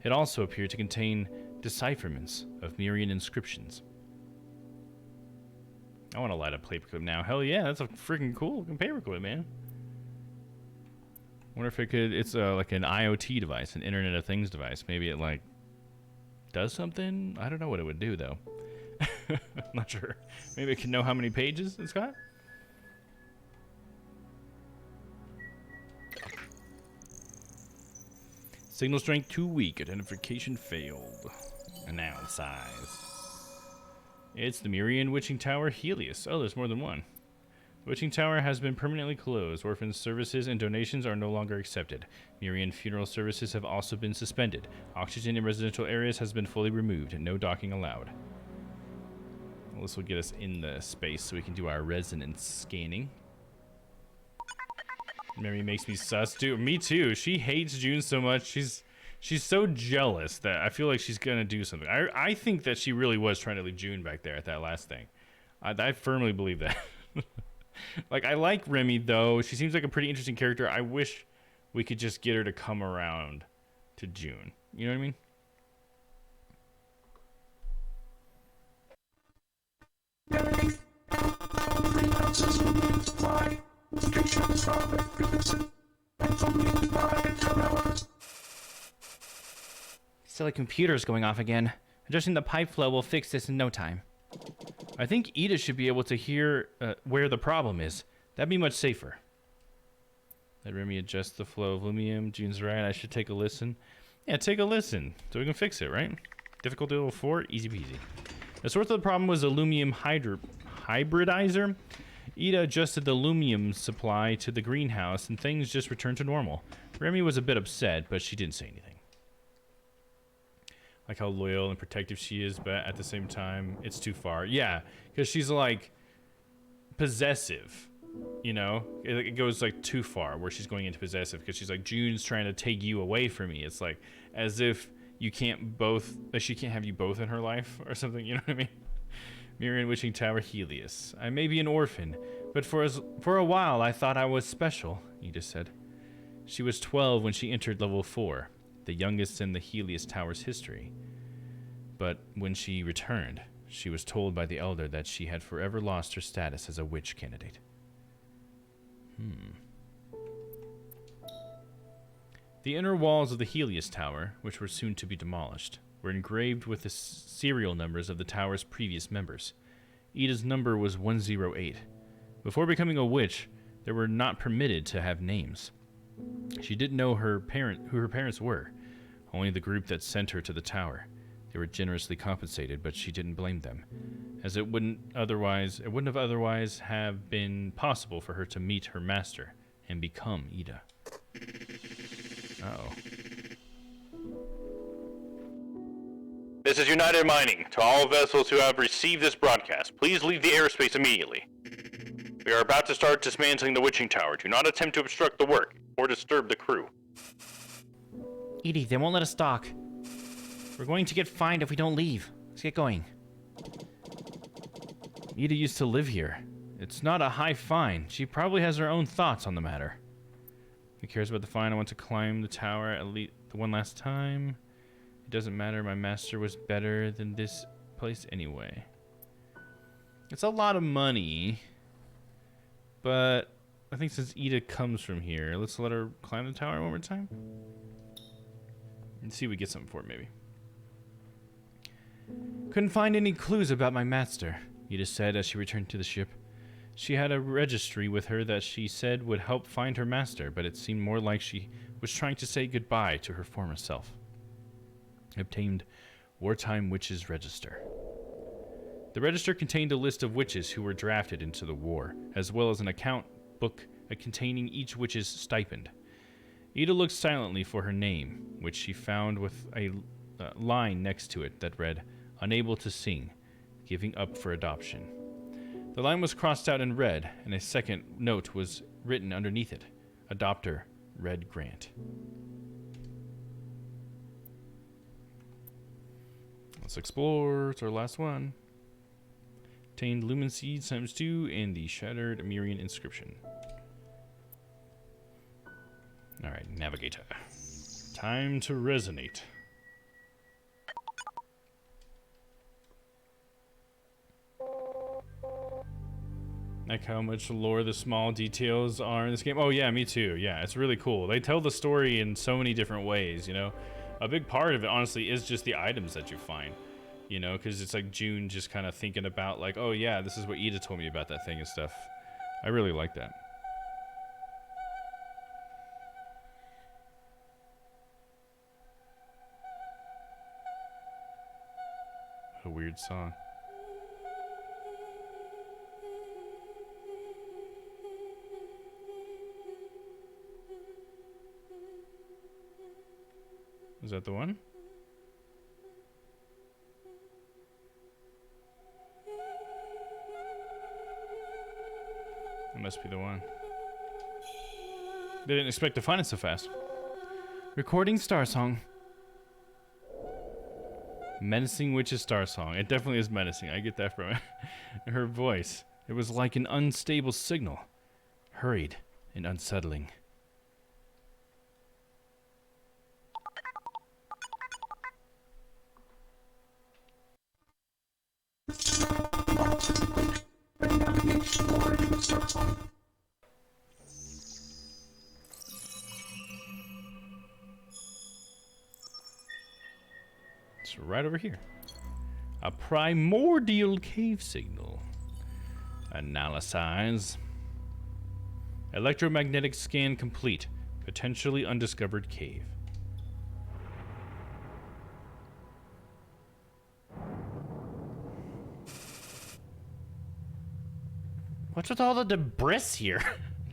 It also appeared to contain decipherments of Mirian inscriptions. I want to light up paperclip now. Hell yeah, that's a freaking cool paperclip, man. Wonder if it could. It's like an IoT device, an Internet of Things device. Maybe it like does something. I don't know what it would do though. I'm not sure. Maybe it can know how many pages it's got. Signal strength too weak. Identification failed. Announce size. It's the Mirian Witching Tower Helios. Oh, there's more than one. The Witching Tower has been permanently closed. Orphan services and donations are no longer accepted. Mirian funeral services have also been suspended. Oxygen in residential areas has been fully removed. No docking allowed. Well, this will get us in the space so we can do our resonance scanning. Mary makes me sus too. Me too. She hates June so much. She's so jealous that I feel like she's gonna do something. I think that she really was trying to leave June back there at that last thing. I firmly believe that. Like, I like Remy though. She seems like a pretty interesting character. I wish we could just get her to come around to June. You know what I mean? Silly computer's going off again. Adjusting the pipe flow will fix this in no time. I think Ida should be able to hear where the problem is. That'd be much safer. Let Remy adjust the flow of Lumium. June's right. I should take a listen. Yeah, take a listen so we can fix it, right? Difficulty level 4, easy peasy. The source of the problem was aluminum hybridizer. Ida adjusted the aluminum supply to the greenhouse, and things just returned to normal. Remy was a bit upset, but she didn't say anything. Like how loyal and protective she is, but at the same time, it's too far. Yeah, because she's like possessive, you know? It goes like too far where she's going into possessive because she's like, June's trying to take you away from me. It's like as if you can't both, like she can't have you both in her life or something, you know what I mean? Mirian Witching Tower Helios. I may be an orphan, but for a while I thought I was special, Ida said. She was 12 when she entered level 4, the youngest in the Helios Tower's history. But when she returned, she was told by the Elder that she had forever lost her status as a witch candidate. The inner walls of the Helios Tower, which were soon to be demolished, were engraved with the serial numbers of the tower's previous members. Ida's number was 108. Before becoming a witch, they were not permitted to have names. She didn't know who her parents were, only the group that sent her to the tower. They were generously compensated, but she didn't blame them, as it wouldn't have otherwise have been possible for her to meet her master and become Ida. Uh-oh. This is United Mining. To all vessels who have received this broadcast, please leave the airspace immediately. We are about to start dismantling the witching tower. Do not attempt to obstruct the work or disturb the crew. Edie, they won't let us dock. We're going to get fined if we don't leave. Let's get going. Ida used to live here. It's not a high fine. She probably has her own thoughts on the matter. Who cares about the fine? I want to climb the tower at least the one last time. It doesn't matter. My master was better than this place anyway. It's a lot of money. But I think since Ida comes from here, let's let her climb the tower one more time. And see if we get something for it, maybe. Couldn't find any clues about my master, Ida said as she returned to the ship. She had a registry with her that she said would help find her master, but it seemed more like she was trying to say goodbye to her former self. Obtained Wartime Witches Register. The register contained a list of witches who were drafted into the war, as well as an account book containing each witch's stipend. Ida looked silently for her name, which she found with a line next to it that read, "Unable to sing, giving up for adoption." The line was crossed out in red, and a second note was written underneath it, "Adopter, Red Grant." Let's explore. It's our last one. Obtained Lumen Seeds ×2 and the Shattered Mirian Inscription. Alright, Navigator. Time to resonate. Like how much lore the small details are in this game. Oh yeah, me too. Yeah, it's really cool. They tell the story in so many different ways, you know. A big part of it, honestly, is just the items that you find. You know, because it's like June just kind of thinking about like, oh yeah, this is what Ida told me about that thing and stuff. I really like that. What a weird song. Is that the one? That must be the one. They didn't expect to find it so fast. Recording Star Song. Menacing Witch's Star Song. It definitely is menacing. I get that from it. Her voice. It was like an unstable signal. Hurried and unsettling. It's right over here. A primordial cave signal. Analyze. Electromagnetic scan complete. Potentially undiscovered cave. What's with all the debris here?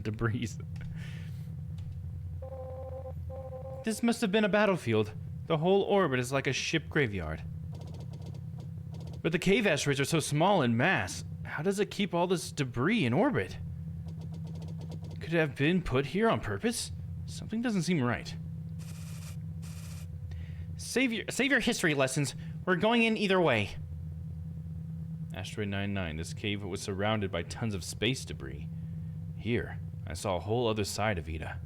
Debris. This must have been a battlefield. The whole orbit is like a ship graveyard. But the cave asteroids are so small in mass. How does it keep all this debris in orbit? Could it have been put here on purpose? Something doesn't seem right. Save your history lessons. We're going in either way. Asteroid 99. This cave was surrounded by tons of space debris. Here, I saw a whole other side of Ida.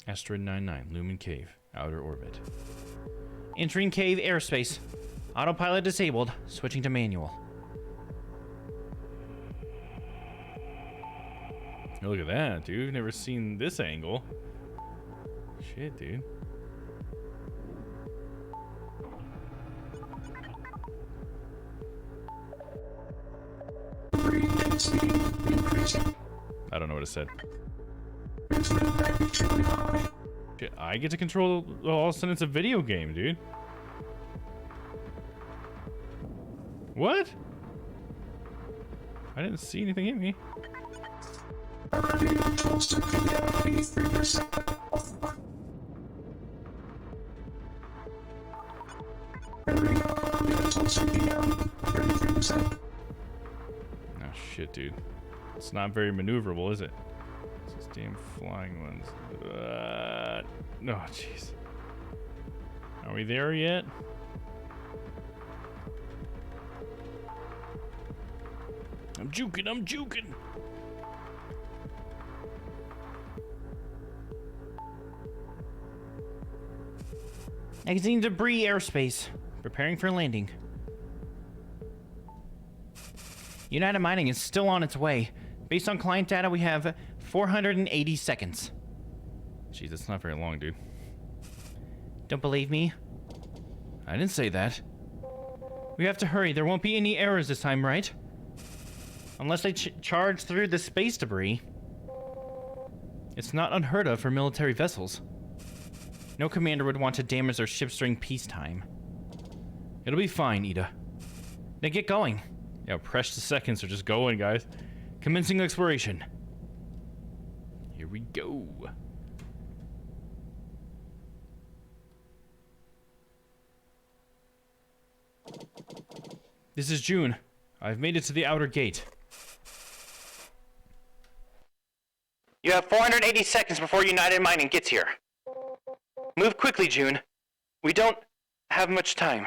Asteroid 99, Lumen Cave, outer orbit. Entering cave airspace. Autopilot disabled. Switching to manual. Oh, look at that, dude. Never seen this angle. Shit, dude. I don't know what it said. Shit, I get to control all of a sudden it's a video game, dude. What? I didn't see anything hit me. Oh shit, dude. It's not very maneuverable, is it? These damn flying ones. No, jeez. Are we there yet? I'm juking, I'm juking! Exiting debris airspace. Preparing for landing. United Mining is still on its way. Based on client data, we have 480 seconds. Jeez, that's not very long, dude. Don't believe me? I didn't say that. We have to hurry. There won't be any errors this time, right? Unless they charge through the space debris. It's not unheard of for military vessels. No commander would want to damage their ships during peacetime. It'll be fine, Ida. Now get going. Yeah, precious seconds are just going, guys. Commencing exploration. Here we go. This is June. I've made it to the outer gate. You have 480 seconds before United Mining gets here. Move quickly, June. We don't have much time.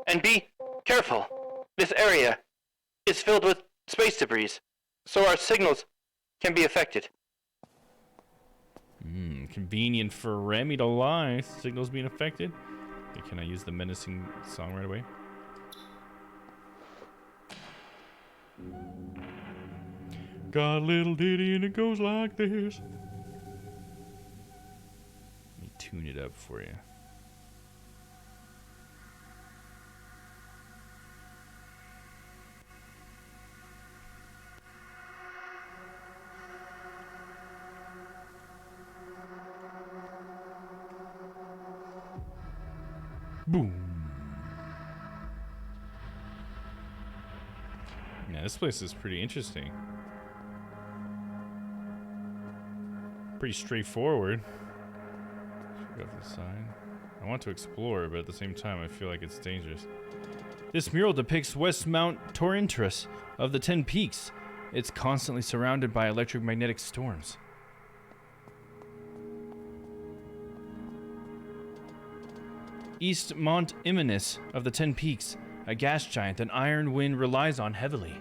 And be careful. This area is filled with space debris, so our signals can be affected. Convenient for Remy to lie. Signals being affected. Okay, can I use the menacing song right away? Got a little ditty and it goes like this. Let me tune it up for you. Boom. Yeah, this place is pretty interesting. Pretty straightforward. Should go off the side. I want to explore, but at the same time, I feel like it's dangerous. This mural depicts West Mount Torrentrus of the 10 Peaks. It's constantly surrounded by electromagnetic storms. East Mont Imanus of the 10 Peaks, a gas giant that Iron Wind relies on heavily.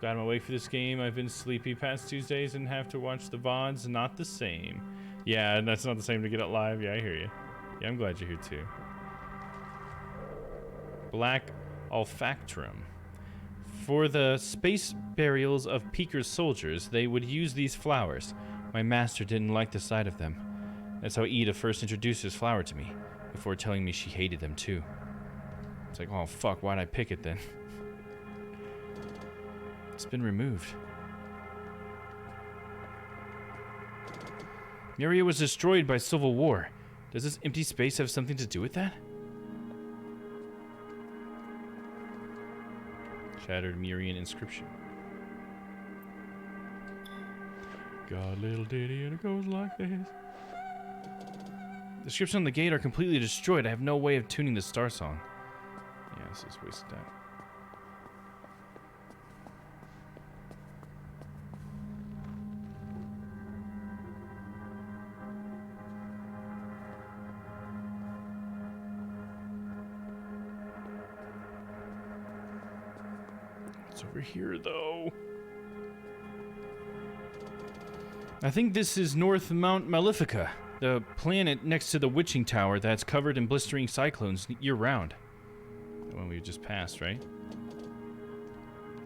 Glad I'm awake for this game. I've been sleepy past Tuesdays and have to watch the VODs. Not the same. Yeah, that's not the same to get it live. Yeah, I hear you. Yeah, I'm glad you're here too. Black Olfactrum. For the space burials of Peaker's soldiers, they would use these flowers. My master didn't like the sight of them. That's how Ida first introduced this flower to me, before telling me she hated them too. It's like, oh fuck, why'd I pick it then? It's been removed. Myria was destroyed by civil war. Does this empty space have something to do with that? Shattered Mirian inscription. Got a little ditty and it goes like this. The scripts on the gate are completely destroyed. I have no way of tuning the star song. Yeah, this is wasted time. What's over here, though? I think this is North Mount Malefica, the planet next to the witching tower that's covered in blistering cyclones year-round. The one we just passed, right?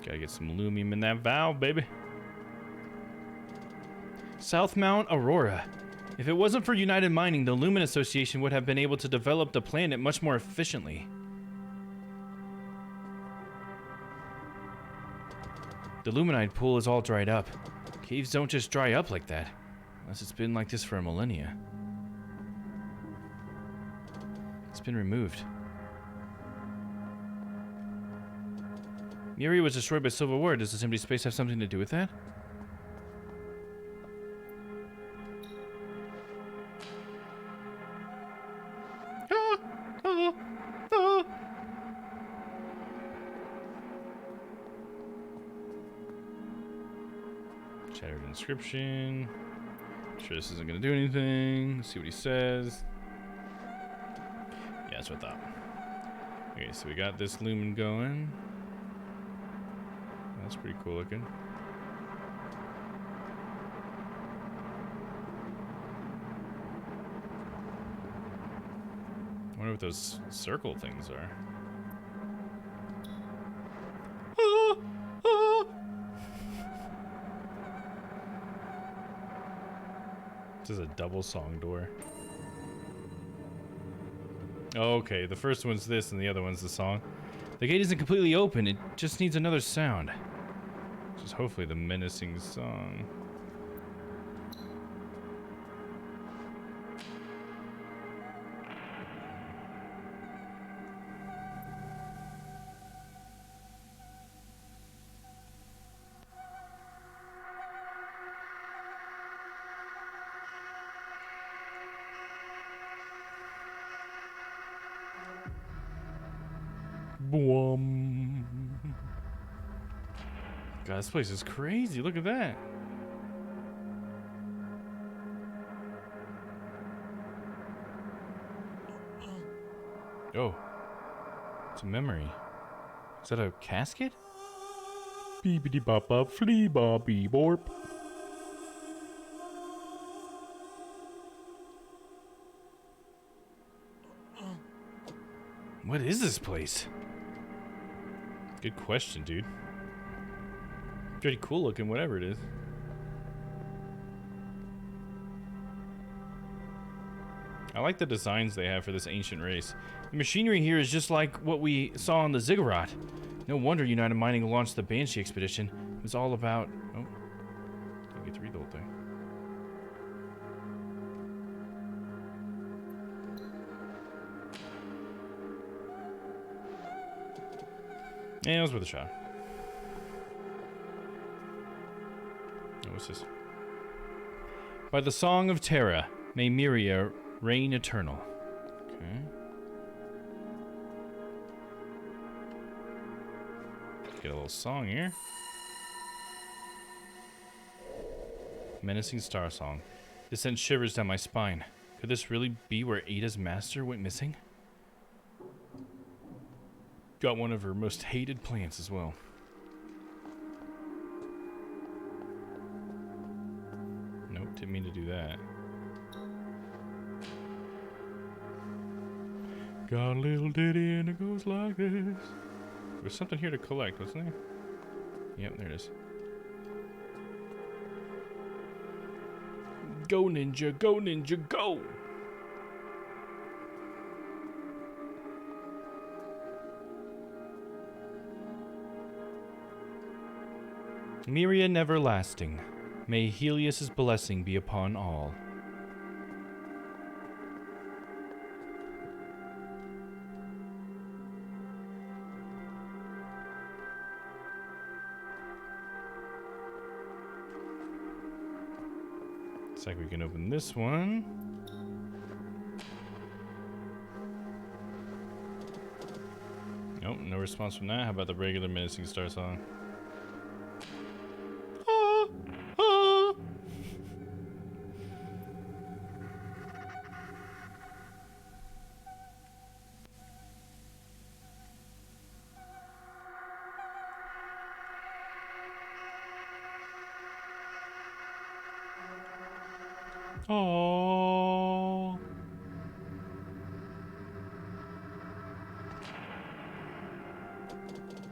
Gotta get some lumium in that valve, baby. South Mount Aurora. If it wasn't for United Mining, the Lumen Association would have been able to develop the planet much more efficiently. The Luminite pool is all dried up. Caves don't just dry up like that, unless it's been like this for a millennia. It's been removed. Miria was destroyed by Civil War. Does this empty space have something to do with that? Shattered inscription. Sure this isn't gonna do anything. Let's see what he says. Yeah, that's what I thought. Okay, so we got this lumen going. That's pretty cool looking. I wonder what those circle things are. This is a double song door. Oh, okay, the first one's this and the other one's the song. The gate isn't completely open, it just needs another sound. Which is hopefully the menacing song. Boom. God, this place is crazy. Look at that. Oh. It's a memory. Is that a casket? Beepity bop bop flea bobby borp. What is this place? Good question, dude. Pretty cool looking, whatever it is. I like the designs they have for this ancient race. The machinery here is just like what we saw on the Ziggurat. No wonder United Mining launched the Banshee expedition. It was all about... Oh, didn't get to read the whole thing. Yeah, it was worth a shot. Oh, what's this? By the Song of Terra, may Miria reign eternal. Okay. Get a little song here. Menacing star song. This sends shivers down my spine. Could this really be where Ada's master went missing? Got one of her most hated plants as well. Nope, didn't mean to do that. Got a little ditty and it goes like this. There's something here to collect, wasn't there? Yep, there it is. Go ninja, go ninja, go! Miria Neverlasting, may Helios's blessing be upon all. Looks like we can open this one. Nope, no response from that. How about the regular menacing star song? Ah, ah. Oh.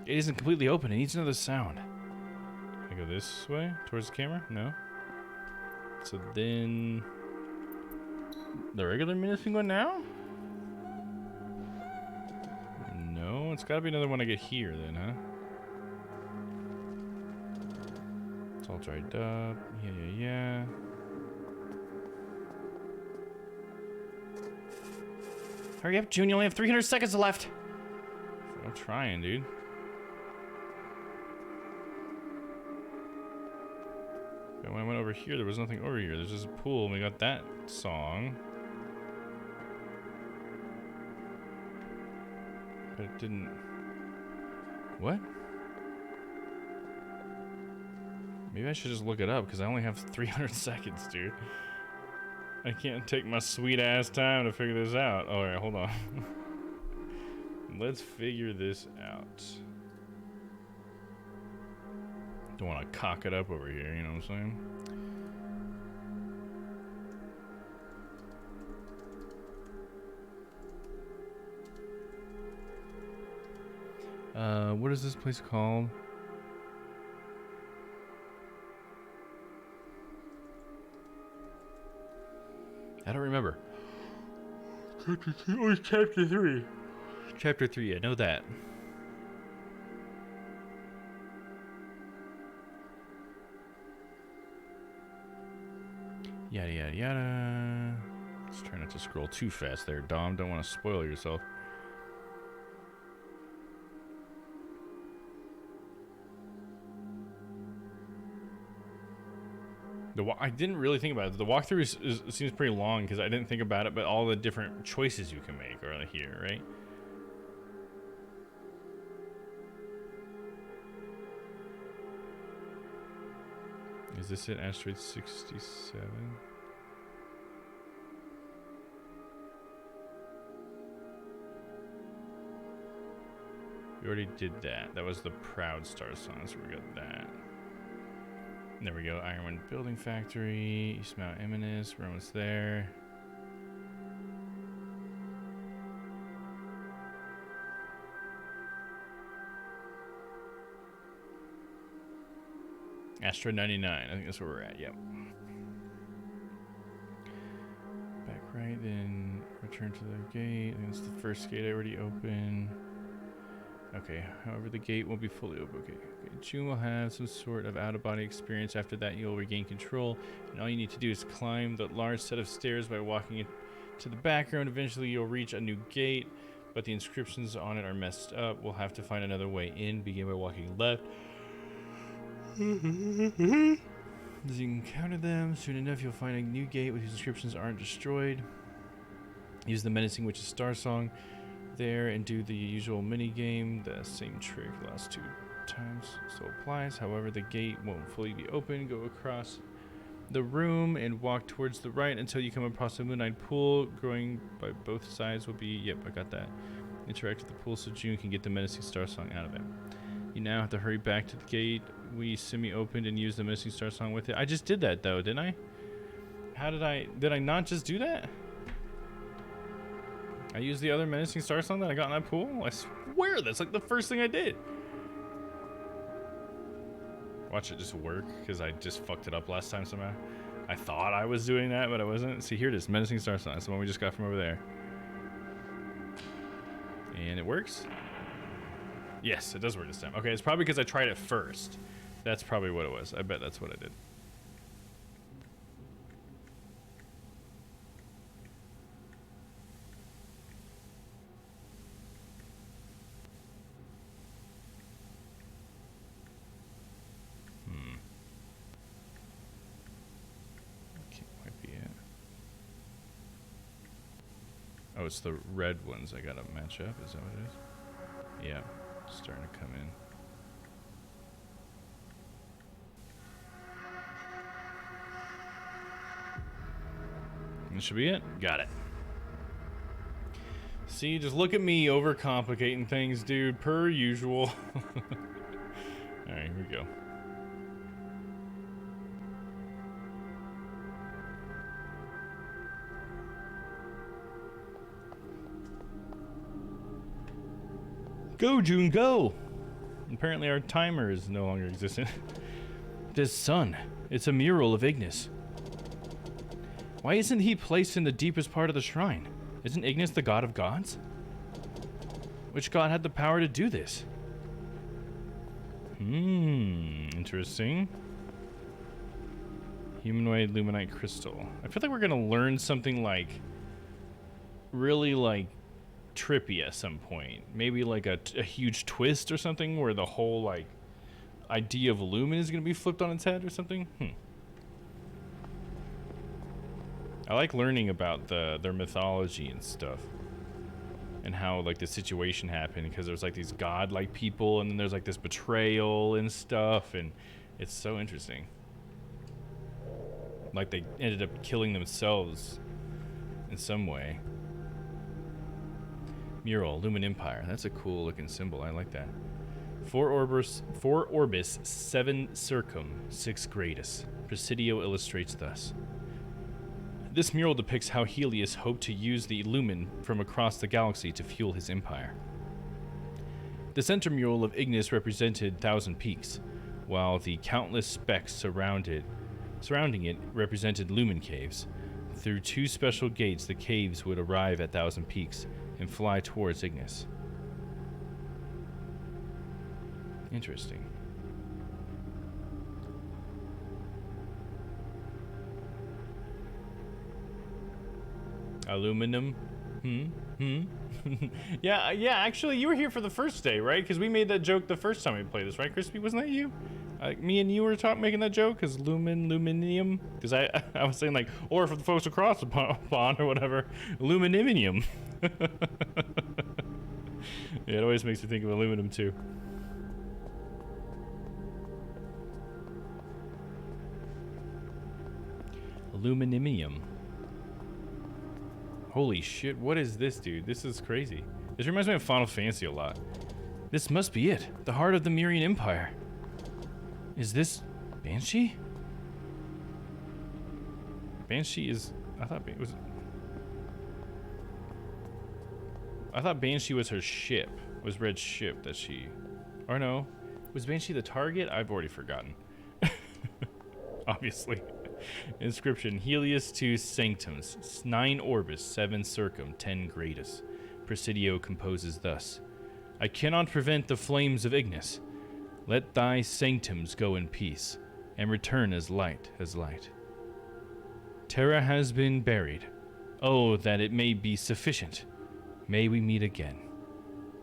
It isn't completely open. It needs another sound. Can I go this way? Towards the camera? No. So then... the regular menacing one now? No, it's gotta be another one I get here then, huh? It's all dried up. Yeah. Hurry up, June. You only have 300 seconds left. I'm trying, dude. When I went over here, there was nothing over here. There's just a pool, and we got that song. But it didn't... What? Maybe I should just look it up, because I only have 300 seconds, dude. I can't take my sweet ass time to figure this out. Alright, hold on. Let's figure this out. Don't want to cock it up over here, you know what I'm saying? What is this place called? I don't remember. Chapter 3. Chapter 3, I know that. Yada yada yada. Let's try not to scroll too fast there, Dom. Don't want to spoil yourself. I didn't really think about it. The walkthrough seems pretty long because I didn't think about it, but all the different choices you can make are here, right? Is this it? Asteroid 67? We already did that. That was the Proud Star song, so we got that. There we go. Ironwind Building Factory, East Mount Eminence, we're almost there. Asteroid 99, I think that's where we're at, yep. Back right, then return to the gate. I think that's the first gate I already opened. Okay, however, the gate will be fully open. Okay. June will have some sort of out-of-body experience. After that, you'll regain control, and all you need to do is climb the large set of stairs by walking to the background. Eventually, you'll reach a new gate, but the inscriptions on it are messed up. We'll have to find another way in. Begin by walking left. As you encounter them, soon enough, you'll find a new gate whose inscriptions aren't destroyed. Use the menacing witch's star song there and do the usual mini game. The same trick last 2 times still applies. However, the gate won't fully be open. Go across the room and walk towards the right until you come across a moonlight pool. Growing by both sides will be... Yep, I got that. Interact with the pool so June can get the menacing star song out of it. You now have to hurry back to the gate we semi-opened and use the menacing star song with it. I just did that though, didn't I? How did I not just do that? I used the other menacing star song that I got in that pool? I swear that's like the first thing I did. Watch it just work, because I just fucked it up last time somehow. I thought I was doing that, but I wasn't. See, here it is, menacing star song. That's the one we just got from over there. And it works? Yes, it does work this time. Okay, it's probably because I tried it first. That's probably what it was. I bet that's what I did. Oh, it's the red ones I gotta match up. Is that what it is? Yeah, starting to come in. This should be it. Got it. See, just look at me overcomplicating things, dude, per usual. Alright, here we go. Go, June, go! Apparently our timer is no longer existent. This sun, it's a mural of Ignis. Why isn't he placed in the deepest part of the shrine? Isn't Ignis the god of gods? Which god had the power to do this? Interesting. Humanoid luminite crystal. I feel like we're gonna learn something like really like trippy at some point. Maybe like a huge twist or something where the whole like idea of lumen is gonna be flipped on its head or something. I like learning about their mythology and stuff, and how like the situation happened, because there's like these god-like people, and then there's like this betrayal and stuff, and it's so interesting. Like they ended up killing themselves in some way. Mural, Lumen Empire. That's a cool looking symbol. I like that. 4 orbis, 7 circum, 6 gradus. Presidio illustrates thus. This mural depicts how Helios hoped to use the lumen from across the galaxy to fuel his empire. The center mural of Ignis represented Thousand Peaks, while the countless specks surrounding it represented lumen caves. Through 2 special gates, the caves would arrive at Thousand Peaks and fly towards Ignis. Interesting. Aluminum. Yeah, actually, you were here for the first day, right? Because we made that joke the first time we played this, right, Crispy? Wasn't that you? Me and you were making that joke, because luminium. Because I was saying, like, or for the folks across the pond or whatever, aluminum. Yeah, it always makes me think of aluminum, too. Aluminum. Holy shit, what is this, dude? This is crazy. This reminds me of Final Fantasy a lot. This must be it. The heart of the Mirian Empire. Is this Banshee? Banshee is... I thought Banshee was her ship. Was Red's ship that she... Or no. Was Banshee the target? I've already forgotten. Obviously. Inscription: Helios 2 Sanctums, 9 Orbis, 7 Circum, 10 Gradus. Presidio composes thus: I cannot prevent the flames of Ignis. Let thy sanctums go in peace, and return as light as light. Terra has been buried. Oh, that it may be sufficient. May we meet again.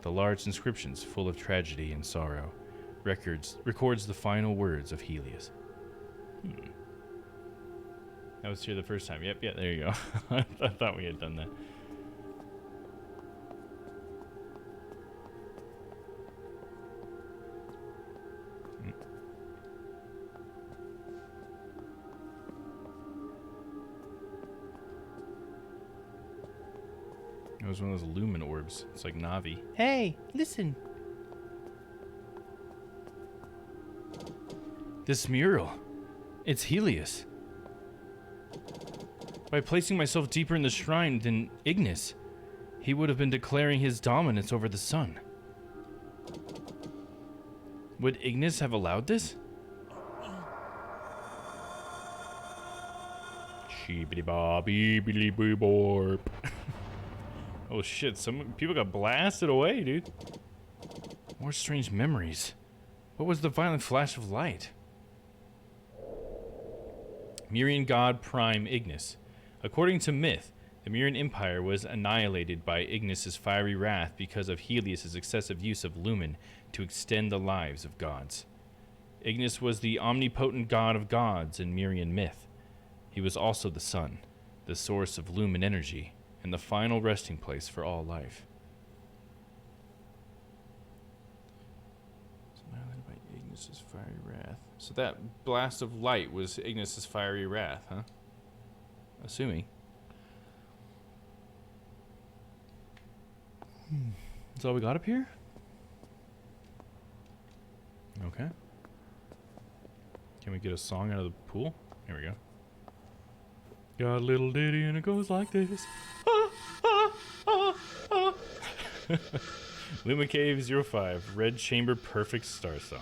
The large inscriptions, full of tragedy and sorrow, records the final words of Helios. I was here the first time. Yep, there you go. I thought we had done that. It was one of those lumen orbs. It's like Navi. Hey, listen. This mural. It's Helios. By placing myself deeper in the shrine than Ignis, he would have been declaring his dominance over the sun. Would Ignis have allowed this? Oh shit, some people got blasted away, dude. More strange memories. What was the violent flash of light? Mirian god Prime Ignis. According to myth, the Mirian Empire was annihilated by Ignis' fiery wrath because of Helios' excessive use of lumen to extend the lives of gods. Ignis was the omnipotent god of gods in Mirian myth. He was also the sun, the source of lumen energy, and the final resting place for all life. Annihilated by Ignis's fiery wrath. So that blast of light was Ignis's fiery wrath, huh? Assuming. That's all we got up here? Okay. Can we get a song out of the pool? Here we go. Got a little ditty and it goes like this. Luma Cave 05, Red Chamber Perfect Star Song.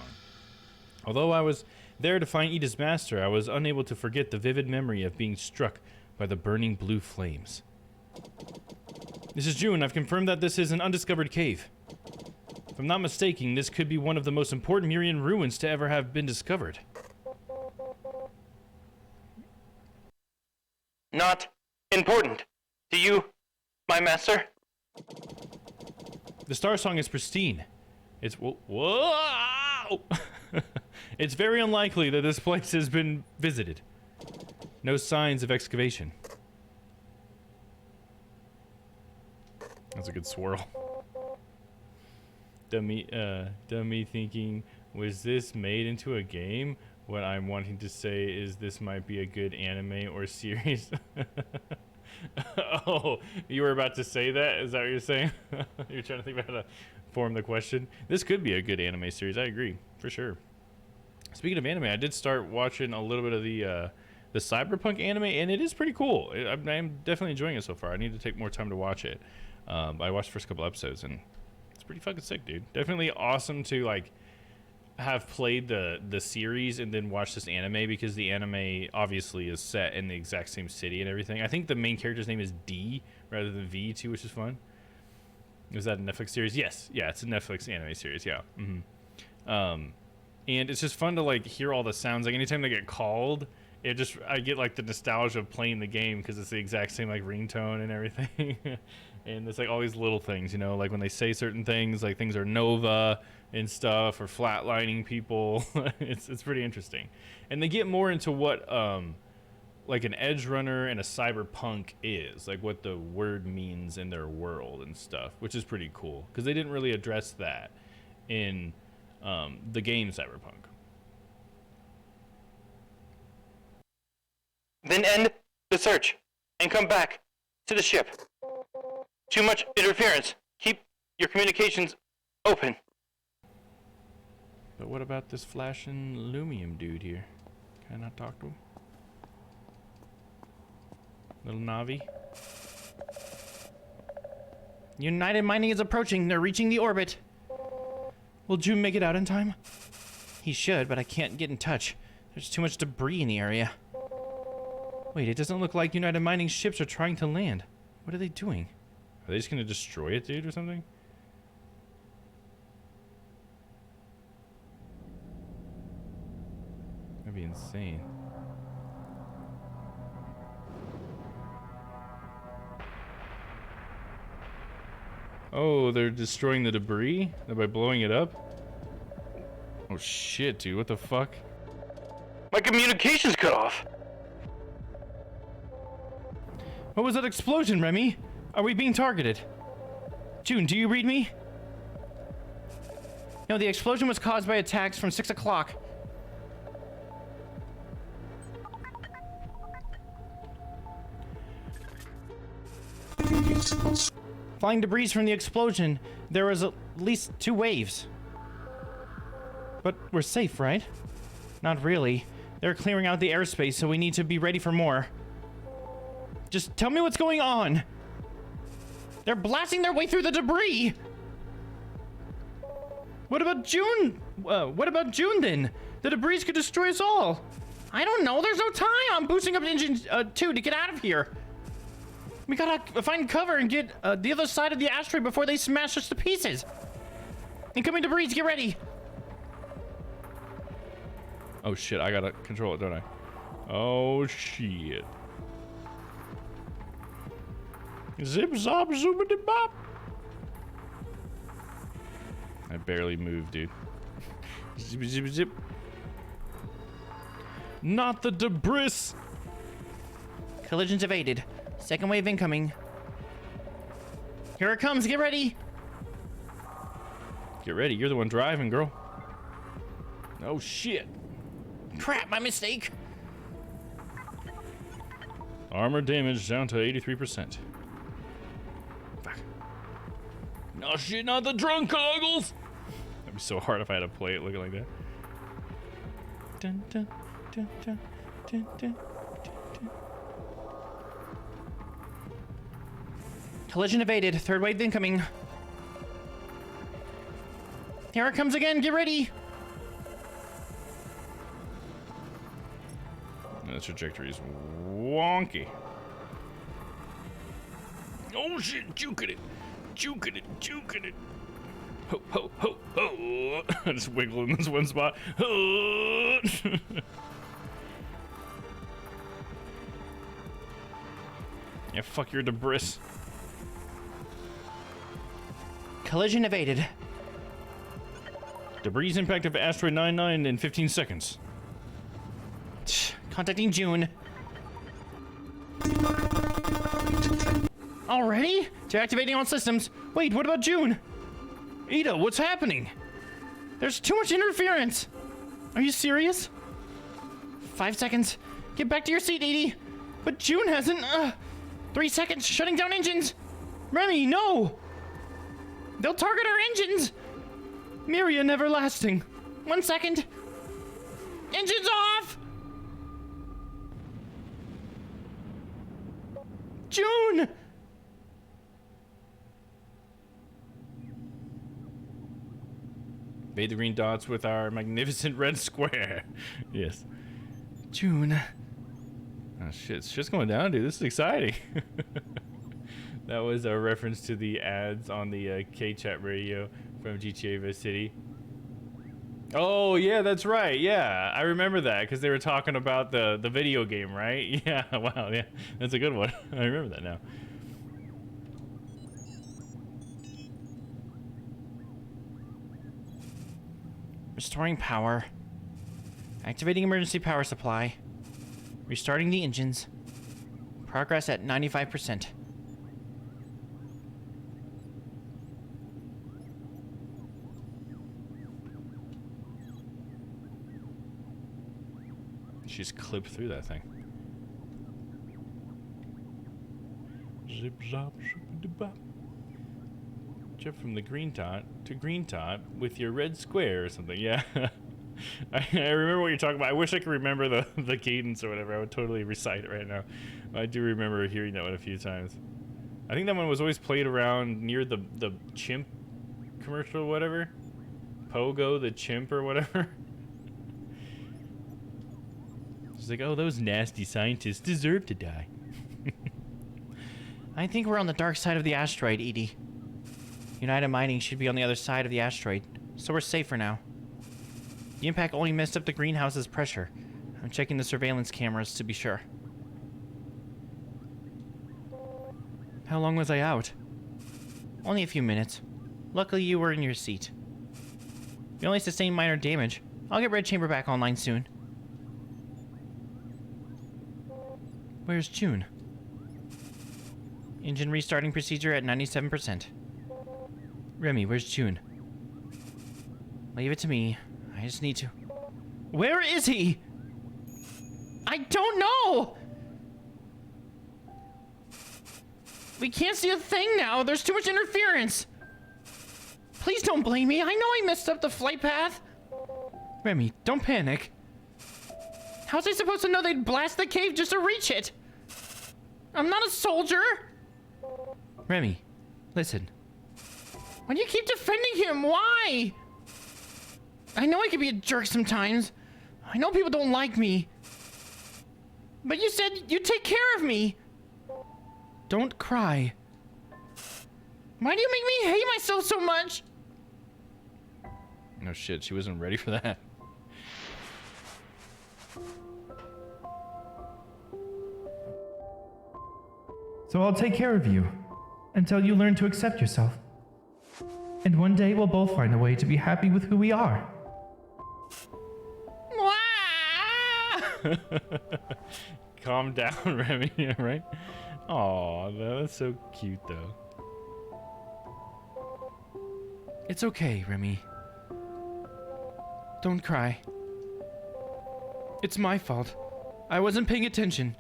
Although I was there to find Ida's master, I was unable to forget the vivid memory of being struck by the burning blue flames. This is June. I've confirmed that this is an undiscovered cave. If I'm not mistaken, this could be one of the most important Mirian ruins to ever have been discovered. Not important. To you, my master? The Star Song is pristine. It's... Whoa! It's very unlikely that this place has been visited. No signs of excavation. That's a good swirl. Dummy thinking, was this made into a game? What I'm wanting to say is this might be a good anime or series. Oh, you were about to say that? Is that what you're saying? You're trying to think about how to form the question? This could be a good anime series. I agree, for sure. Speaking of anime, I did start watching a little bit of the Cyberpunk anime, and it is pretty cool. I'm definitely enjoying it so far. I need to take more time to watch it. I watched the first couple episodes, and it's pretty fucking sick, dude. Definitely awesome to, like, have played the series and then watch this anime, because the anime obviously is set in the exact same city and everything. I think the main character's name is D rather than V too, which is fun. Was that a Netflix series? Yes. Yeah, it's a Netflix anime series, yeah. And it's just fun to, like, hear all the sounds. Like, anytime they get called, I get, like, the nostalgia of playing the game, because it's the exact same, like, ringtone and everything. And it's, like, all these little things, you know, like when they say certain things, like things are Nova and stuff, or flatlining people. It's pretty interesting. And they get more into what, like, an edge runner and a cyberpunk is, like what the word means in their world and stuff, which is pretty cool, because they didn't really address that in the game Cyberpunk. Then end the search and come back to the ship. Too much interference. Keep your communications open. But what about this flashing Lumium dude here? Can I not talk to him? Little Navi? United Mining is approaching. They're reaching the orbit. Will June make it out in time? He should, but I can't get in touch. There's too much debris in the area. Wait, it doesn't look like United Mining ships are trying to land. What are they doing? Are they just gonna destroy it, dude, or something? That'd be insane. Oh, they're destroying the debris by blowing it up? Oh shit, dude, what the fuck? My communications cut off. What was that explosion, Remy? Are we being targeted? June, do you read me? No, the explosion was caused by attacks from 6 o'clock. Flying debris from the explosion. There was at least 2 waves. But we're safe, right? Not really. They're clearing out the airspace, so we need to be ready for more. Just tell me what's going on. They're blasting their way through the debris. What about June? What about June then? The debris could destroy us all. I don't know. There's no time. I'm boosting up engine 2 to get out of here. We gotta find cover and get the other side of the asteroid before they smash us to pieces. Incoming debris, get ready. Oh shit, I gotta control it, don't I? Oh shit. Zip zop zoomity bop. I barely moved, dude. Zip zip zip. Not the debris. Collisions evaded. Second wave incoming. Here it comes. Get ready. Get ready. You're the one driving, girl. Oh, shit. Crap, my mistake. Armor damage down to 83%. Fuck. No shit, not the drunk goggles! That'd be so hard if I had to play it looking like that. Dun, dun, dun, dun, dun, dun, dun, dun. Collision evaded. Third wave incoming. Here it comes again. Get ready. The trajectory is wonky. Oh shit, juking it. Juking it, juking it. Ho, ho, ho, ho. I just wiggle in this one spot. Ho. Yeah, fuck your debris. Collision evaded. Debris impact of asteroid 99 in 15 seconds. Contacting June. Already? Deactivating all systems. Wait, what about June? Ida, what's happening? There's too much interference. Are you serious? 5 seconds. Get back to your seat, Edie. But June hasn't. 3 seconds. Shutting down engines. Remy, no. They'll target our engines. Myrian everlasting. 1 second. Engines off. June! Made the green dots with our magnificent red square. Yes. June. Oh shit, it's just going down, dude. This is exciting. That was a reference to the ads on the K-Chat radio from GTA Vice City. Oh yeah, that's right. Yeah, I remember that because they were talking about the video game, right? Yeah. Wow. Yeah, that's a good one. I remember that now. Restoring power. Activating emergency power supply. Restarting the engines. Progress at 95%. She's clipped through that thing. Zip zop bop. Jump from the green dot to green dot with your red square or something. Yeah. I remember what you're talking about. I wish I could remember the cadence or whatever. I would totally recite it right now. I do remember hearing that one a few times. I think that one was always played around near the chimp commercial or whatever. Pogo the chimp or whatever. It's like, oh, those nasty scientists deserve to die. I think we're on the dark side of the asteroid, Edie. United Mining should be on the other side of the asteroid, so we're safe for now. The impact only messed up the greenhouse's pressure. I'm checking the surveillance cameras to be sure. How long was I out? Only a few minutes. Luckily, you were in your seat. We only sustained minor damage. I'll get Red Chamber back online soon. Where's June? Engine restarting procedure at 97%. Remy, where's June? Leave it to me. I just need to... Where is he? I don't know! We can't see a thing now. There's too much interference. Please don't blame me. I know I messed up the flight path. Remy, don't panic. How was I supposed to know they'd blast the cave just to reach it? I'm not a soldier. Remy, listen. Why do you keep defending him? Why? I know I can be a jerk sometimes. I know people don't like me. But you said you'd take care of me. Don't cry. Why do you make me hate myself so much? No shit, she wasn't ready for that. So I'll take care of you until you learn to accept yourself. And one day we'll both find a way to be happy with who we are. Calm down, Remy, right? Aw, that's so cute, though. It's okay, Remy. Don't cry. It's my fault. I wasn't paying attention,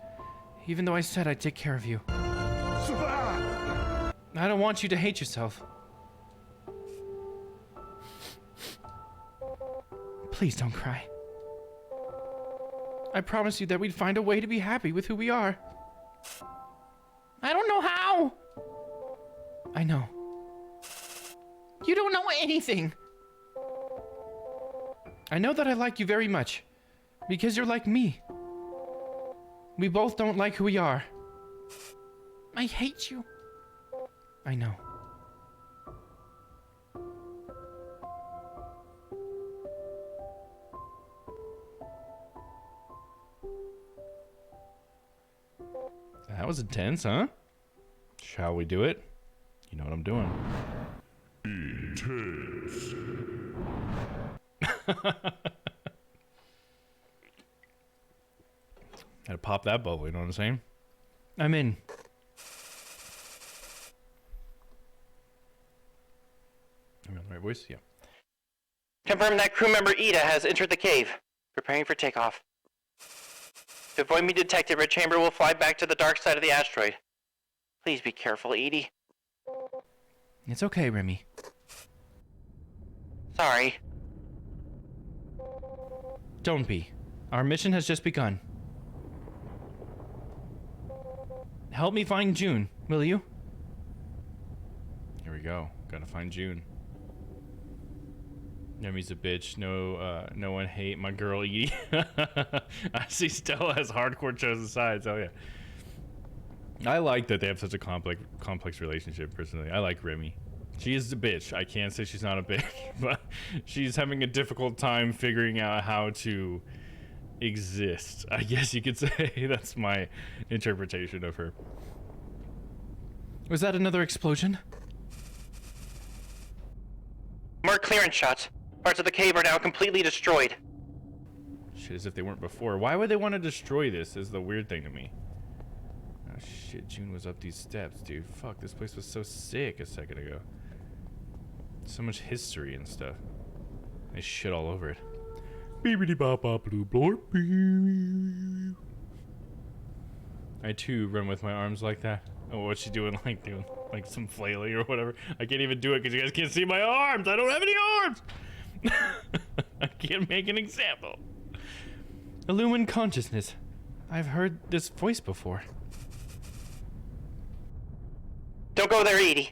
even though I said I'd take care of you. I don't want you to hate yourself. Please don't cry. I promised you that we'd find a way to be happy with who we are. I don't know how. I know. You don't know anything. I know that I like you very much, because you're like me. We both don't like who we are. I hate you. I know. That was intense, huh? Shall we do it? You know what I'm doing. Intense. Had to pop that bubble, you know what I'm saying? I'm in. Am I on the right voice? Yeah. Confirm that crew member Ida has entered the cave, preparing for takeoff. To avoid being detected, Red Chamber will fly back to the dark side of the asteroid. Please be careful, Edie. It's okay, Remy. Sorry. Don't be. Our mission has just begun. Help me find June, will you? Here we go. Gotta find June. Remy's a bitch. No one hate my girl Edie. I see Stella has hardcore chosen sides. Oh yeah. I like that they have such a complex relationship. Personally, I like Remy. She is a bitch. I can't say she's not a bitch, but she's having a difficult time figuring out how to exist. I guess you could say that's my interpretation of her. Was that another explosion? More clearance shots. Parts of the cave are now completely destroyed. Shit, as if they weren't before. Why would they want to destroy this is the weird thing to me. Oh shit, June was up these steps, dude. Fuck, this place was so sick a second ago. So much history and stuff. They shit all over it. Beepity bop bop blue blorp. I too run with my arms like that. Oh, what's she doing? Doing like some flailing or whatever. I can't even do it because you guys can't see my arms. I don't have any arms. I can't make an example. Illumine consciousness. I've heard this voice before. Don't go there, Edie.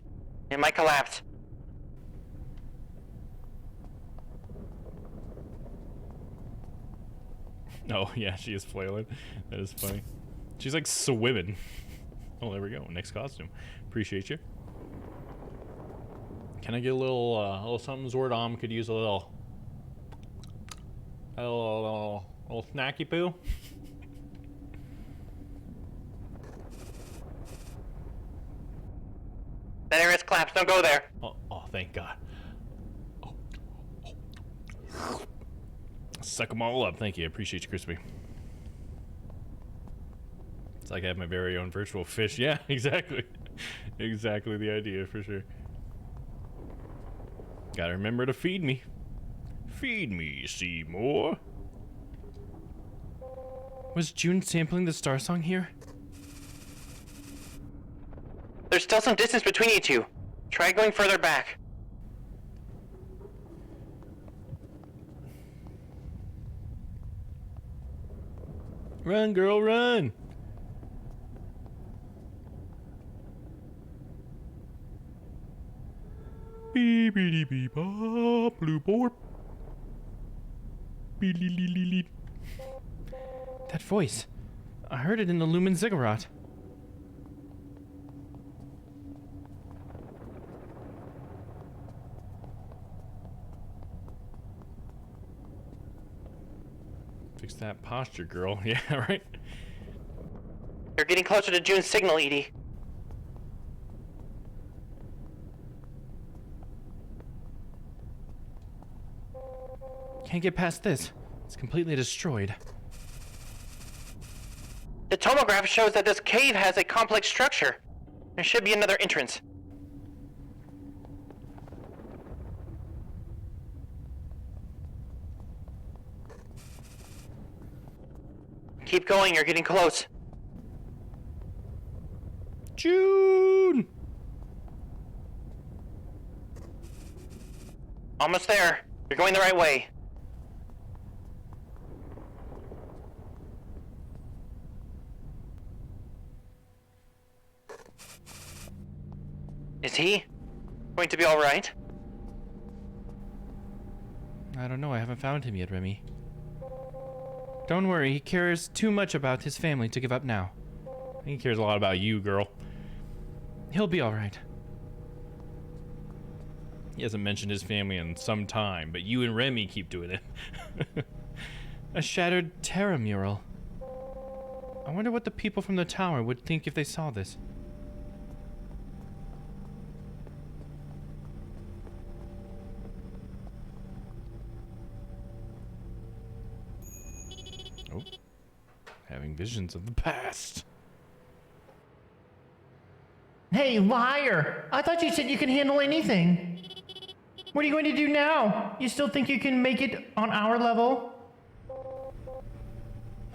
It might collapse. Oh, yeah, she is flailing. That is funny. She's like swimming. Oh, there we go. Next costume. Appreciate you. Can I get a little something Zordom could use a little snacky poo? That area's collapsed. Don't go there. Oh, thank God. Suck them all up. Thank you. I appreciate you, Crispy. It's like I have my very own virtual fish. Yeah, exactly. Exactly the idea, for sure. Gotta remember to feed me. Feed me, Seymour. Was June sampling the Star Song here? There's still some distance between you two. Try going further back. Run, girl, run! Beep, beep, beep, bop, blue borp. Beep, lee, lee, lee, lee. That voice. I heard it in the Lumen Ziggurat. Fix that posture, girl. Yeah, right? You're getting closer to June's signal, Edie. Can't get past this. It's completely destroyed. The tomograph shows that this cave has a complex structure. There should be another entrance. Keep going, you're getting close. June! Almost there. You're going the right way. Is he going to be alright? I don't know, I haven't found him yet, Remy. Don't worry, he cares too much about his family to give up now. He cares a lot about you, girl. He'll be alright. He hasn't mentioned his family in some time, but you and Remy keep doing it. A shattered Terra mural. I wonder what the people from the tower would think if they saw this. Oh. Having visions of the past. Hey, liar! I thought you said you could handle anything. What are you going to do now? You still think you can make it on our level?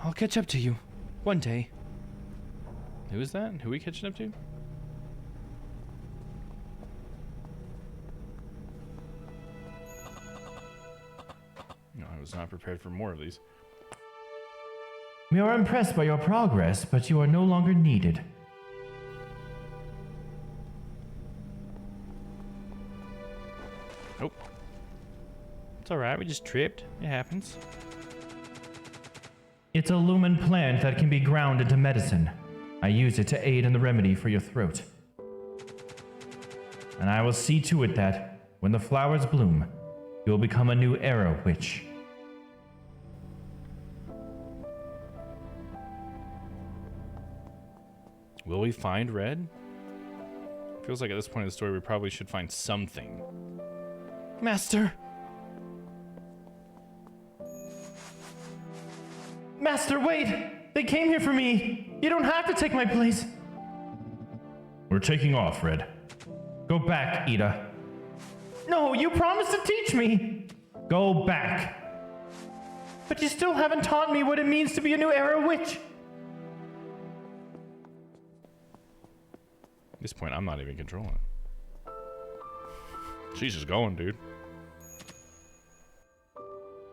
I'll catch up to you. One day. Who is that? Who are we catching up to? No, I was not prepared for more of these. We are impressed by your progress, but you are no longer needed. Nope. It's alright, we just tripped. It happens. It's a lumen plant that can be ground into medicine. I use it to aid in the remedy for your throat. And I will see to it that, when the flowers bloom, you will become a new era witch. Will we find Red? Feels like at this point in the story we probably should find something. Master! Master, wait! They came here for me! You don't have to take my place! We're taking off, Red. Go back, Ida. No, you promised to teach me! Go back! But you still haven't taught me what it means to be a new era witch! At this point, I'm not even controlling it. She's just going, dude.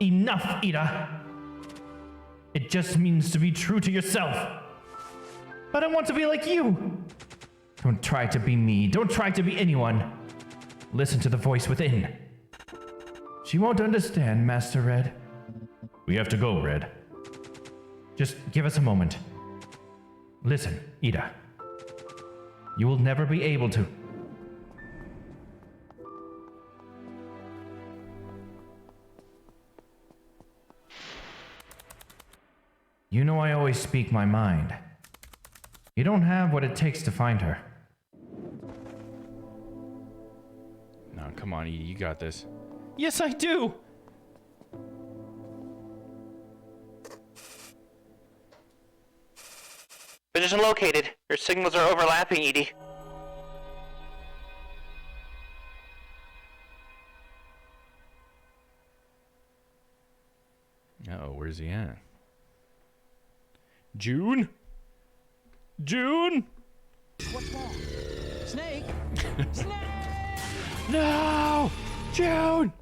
Enough, Ida! It just means to be true to yourself. But I want to be like you. Don't try to be me. Don't try to be anyone. Listen to the voice within. She won't understand, Master Red. We have to go, Red. Just give us a moment. Listen, Ida. You will never be able to. You know I always speak my mind. You don't have what it takes to find her. No, come on, Edie, you got this. Yes, I do! Position located. Your signals are overlapping, Edie. Uh-oh, where's he at? June? June? What's wrong? Snake? Snake! No! June!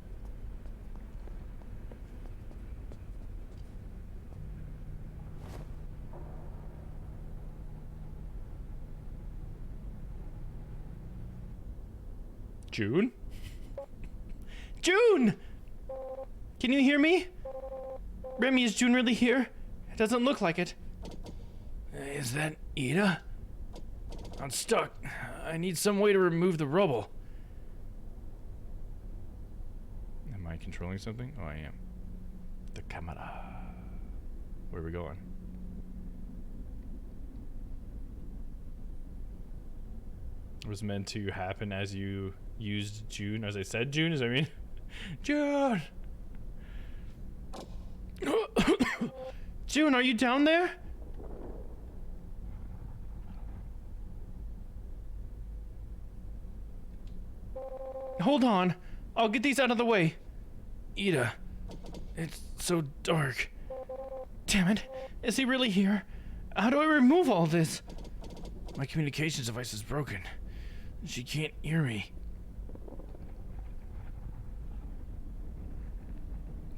June? June! Can you hear me? Remy, is June really here? It doesn't look like it. Is that Ida? I'm stuck. I need some way to remove the rubble. Am I controlling something? Oh, I am. The camera. Where are we going? It was meant to happen as you used June. As I said June, does that mean? June! June, are you down there? Hold on. I'll get these out of the way. Ida, it's so dark. Damn it. Is he really here? How do I remove all this? My communications device is broken. She can't hear me.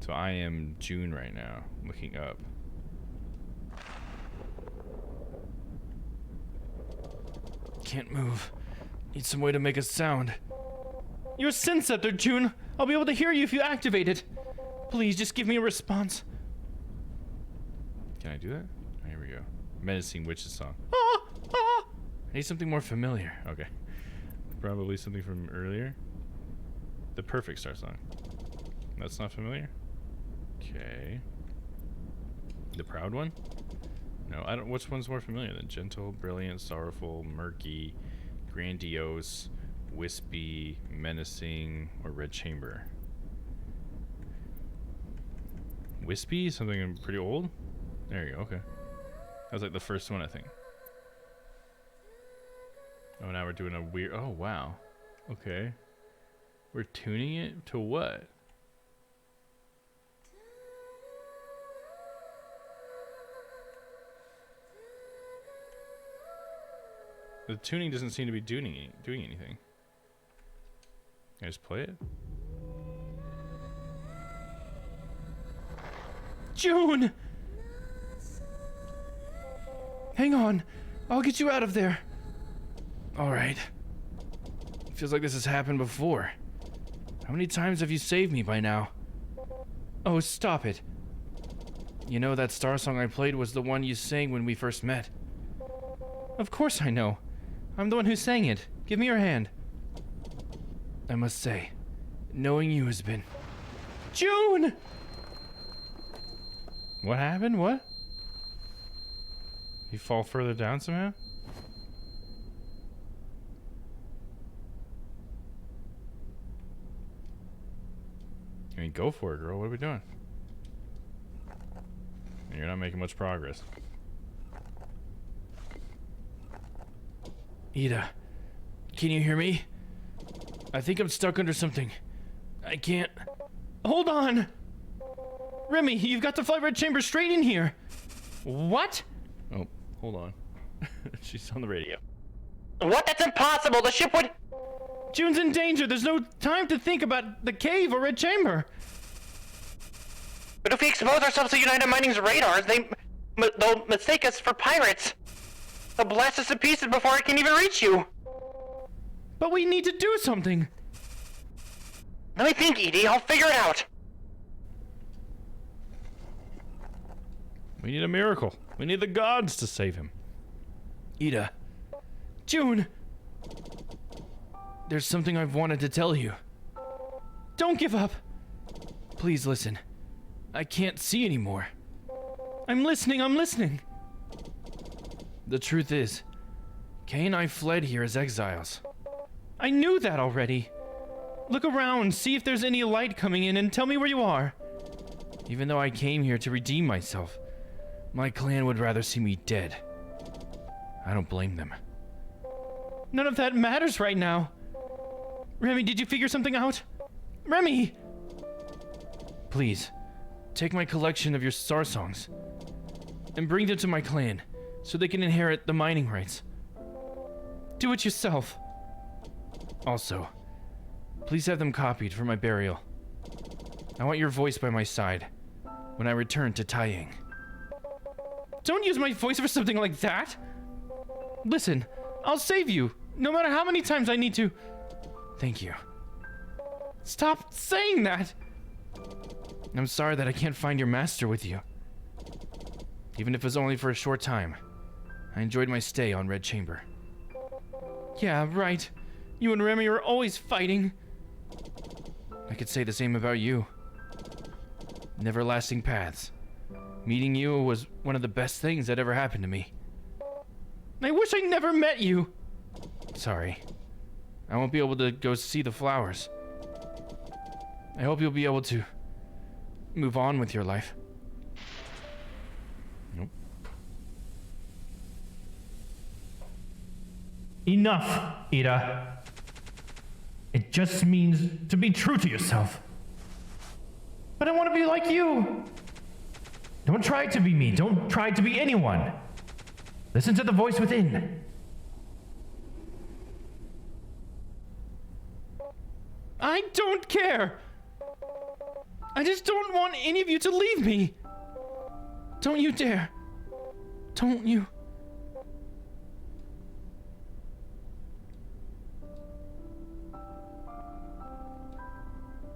So I am June right now, looking up. Can't move. Need some way to make a sound. Your Synceptor, June! I'll be able to hear you if you activate it. Please, just give me a response. Can I do that? Oh, here we go. Menacing Witches song. Ah! Ah! I need something more familiar. Okay. Probably something from earlier. The Perfect Star song. That's not familiar? Okay. The Proud one? No, I don't. Which one's more familiar than Gentle, Brilliant, Sorrowful, Murky, Grandiose, Wispy, Menacing, or Red Chamber? Wispy? Something pretty old? There you go, okay. That was like the first one, I think. Oh, now we're doing a weird... Oh, wow. Okay. We're tuning it to what? The tuning doesn't seem to be doing anything. Can I just play it? June! Hang on. I'll get you out of there. Alright. Feels like this has happened before. How many times have you saved me by now? Oh, stop it. You know that Star song I played was the one you sang when we first met. Of course I know. I'm the one who sang it. Give me your hand. I must say, knowing you has been... June! What happened? What? You fall further down somehow? I mean, go for it, girl. What are we doing? You're not making much progress. Ida, can you hear me? I think I'm stuck under something. I can't... Hold on! Remy, you've got to fly Red Chamber straight in here! What? Oh, hold on. She's on the radio. What? That's impossible! The ship would... June's in danger! There's no time to think about the cave or Red Chamber! But if we expose ourselves to United Mining's radars, they'll mistake us for pirates. They'll blast us to pieces before I can even reach you. But we need to do something! Let me think, Edie. I'll figure it out. We need a miracle. We need the gods to save him. Ida. June! There's something I've wanted to tell you. Don't give up! Please listen. I can't see anymore. I'm listening, I'm listening! The truth is, Kay and I fled here as exiles. I knew that already. Look around, see if there's any light coming in, and tell me where you are. Even though I came here to redeem myself, my clan would rather see me dead. I don't blame them. None of that matters right now. Remy, did you figure something out? Remy! Please, take my collection of your star songs and bring them to my clan so they can inherit the mining rights. Do it yourself. Also, please have them copied for my burial. I want your voice by my side when I return to Taiyang. Don't use my voice for something like that! Listen, I'll save you, no matter how many times I need to. Thank you. Stop saying that! I'm sorry that I can't find your master with you. Even if it was only for a short time. I enjoyed my stay on Red Chamber. Yeah, right. You and Remy are always fighting. I could say the same about you. Never lasting paths. Meeting you was one of the best things that ever happened to me. I wish I never met you. Sorry. I won't be able to go see the flowers. I hope you'll be able to move on with your life. Nope. Enough, Ida. It just means to be true to yourself. But I want to be like you. Don't try to be me. Don't try to be anyone. Listen to the voice within. I don't care. I just don't want any of you to leave me. Don't you dare. Don't you.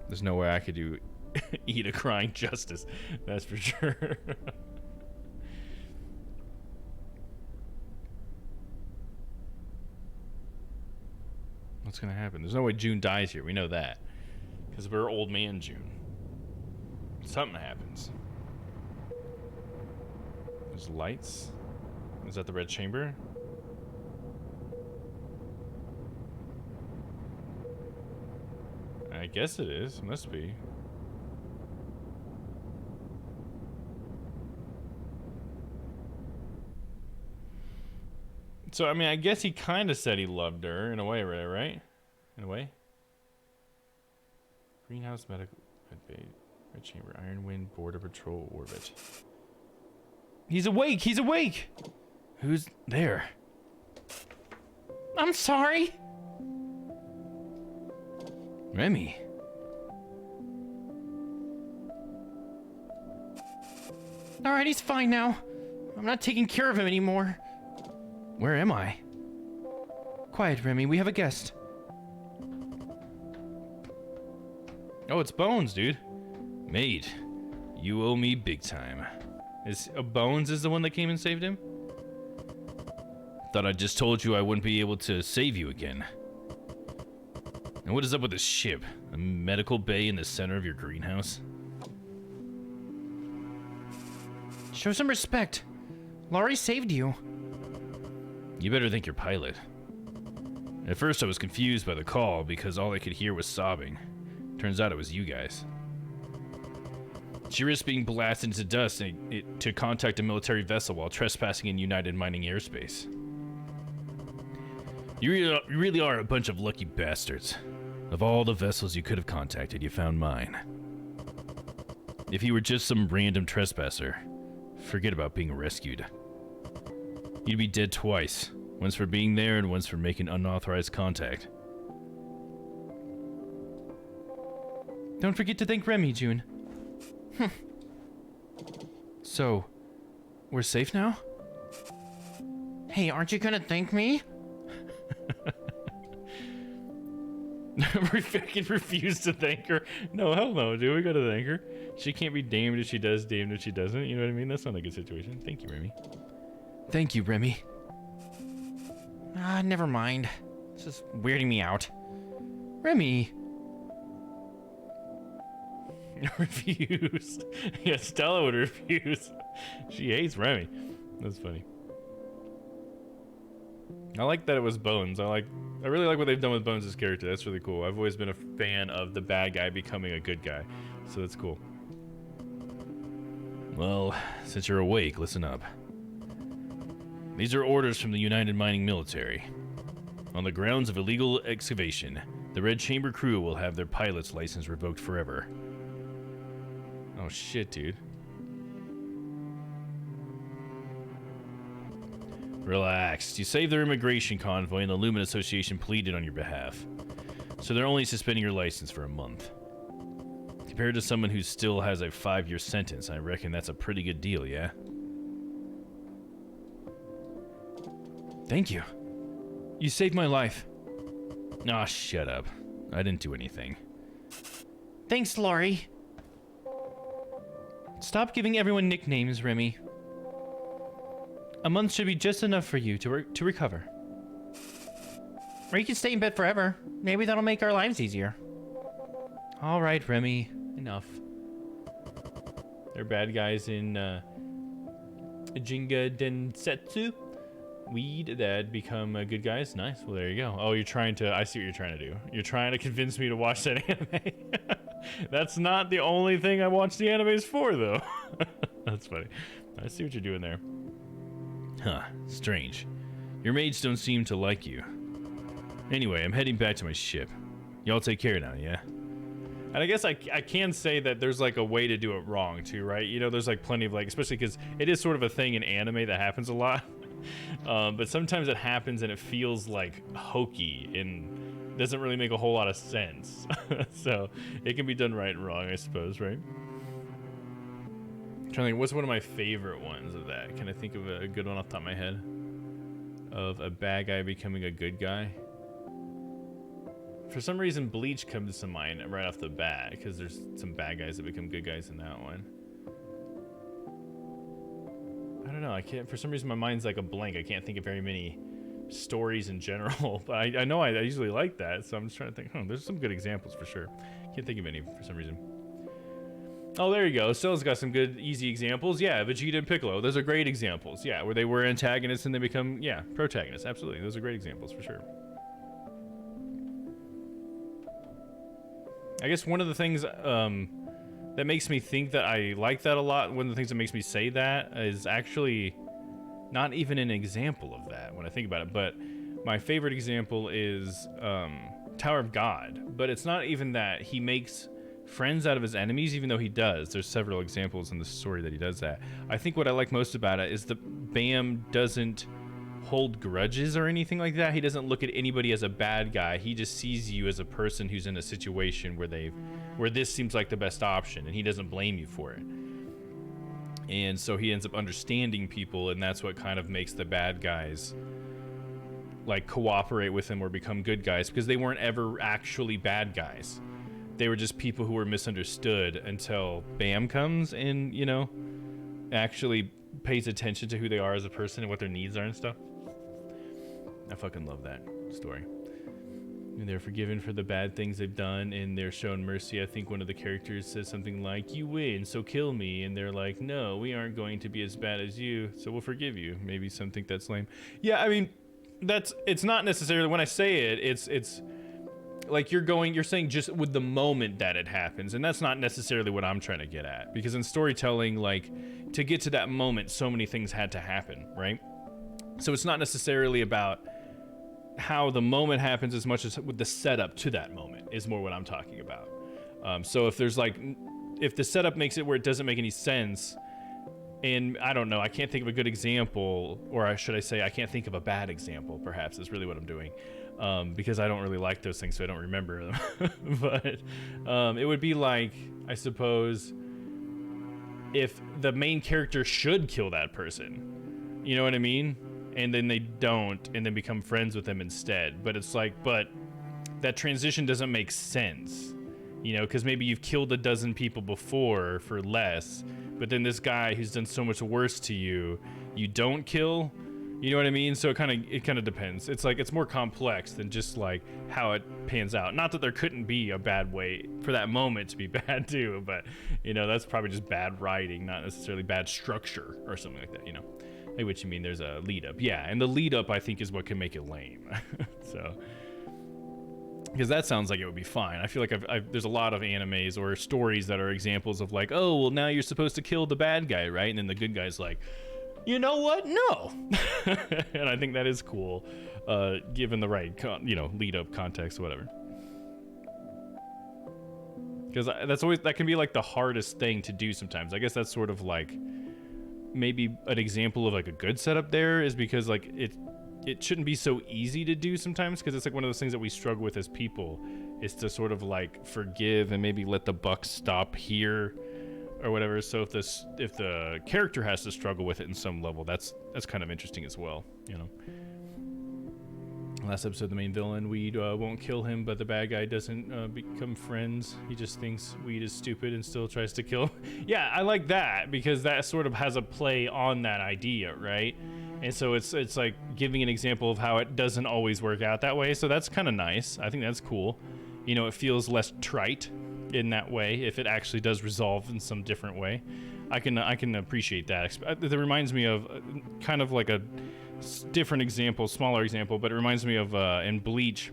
There's no way I could do eat a crying justice. That's for sure. What's gonna happen? There's no way June dies here. We know that. Because we're old man June. Something happens. There's lights. Is that the red chamber? I guess it is. Must be. So, I mean, I guess he kind of said he loved her in a way, right? In a way? Greenhouse medical bay, red chamber, Iron Wind, border patrol orbit. He's awake! He's awake! Who's there? I'm sorry. Remy. Alright, he's fine now. I'm not taking care of him anymore. Where am I? Quiet, Remy. We have a guest. Oh, it's Bones, dude. Mate, you owe me big time. Is Bones is the one that came and saved him? Thought I just told you I wouldn't be able to save you again. And what is up with this ship? A medical bay in the center of your greenhouse? Show some respect. Laurie saved you. You better thank your pilot. At first I was confused by the call because all I could hear was sobbing. Turns out it was you guys. She risked being blasted into dust to contact a military vessel while trespassing in United Mining airspace. You really are a bunch of lucky bastards. Of all the vessels you could have contacted, you found mine. If you were just some random trespasser, forget about being rescued. You'd be dead twice. Once for being there and once for making unauthorized contact. Don't forget to thank Remy, June. So, we're safe now? Hey, aren't you gonna thank me? We fucking refuse to thank her. No, hell no, dude. We gotta thank her. She can't be damned if she does, damned if she doesn't. You know what I mean? That's not a good situation. Thank you, Remy. Thank you, Remy. Ah, never mind. This is weirding me out. Remy. Refuse. Yeah, Stella would refuse. She hates Remy. That's funny. I like that it was Bones. I really like what they've done with Bones' character. That's really cool. I've always been a fan of the bad guy becoming a good guy. So that's cool. Well, since you're awake, listen up. These are orders from the United Mining military. On the grounds of illegal excavation, the Red Chamber crew will have their pilot's license revoked forever. Oh shit, dude. Relax. You saved their immigration convoy and the Lumen Association pleaded on your behalf. So they're only suspending your license for a month. Compared to someone who still has a 5-year sentence, I reckon that's a pretty good deal, yeah? Thank you. You saved my life. Aw, shut up. I didn't do anything. Thanks, Laurie. Stop giving everyone nicknames, Remy. A month should be just enough for you to recover. Or you can stay in bed forever. Maybe that'll make our lives easier. All right, Remy. Enough. They're bad guys in Jinga Densetsu. Weed that become good guys. Nice. Well, there you go. Oh, you're trying to... I see what you're trying to do. You're trying to convince me to watch that anime. That's not the only thing I watch the animes for, though. That's funny. I see what you're doing there. Huh. Strange. Your mates don't seem to like you. Anyway, I'm heading back to my ship. Y'all take care now, yeah? And I guess I can say that there's like a way to do it wrong too, right? You know, there's like plenty of like, especially because it is sort of a thing in anime that happens a lot. But sometimes it happens and it feels like hokey and doesn't really make a whole lot of sense. So it can be done right and wrong, I suppose, right? I'm trying to think, what's one of my favorite ones of that? Can I think of a good one off the top of my head? Of a bad guy becoming a good guy? For some reason, Bleach comes to mind right off the bat, because there's some bad guys that become good guys in that one. I don't know, I can't, for some reason my mind's like a blank. I can't think of very many stories in general, but I know I usually like that, so I'm just trying to think, there's some good examples for sure. Can't think of any for some reason. Oh, there you go. Stella's got some good, easy examples. Yeah, Vegeta and Piccolo. Those are great examples. Yeah, where they were antagonists and they become, yeah, protagonists. Absolutely. Those are great examples for sure. I guess one of the things that makes me think that I like that a lot, one of the things that makes me say that is actually not even an example of that when I think about it. But my favorite example is Tower of God. But it's not even that he makes friends out of his enemies, even though he does. There's several examples in the story that he does that. I think what I like most about it is that Bam doesn't hold grudges or anything like that. He doesn't look at anybody as a bad guy. He just sees you as a person who's in a situation where this seems like the best option, and he doesn't blame you for it. And so he ends up understanding people, and that's what kind of makes the bad guys like cooperate with him or become good guys, because they weren't ever actually bad guys. They were just people who were misunderstood until Bam comes and, you know, actually pays attention to who they are as a person and what their needs are and stuff. I fucking love that story. And they're forgiven for the bad things they've done, and they're shown mercy. I think one of the characters says something like, "You win, so kill me." And they're like, "No, we aren't going to be as bad as you, so we'll forgive you." Maybe some think that's lame. Yeah, I mean, it's not necessarily, when I say it, it's like you're saying just with the moment that it happens, and that's not necessarily what I'm trying to get at, because in storytelling, like, to get to that moment, so many things had to happen, right? So it's not necessarily about how the moment happens as much as with the setup to that moment is more what I'm talking about. So if the setup makes it where it doesn't make any sense, and I don't know, I can't think of a good example, or should I say I can't think of a bad example, perhaps, is really what I'm doing. Because I don't really like those things, so I don't remember them. But it would be like, I suppose, if the main character should kill that person. You know what I mean? And then they don't, and then become friends with them instead. But it's like, but that transition doesn't make sense. You know, because maybe you've killed a dozen people before for less, but then this guy who's done so much worse to you, you don't kill. You know what I mean? So it kind of depends. It's like, it's more complex than just like how it pans out. Not that there couldn't be a bad way for that moment to be bad too, but you know, that's probably just bad writing, not necessarily bad structure or something like that, you know. I know what you mean. There's a lead up. Yeah, and the lead up I think is what can make it lame. So, because that sounds like it would be fine. I feel like there's a lot of animes or stories that are examples of like, oh, well, now you're supposed to kill the bad guy, right? And then the good guy's like, you know what? No. And I think that is cool, given the right, lead up context, whatever. Because that can be like the hardest thing to do sometimes. I guess that's sort of like maybe an example of like a good setup there, is because like it shouldn't be so easy to do sometimes, because it's like one of those things that we struggle with as people, is to sort of like forgive and maybe let the buck stop here or whatever. So if the character has to struggle with it in some level, that's kind of interesting as well, you know. Last episode, the main villain, Weed, won't kill him, but the bad guy doesn't become friends. He just thinks Weed is stupid and still tries to kill him. Yeah, I like that, because that sort of has a play on that idea, right? And so it's like giving an example of how it doesn't always work out that way. So that's kind of nice. I think that's cool. You know, it feels less trite in that way if it actually does resolve in some different way. I can appreciate that. It reminds me of kind of like a different example, smaller example, but it reminds me of in Bleach,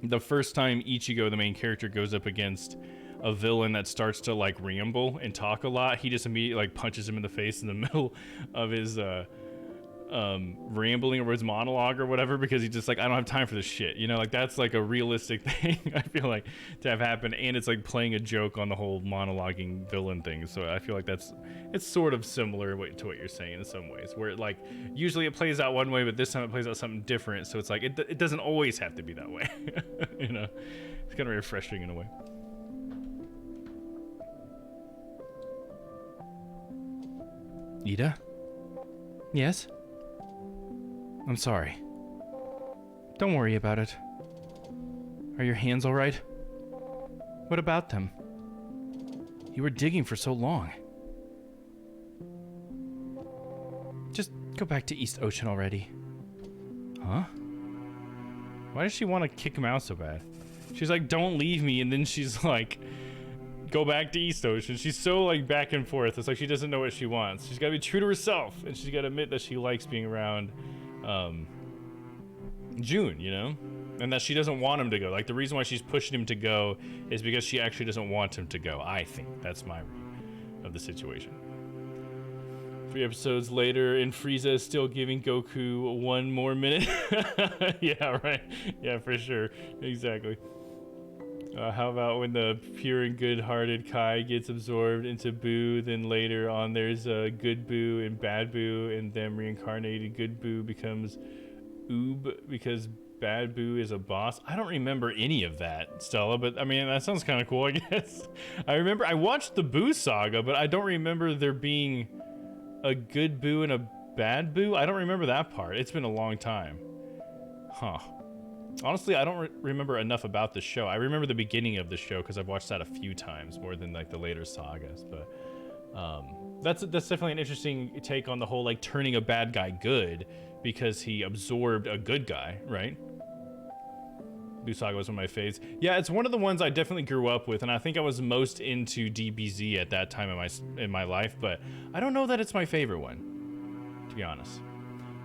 the first time Ichigo, the main character, goes up against a villain that starts to like ramble and talk a lot, he just immediately like punches him in the face in the middle of his rambling or his monologue or whatever, because he's just like, I don't have time for this shit, you know, like that's like a realistic thing I feel like to have happen, and it's like playing a joke on the whole monologuing villain thing. So I feel like it's sort of similar to what you're saying in some ways, where it, like, usually it plays out one way, but this time it plays out something different, so it's like it doesn't always have to be that way. You know, it's kind of refreshing in a way. Ida? Yes? I'm sorry. Don't worry about it. Are your hands all right? What about them? You were digging for so long. Just go back to East Ocean already. Huh? Why does she want to kick him out so bad? She's like, don't leave me, and then she's like, go back to East Ocean. She's so like back and forth. It's like she doesn't know what she wants. She's got to be true to herself, and she's got to admit that she likes being around June, you know, and that she doesn't want him to go. Like, the reason why she's pushing him to go is because she actually doesn't want him to go. I think that's my read of the situation. 3 episodes later, and Frieza is still giving Goku 1 more minute. Yeah, right. Yeah, for sure. Exactly. How about when the pure and good-hearted Kai gets absorbed into Boo, then later on there's good Boo and bad Boo, and them reincarnated good Boo becomes Oob because bad Boo is a boss? I don't remember any of that, Stella, but I mean, that sounds kind of cool, I guess. I watched the Boo saga, but I don't remember there being a good Boo and a bad Boo. I don't remember that part. It's been a long time. Huh. Honestly, I don't remember enough about the show. I remember the beginning of the show because I've watched that a few times, more than like the later sagas. But that's definitely an interesting take on the whole, like, turning a bad guy good because he absorbed a good guy, right? Boo Saga was one of my faves. Yeah, it's one of the ones I definitely grew up with, and I think I was most into DBZ at that time in my life. But I don't know that it's my favorite one, to be honest.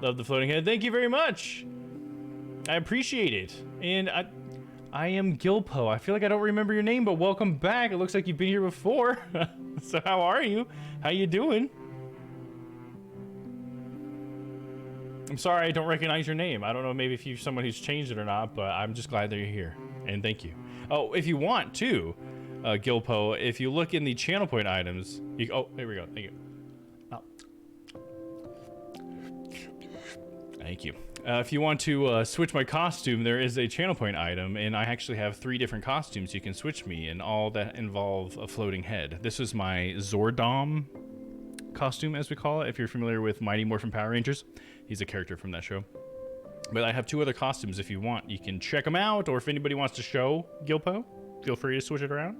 Love the floating head. Thank you very much. I appreciate it. And I am Gilpo. I feel like I don't remember your name, but welcome back. It looks like you've been here before. So how are you? How you doing? I'm sorry I don't recognize your name. I don't know maybe if you're someone who's changed it or not, but I'm just glad that you're here. And thank you. Oh, if you want to, Gilpo, if you look in the channel point items, oh, there we go. Thank you. Oh. Thank you. If you want to switch my costume, there is a channel point item, and I actually have 3 different costumes you can switch me, and all that involve a floating head. This is my Zordom costume, as we call it, if you're familiar with Mighty Morphin Power Rangers. He's a character from that show. But I have 2 other costumes if you want. You can check them out, or if anybody wants to show Gilpo, feel free to switch it around.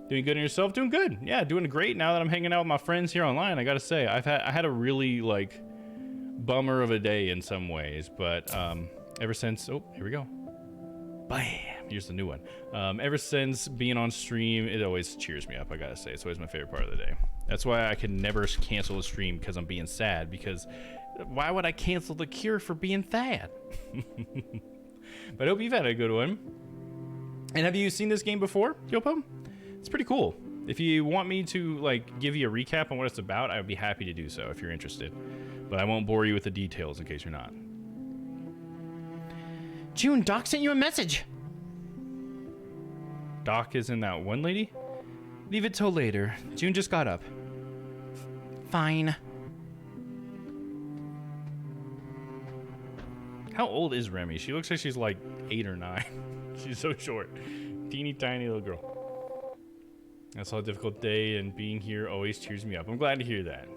Doing good on yourself? Doing good. Yeah, doing great now that I'm hanging out with my friends here online. I gotta say, I had a really, like, bummer of a day in some ways, but ever since, oh, here we go, bam, here's the new one. Ever since being on stream, it always cheers me up, I gotta say. It's always my favorite part of the day. That's why I can never cancel a stream, because I'm being sad, because why would I cancel the cure for being sad? But I hope you've had a good one. And have you seen this game before, Yopo? It's pretty cool. If you want me to, like, give you a recap on what it's about, I would be happy to do so if you're interested. But I won't bore you with the details in case you're not. June, Doc sent you a message. Doc is in that one lady? Leave it till later. June just got up. Fine. How old is Remy? She looks like she's like 8 or 9. She's so short. Teeny tiny little girl. That's all a difficult day, and being here always cheers me up. I'm glad to hear that.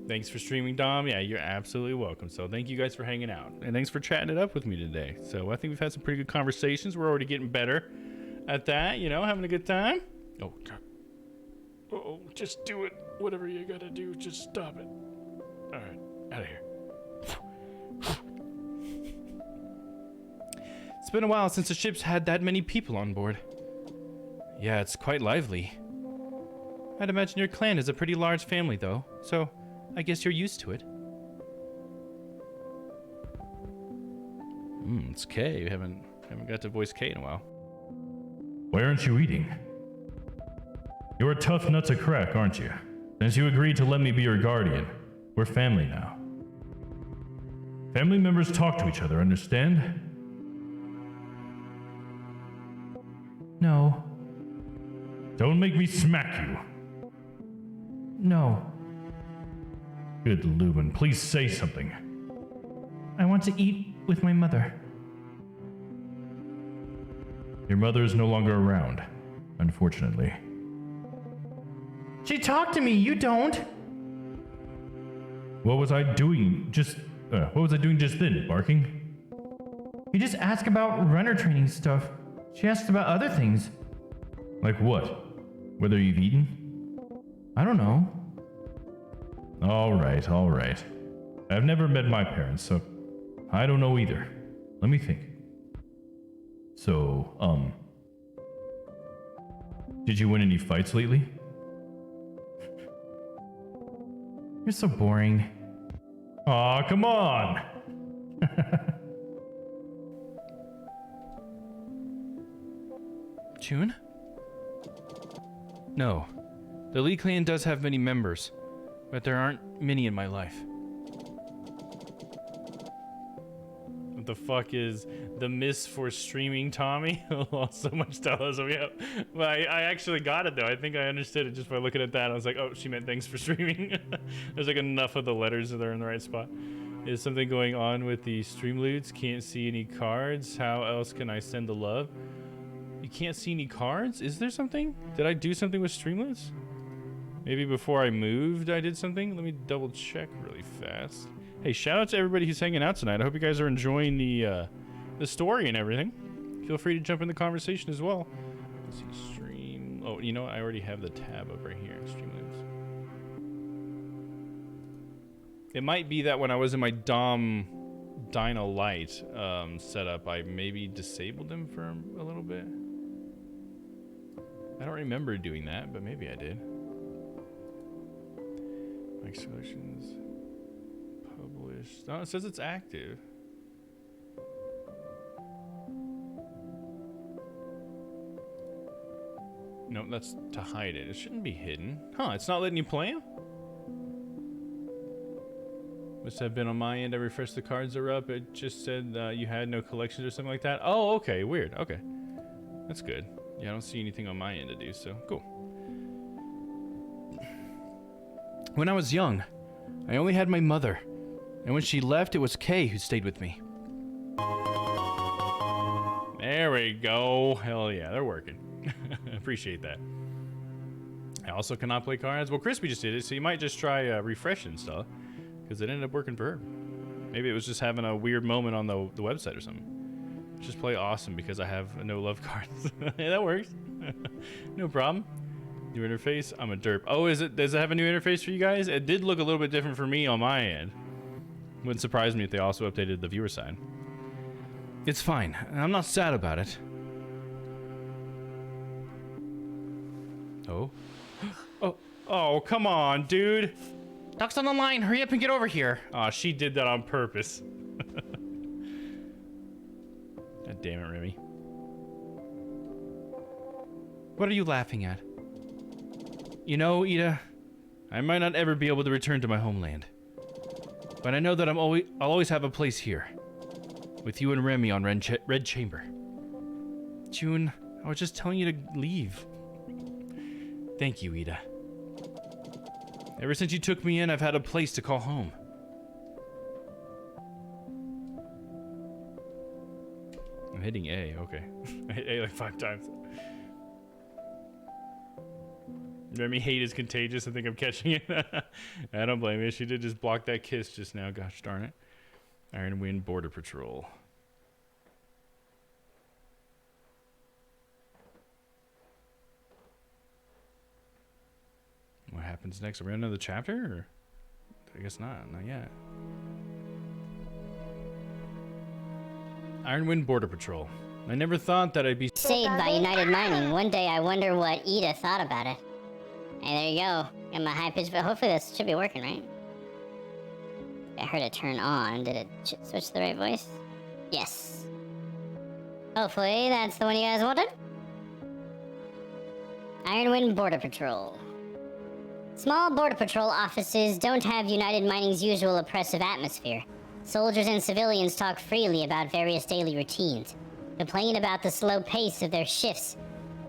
Thanks for streaming, Dom. Yeah, you're absolutely welcome. So thank you guys for hanging out. And thanks for chatting it up with me today. So I think we've had some pretty good conversations. We're already getting better at that, you know, having a good time. Oh, God. Oh, just do it. Whatever you gotta do, just stop it. All right, out of here. It's been a while since the ship's had that many people on board. Yeah, it's quite lively. I'd imagine your clan is a pretty large family, though, so I guess you're used to it. It's Kay. We haven't got to voice Kay in a while. Why aren't you eating? You're a tough nut to crack, aren't you? Since you agreed to let me be your guardian, We're family now. Family members talk to each other, understand? No. Don't make me smack you. No. Good Lubin, please say something. I want to eat with my mother. Your mother is no longer around, unfortunately. She talked to me, you don't. What was I doing just then, barking? You just asked about runner training stuff. She asked about other things. Like what? Whether you've eaten? I don't know. All right. I've never met my parents, so I don't know either. Let me think. So, did you win any fights lately? You're so boring. Aw, come on! June? No. The Lee clan does have many members, but there aren't many in my life. What the fuck is the miss for streaming, Tommy? So much Taoism, yeah. Well, I actually got it though. I think I understood it just by looking at that. I was like, oh, she meant thanks for streaming. There's like enough of the letters that are in the right spot. Is something going on with the Streamloots? Can't see any cards. How else can I send the love? You can't see any cards? Is there something? Did I do something with Streamloots? Maybe before I moved I did something? Let me double check really fast. Hey, shout out to everybody who's hanging out tonight. I hope you guys are enjoying the story and everything. Feel free to jump in the conversation as well. Let's see, stream. Oh, you know what? I already have the tab up right here. Streamloots. It might be that when I was in my Dom Dino Light setup, I maybe disabled them for a little bit. I don't remember doing that, but maybe I did. Mike Solutions. Published. Oh, it says it's active. No, that's to hide it. It shouldn't be hidden. Huh, it's not letting you play them? Must have been on my end. I refreshed the cards are up. It just said you had no collections or something like that. Oh, okay, weird. Okay. That's good. Yeah, I don't see anything on my end to do, so cool. When I was young, I only had my mother. And when she left, it was Kay who stayed with me. There we go. Hell yeah, they're working. Appreciate that. I also cannot play cards. Well, Crispy just did it, so you might just try refreshing stuff. Because it ended up working for her. Maybe it was just having a weird moment on the website or something. Just play awesome because I have no love cards. Yeah, that works. No problem. New interface. I'm a derp. Oh, does it have a new interface for you guys? It did look a little bit different for me on my end. Wouldn't surprise me if they also updated the viewer side. It's fine. I'm not sad about it. Oh? Oh, come on, dude. Duck's on the line. Hurry up and get over here. Aw, she did that on purpose. God damn it, Remy. What are you laughing at? You know, Ida, I might not ever be able to return to my homeland. But I know that I'll always have a place here. With you and Remy on Red Chamber. June, I was just telling you to leave. Thank you, Ida. Ever since you took me in, I've had a place to call home. I'm hitting A, okay. I hit A like 5 times. Remy hate is contagious. I think I'm catching it. I don't blame you. She did just block that kiss just now. Gosh darn it. Iron Wind Border Patrol. What happens next? Are we on another chapter? Or? I guess not yet. Iron Wind Border Patrol. I never thought that I'd be saved by United Mining. One day I wonder what Ida thought about it. Hey, there you go. Got my high pitch, but hopefully this should be working, right? I heard it turn on. Did it switch to the right voice? Yes. Hopefully that's the one you guys wanted. Iron Wind Border Patrol. Small Border Patrol offices don't have United Mining's usual oppressive atmosphere. Soldiers and civilians talk freely about various daily routines, complain about the slow pace of their shifts,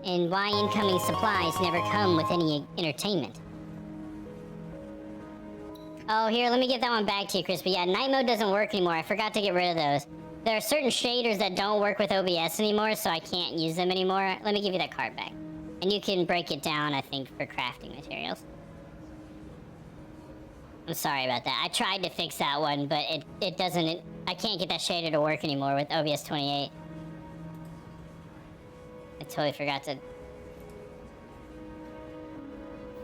and why incoming supplies never come with any entertainment. Oh, here, let me get that one back to you, Chris. But yeah, night mode doesn't work anymore. I forgot to get rid of those. There are certain shaders that don't work with OBS anymore, so I can't use them anymore. Let me give you that card back. And you can break it down, I think, for crafting materials. I'm sorry about that. I tried to fix that one, but it doesn't... I can't get that shader to work anymore with OBS 28. I totally forgot to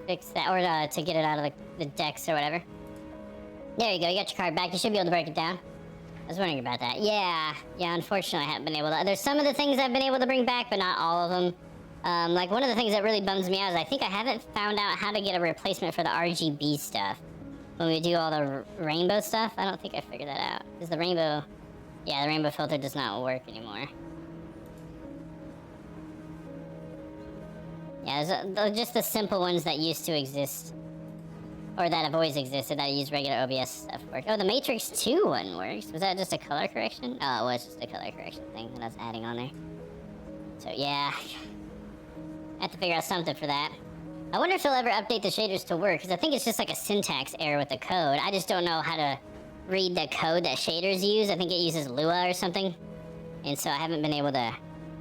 fix that, or to get it out of the decks or whatever. There you go, you got your card back. You should be able to break it down. I was wondering about that. Yeah, unfortunately I haven't been able to. There's some of the things I've been able to bring back, but not all of them. Like, one of the things that really bums me out is I think I haven't found out how to get a replacement for the RGB stuff. When we do all the rainbow stuff, I don't think I figured that out. Because the rainbow... Yeah, the rainbow filter does not work anymore. Yeah, there's just the simple ones that used to exist. Or that have always existed, that use regular OBS stuff work. Oh, the Matrix 2 one works. Was that just a color correction? Oh, it was just a color correction thing that I was adding on there. So, yeah. I have to figure out something for that. I wonder if they'll ever update the shaders to work, because I think it's just like a syntax error with the code. I just don't know how to read the code that shaders use. I think it uses Lua or something. And so I haven't been able to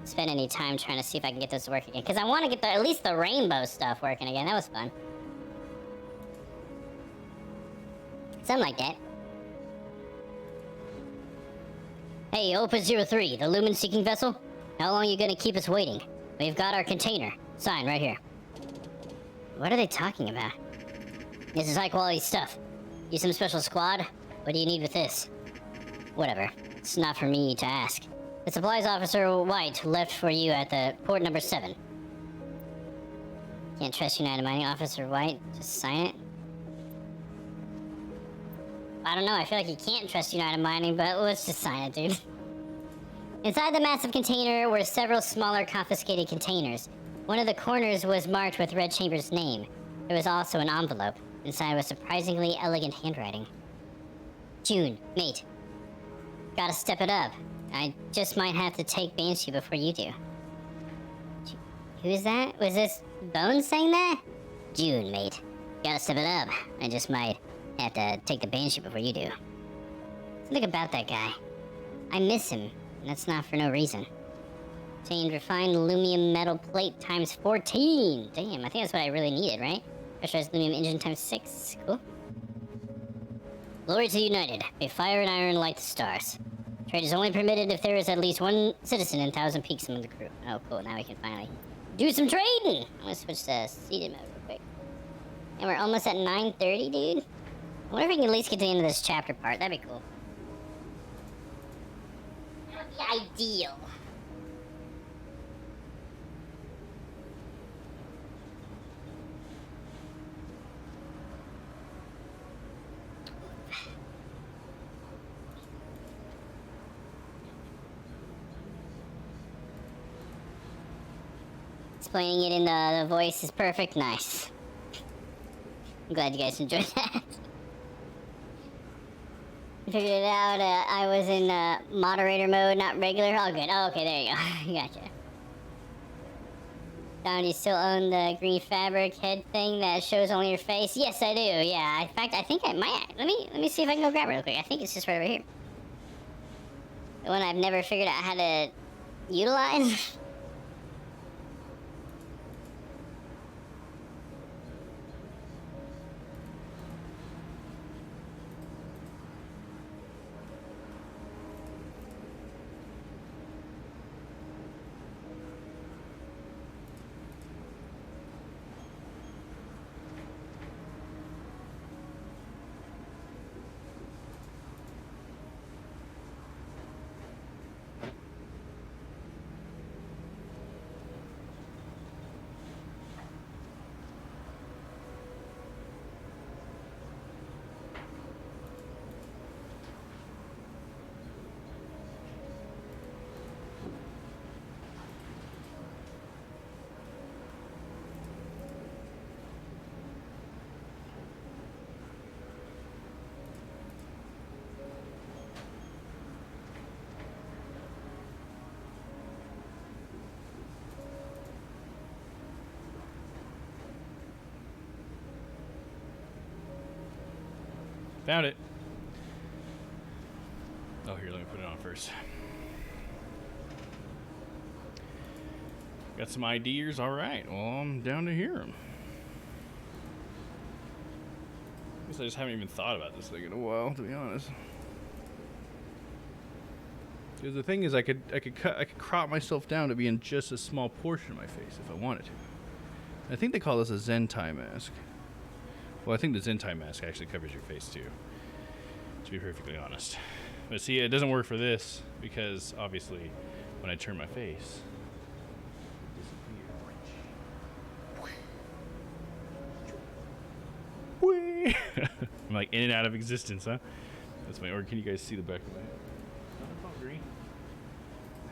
spend any time trying to see if I can get this to work again. Because I want to get at least the rainbow stuff working again. That was fun. Something like that. Hey, Opus 03, the Lumen-seeking vessel? How long are you gonna keep us waiting? We've got our container. Sign right here. What are they talking about? This is high-quality stuff. You some special squad? What do you need with this? Whatever. It's not for me to ask. The supplies officer White left for you at the port number 7. Can't trust United Mining Officer White. Just sign it. I don't know, I feel like you can't trust United Mining, but let's just sign it, dude. Inside the massive container were several smaller confiscated containers. One of the corners was marked with Red Chamber's name. There was also an envelope. Inside was surprisingly elegant handwriting. June, mate. Gotta step it up. I just might have to take Banshee before you do. Who is that? Was this Bones saying that? June, mate. Gotta step it up. I just might have to take the Banshee before you do. Something about that guy. I miss him, and that's not for no reason. Obtained refined aluminum metal plate times 14. Damn, I think that's what I really needed, right? Pressurized aluminum engine times 6. Cool. Glory to the United. May fire and iron light the stars. Trade is only permitted if there is at least one citizen in Thousand Peaks among the crew. Oh, cool. Now we can finally do some trading. I'm gonna switch to seated mode real quick. And we're almost at 9:30, dude. I wonder if we can at least get to the end of this chapter part. That'd be cool. That would be ideal. Explaining it in the voice is perfect. Nice. I'm glad you guys enjoyed that. Figured it out. I was in moderator mode, not regular. Oh, good. Oh, okay, there you go. Gotcha. Don, you still own the green fabric head thing that shows only your face? Yes, I do. Yeah. In fact, I think I might. Let me see if I can go grab it real quick. I think it's just right over here. The one I've never figured out how to utilize. Found it. Oh, here, let me put it on first. Got some ideas? All right. Well, I'm down to hear them. Guess I just haven't even thought about this thing in a while, to be honest. Because the thing is, I could crop myself down to be in just a small portion of my face if I wanted to. I think they call this a Zentai mask. Well, I think the Zentai mask actually covers your face too, to be perfectly honest. But see, it doesn't work for this because obviously, when I turn my face, it disappears. I'm like in and out of existence, huh? That's my. Or can you guys see the back of my head?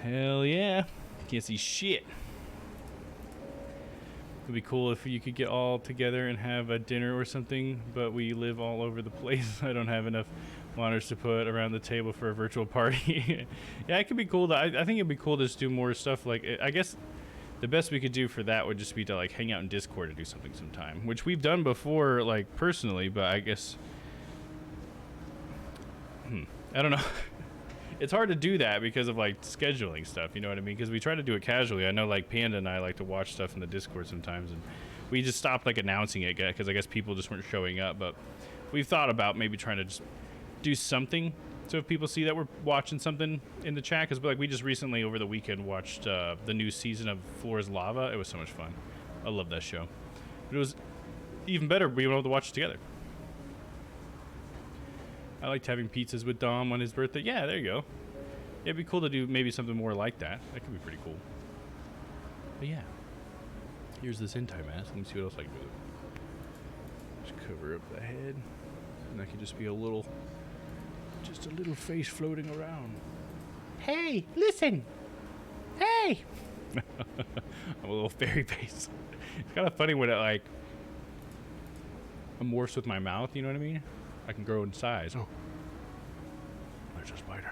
Hell yeah. Can't see shit. It'd be cool if you could get all together and have a dinner or something, but we live all over the place. I don't have enough monitors to put around the table for a virtual party. Yeah, it could be cool. I think it'd be cool to just do more stuff. Like, I guess the best we could do for that would just be to like hang out in Discord and do something sometime, which we've done before, like personally, but I guess, I don't know. It's hard to do that because of like scheduling stuff, you know what I mean? Because we try to do it casually. I know like Panda and I like to watch stuff in the Discord sometimes, and we just stopped like announcing it because I guess people just weren't showing up. But we've thought about maybe trying to just do something so if people see that we're watching something in the chat, because like we just recently over the weekend watched the new season of Floor is Lava. It was so much fun. I love that show. But it was even better being able to watch it together. I liked having pizzas with Dom on his birthday. Yeah, there you go. It'd be cool to do maybe something more like that. That could be pretty cool. But yeah. Here's this Zentai mask. Let me see what else I can do. Just cover up the head. And that could just be just a little face floating around. Hey, listen! Hey! I'm a little fairy face. It's kind of funny when it like morphs with my mouth, you know what I mean? I can grow in size. Oh, there's a spider.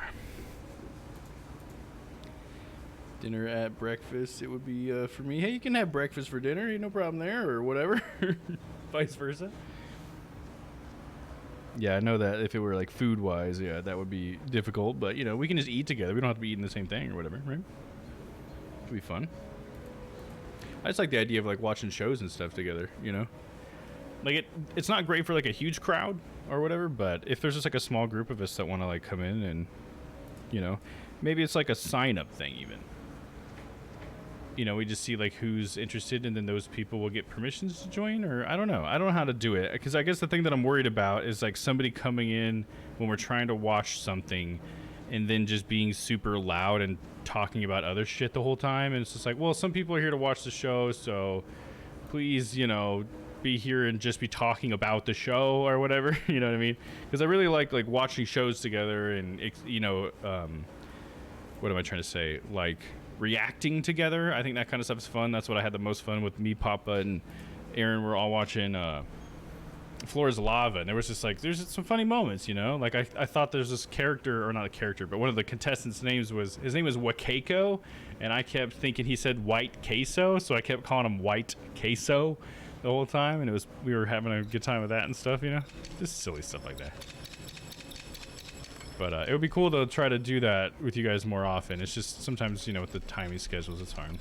Dinner at breakfast, it would be for me. Hey, you can have breakfast for dinner, ain't no problem there, or whatever. Vice versa. Yeah, I know that if it were like food wise, yeah, that would be difficult, but you know, we can just eat together. We don't have to be eating the same thing or whatever, right? It'd be fun. I just like the idea of like watching shows and stuff together, you know? Like it's not great for like a huge crowd or whatever, but if there's just like a small group of us that want to like come in and, you know, maybe it's like a sign up thing even. You know, we just see like who's interested and then those people will get permissions to join, or I don't know. I don't know how to do it, because I guess the thing that I'm worried about is like somebody coming in when we're trying to watch something and then just being super loud and talking about other shit the whole time. And it's just like, well, some people are here to watch the show, so please, you know, be here and just be talking about the show or whatever. You know what I mean? Because I really like watching shows together and, you know, what am I trying to say? Like reacting together. I think that kind of stuff is fun. That's what I had the most fun with. Me, Papa, and Aaron were all watching Floor is Lava, and there was just like, there's some funny moments, you know? Like I thought there's this character, or not a character, but one of the contestants' names was, his name was Wakeko, and I kept thinking he said white queso, so I kept calling him White Queso the whole time, and we were having a good time with that and stuff, you know? Just silly stuff like that. But it would be cool to try to do that with you guys more often. It's just sometimes, you know, with the timing schedules, it's hard.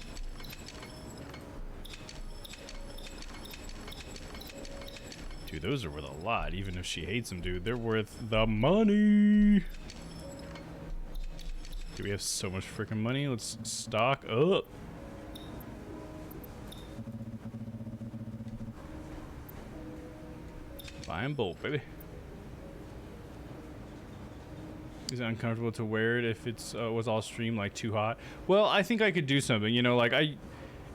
Dude, those are worth a lot. Even if she hates them, dude, they're worth the money. Dude, we have so much freaking money. Let's stock up. Buy them both, baby. Is it uncomfortable to wear it if it's was all streamed like too hot? Well, I think I could do something, you know, like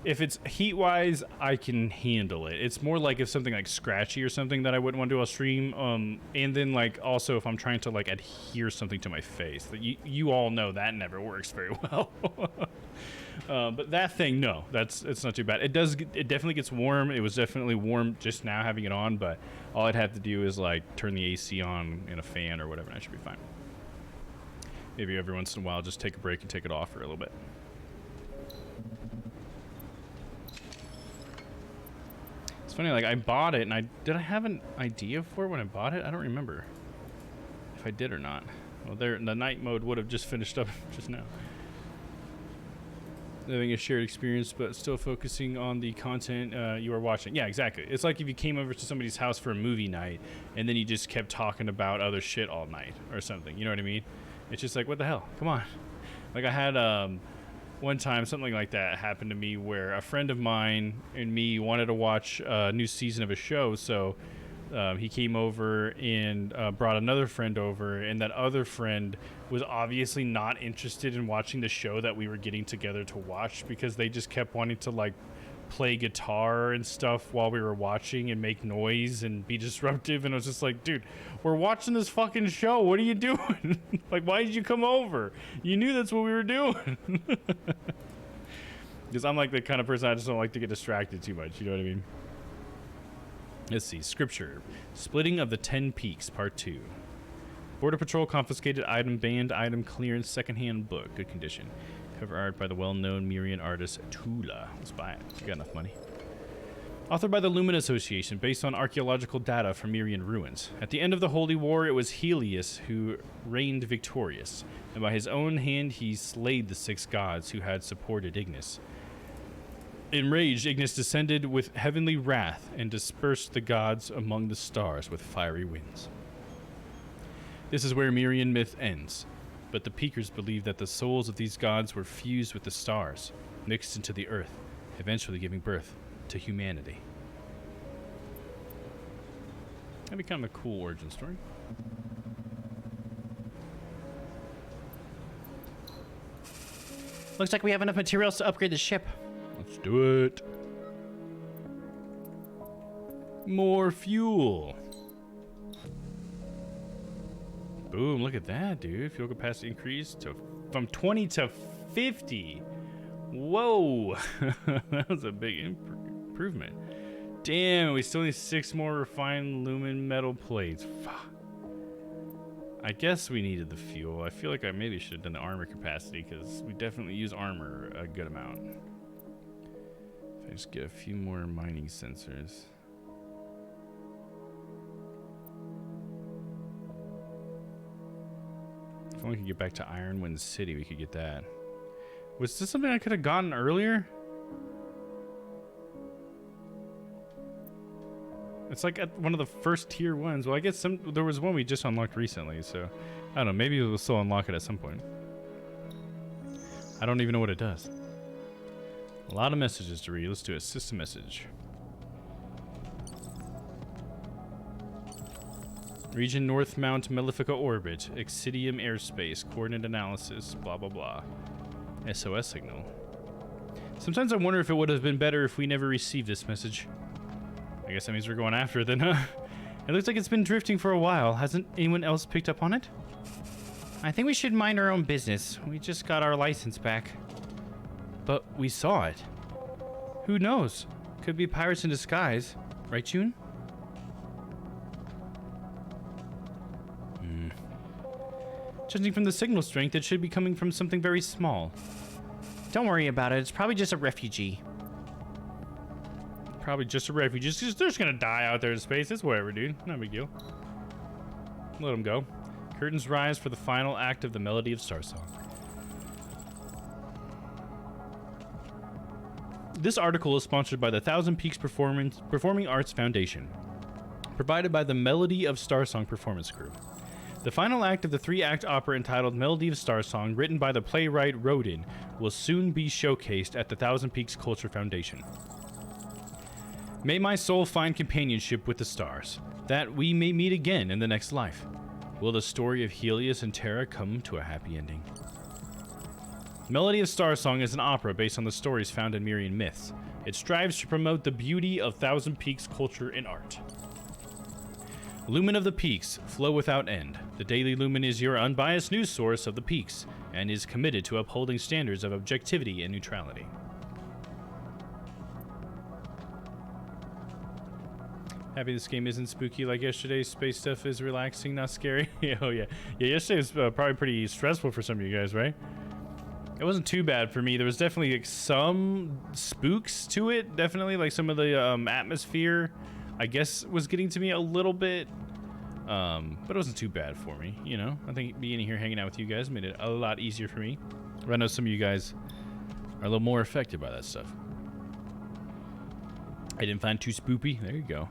if it's heat wise, I can handle it. It's more like if something like scratchy or something that I wouldn't want to do on stream. And then like also if I'm trying to like adhere something to my face, that you all know that never works very well. But that thing, no, it's not too bad. It definitely gets warm. It was definitely warm just now having it on, but all I'd have to do is like turn the AC on and a fan or whatever, and I should be fine. Maybe every once in a while, just take a break and take it off for a little bit. It's funny, like I bought it, and did I have an idea for it when I bought it? I don't remember. if I did or not. Well, the night mode would have just finished up just now. Having a shared experience, but still focusing on the content you are watching. Yeah, exactly. It's like if you came over to somebody's house for a movie night, and then you just kept talking about other shit all night or something. You know what I mean? It's just like, what the hell? Come on. Like I had one time something like that happened to me where a friend of mine and me wanted to watch a new season of a show, so he came over and brought another friend over, and that other friend was obviously not interested in watching the show that we were getting together to watch because they just kept wanting to like play guitar and stuff while we were watching and make noise and be disruptive, and I was just like, dude, we're watching this fucking show, what are you doing? Like, why did you come over? You knew that's what we were doing. Because I'm like the kind of person, I just don't like to get distracted too much, you know what I mean? Let's see, scripture. Splitting of the 10 Peaks, part 2. Border Patrol confiscated item, banned item, clearance, secondhand book, good condition. Cover art by the well-known Mirian artist Tula. Let's buy it. You got enough money. Authored by the Lumen Association, based on archaeological data from Mirian ruins. At the end of the Holy War, it was Helios who reigned victorious, and by his own hand he slayed the 6 gods who had supported Ignis. Enraged, Ignis descended with heavenly wrath and dispersed the gods among the stars with fiery winds. This is where Mirian myth ends, but the Peakers believe that the souls of these gods were fused with the stars, mixed into the earth, eventually giving birth to humanity. That'd be kind of a cool origin story. Looks like we have enough materials to upgrade the ship. Let's do it. More fuel. Boom, look at that, dude. Fuel capacity increased from 20 to 50. Whoa. That was a big improvement. Damn, we still need 6 more refined lumen metal plates. Fuck. I guess we needed the fuel. I feel like I maybe should have done the armor capacity because we definitely use armor a good amount. If I just get a few more mining sensors. If only we could get back to Ironwind City, we could get that. Was this something I could have gotten earlier? It's like at one of the first tier ones. Well, I guess there was one we just unlocked recently, so I don't know. Maybe we'll still unlock it at some point. I don't even know what it does. A lot of messages to read. Let's do a system message. Region North Mount Malefica Orbit, Exidium Airspace, Coordinate Analysis, blah blah blah. SOS signal. Sometimes I wonder if it would have been better if we never received this message. I guess that means we're going after it then, huh? It looks like it's been drifting for a while. Hasn't anyone else picked up on it? I think we should mind our own business. We just got our license back. But we saw it. Who knows? Could be pirates in disguise. Right, June? Judging from the signal strength, it should be coming from something very small. Don't worry about it. It's probably just a refugee. Probably just a refugee. They're just gonna die out there in space. It's whatever, dude. No big deal. Let them go. Curtains rise for the final act of the Melody of Starsong. This article is sponsored by the Thousand Peaks Performing Arts Foundation, provided by the Melody of Starsong Performance Crew. The final act of the 3-act opera entitled Melody of Starsong, written by the playwright Rodin, will soon be showcased at the Thousand Peaks Culture Foundation. May my soul find companionship with the stars, that we may meet again in the next life. Will the story of Helios and Terra come to a happy ending? Melody of Starsong is an opera based on the stories found in Mirian myths. It strives to promote the beauty of Thousand Peaks culture and art. Lumen of the Peaks, flow without end. The Daily Lumen is your unbiased news source of the Peaks and is committed to upholding standards of objectivity and neutrality. Happy this game isn't spooky like yesterday's space stuff is relaxing, not scary. Oh yeah. Yeah, yesterday was probably pretty stressful for some of you guys, right? It wasn't too bad for me. There was definitely like some spooks to it. Definitely like some of the atmosphere, I guess, was getting to me a little bit. But it wasn't too bad for me, you know? I think being here hanging out with you guys made it a lot easier for me. But I know some of you guys are a little more affected by that stuff. I didn't find too spoopy. There you go.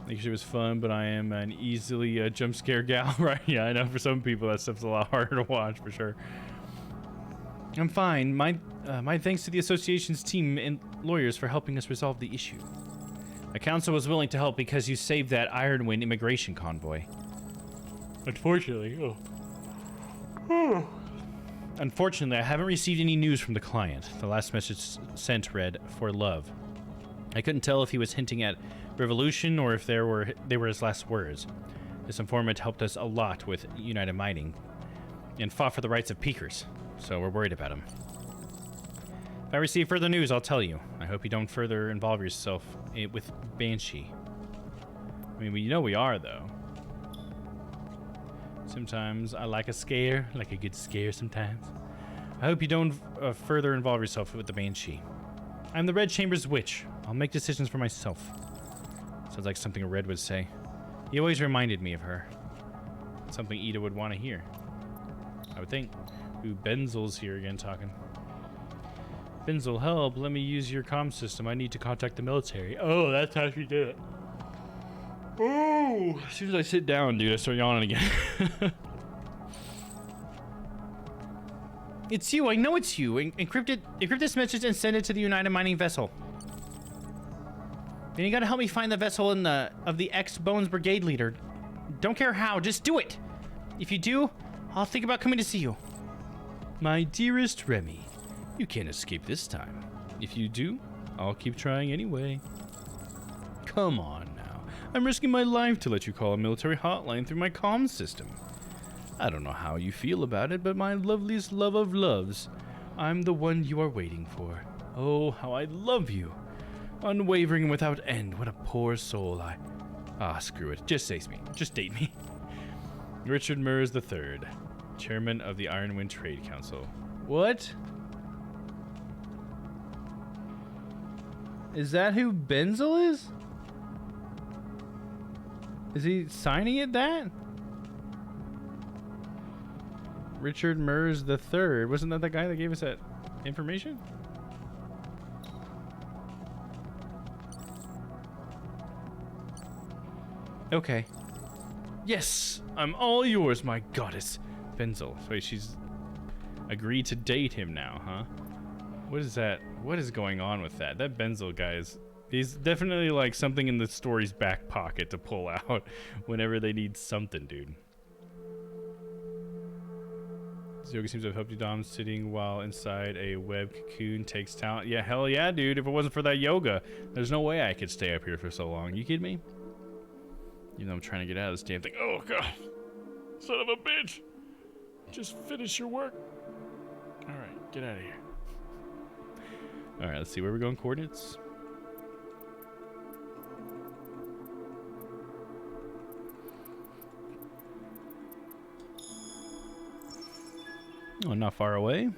Actually, it was fun, but I am an easily jump scare gal, right? Yeah, I know for some people that stuff's a lot harder to watch, for sure. I'm fine. My thanks to the association's team and lawyers for helping us resolve the issue. The council was willing to help because you saved that Ironwind immigration convoy. Unfortunately, Unfortunately, I haven't received any news from the client. The last message sent read, "For love." I couldn't tell if he was hinting at revolution or if they were his last words. This informant helped us a lot with United Mining and fought for the rights of Peakers, so we're worried about him. If I receive further news, I'll tell you. I hope you don't further involve yourself with Banshee. I mean, you know we are, though. Sometimes I like a scare, like a good scare sometimes. I hope you don't further involve yourself with the Banshee. I'm the Red Chamber's witch. I'll make decisions for myself. Sounds like something Red would say. He always reminded me of her. Something Ida would want to hear. I would think. Ooh, Benzel's here again talking. Benzel, help. Let me use your comm system. I need to contact the military. Oh, that's how she did it. Oh, as soon as I sit down, dude, I start yawning again. It's you. I know it's you. Encrypt this message and send it to the United Mining vessel. Then you gotta help me find the vessel of the ex-Bones Brigade leader. Don't care how, just do it. If you do, I'll think about coming to see you. My dearest Remy, you can't escape this time. If you do, I'll keep trying anyway. Come on now. I'm risking my life to let you call a military hotline through my comm system. I don't know how you feel about it, but my loveliest love of loves, I'm the one you are waiting for. Oh, how I love you. Unwavering and without end. What a poor soul I... Ah, screw it. Just say me. Just date me. Richard Murs III, Chairman of the Ironwind Trade Council. What? Is that who Benzel is? Is he signing it that? Richard Murs III. Wasn't that the guy that gave us that information? Okay. Yes, I'm all yours, my goddess. Benzel. Wait, she's agreed to date him now, huh? What is that? What is going on with that? That Benzel guy is... He's definitely like something in the story's back pocket to pull out whenever they need something, dude. This yoga seems to have helped you, Dom. Sitting while inside a web cocoon takes talent. Yeah, hell yeah, dude. If it wasn't for that yoga, there's no way I could stay up here for so long. You kidding me? Even though I'm trying to get out of this damn thing. Oh, God. Son of a bitch. Just finish your work. All right, get out of here. All right, let's see where we're going. Coordinates. Oh, not far away.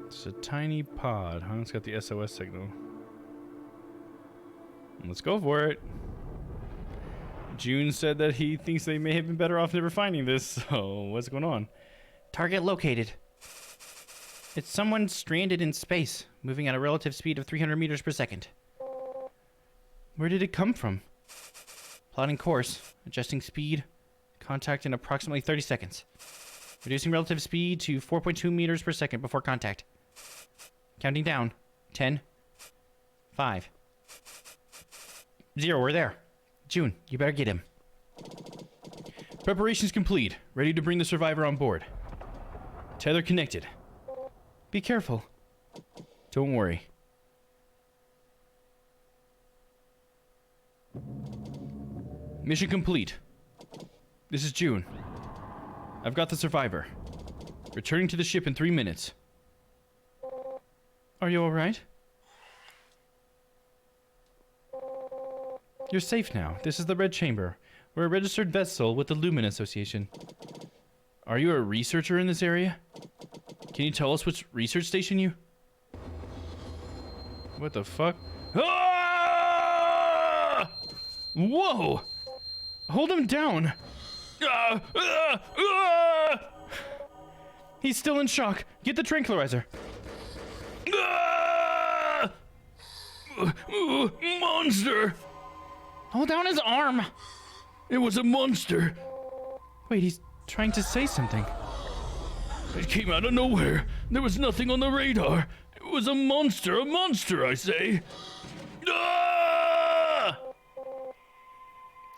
It's a tiny pod, huh? It's got the SOS signal. Let's go for it. June said that he thinks they may have been better off never finding this, so what's going on? Target located. It's someone stranded in space, moving at a relative speed of 300 meters per second. Where did it come from? Plotting course, adjusting speed, contact in approximately 30 seconds. Reducing relative speed to 4.2 meters per second before contact. Counting down. 10, 5, 0, we're there. June, you better get him. Preparations complete. Ready to bring the survivor on board. Tether connected. Be careful. Don't worry. Mission complete. This is June. I've got the survivor. Returning to the ship in 3 minutes. Are you alright? You're safe now. This is the Red Chamber. We're a registered vessel with the Lumen Association. Are you a researcher in this area? Can you tell us which research station you... What the fuck? Ah! Whoa! Hold him down. He's still in shock. Get the tranquilizer. Monster! Hold down his arm. It was a monster. Wait, he's trying to say something. It came out of nowhere. There was nothing on the radar. It was a monster, I say. Ah!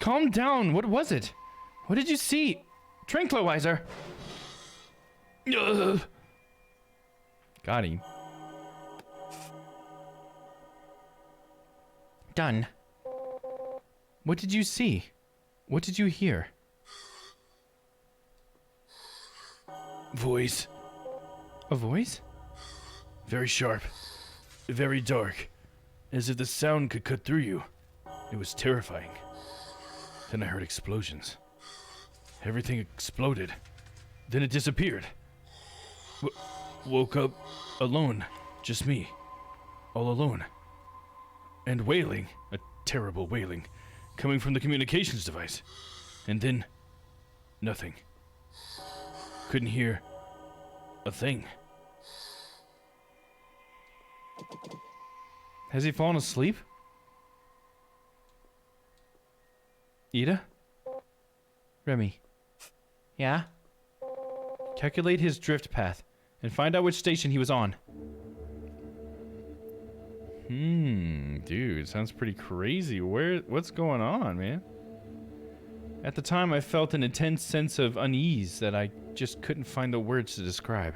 Calm down. What was it? What did you see? Tranquilizer. Got him. Done. What did you see? What did you hear? Voice. A voice? Very sharp. Very dark. As if the sound could cut through you. It was terrifying. Then I heard explosions. Everything exploded. Then it disappeared. Woke up alone. Just me. All alone. And wailing. A terrible wailing. Coming from the communications device. And then... nothing. Couldn't hear a thing. Has he fallen asleep? Ida? Remy. Yeah? Calculate his drift path and find out which station he was on. Dude, sounds pretty crazy. What's going on, man? At the time, I felt an intense sense of unease that I just couldn't find the words to describe.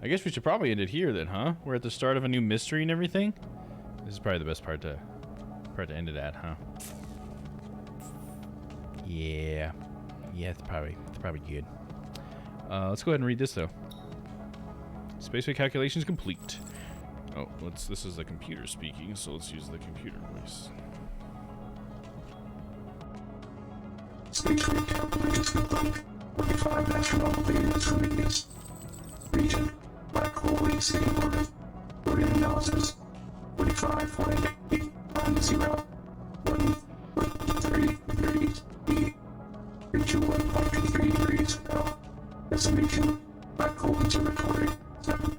I guess we should probably end it here then, huh? We're at the start of a new mystery and everything. This is probably the best part to end it at, huh? Yeah. Yeah, it's probably good. Let's go ahead and read this though. Spaceway calculations complete. Oh, this is the computer speaking, so let's use the computer voice. Spaceway calculations complete. 45 astronomical units radius. Region. Black hole exceeding orbit. Organ analysis. 45.8 on 0. 1.3 degrees E. Reaching 1.23 degrees L. Estimation. Black hole observatory. 7.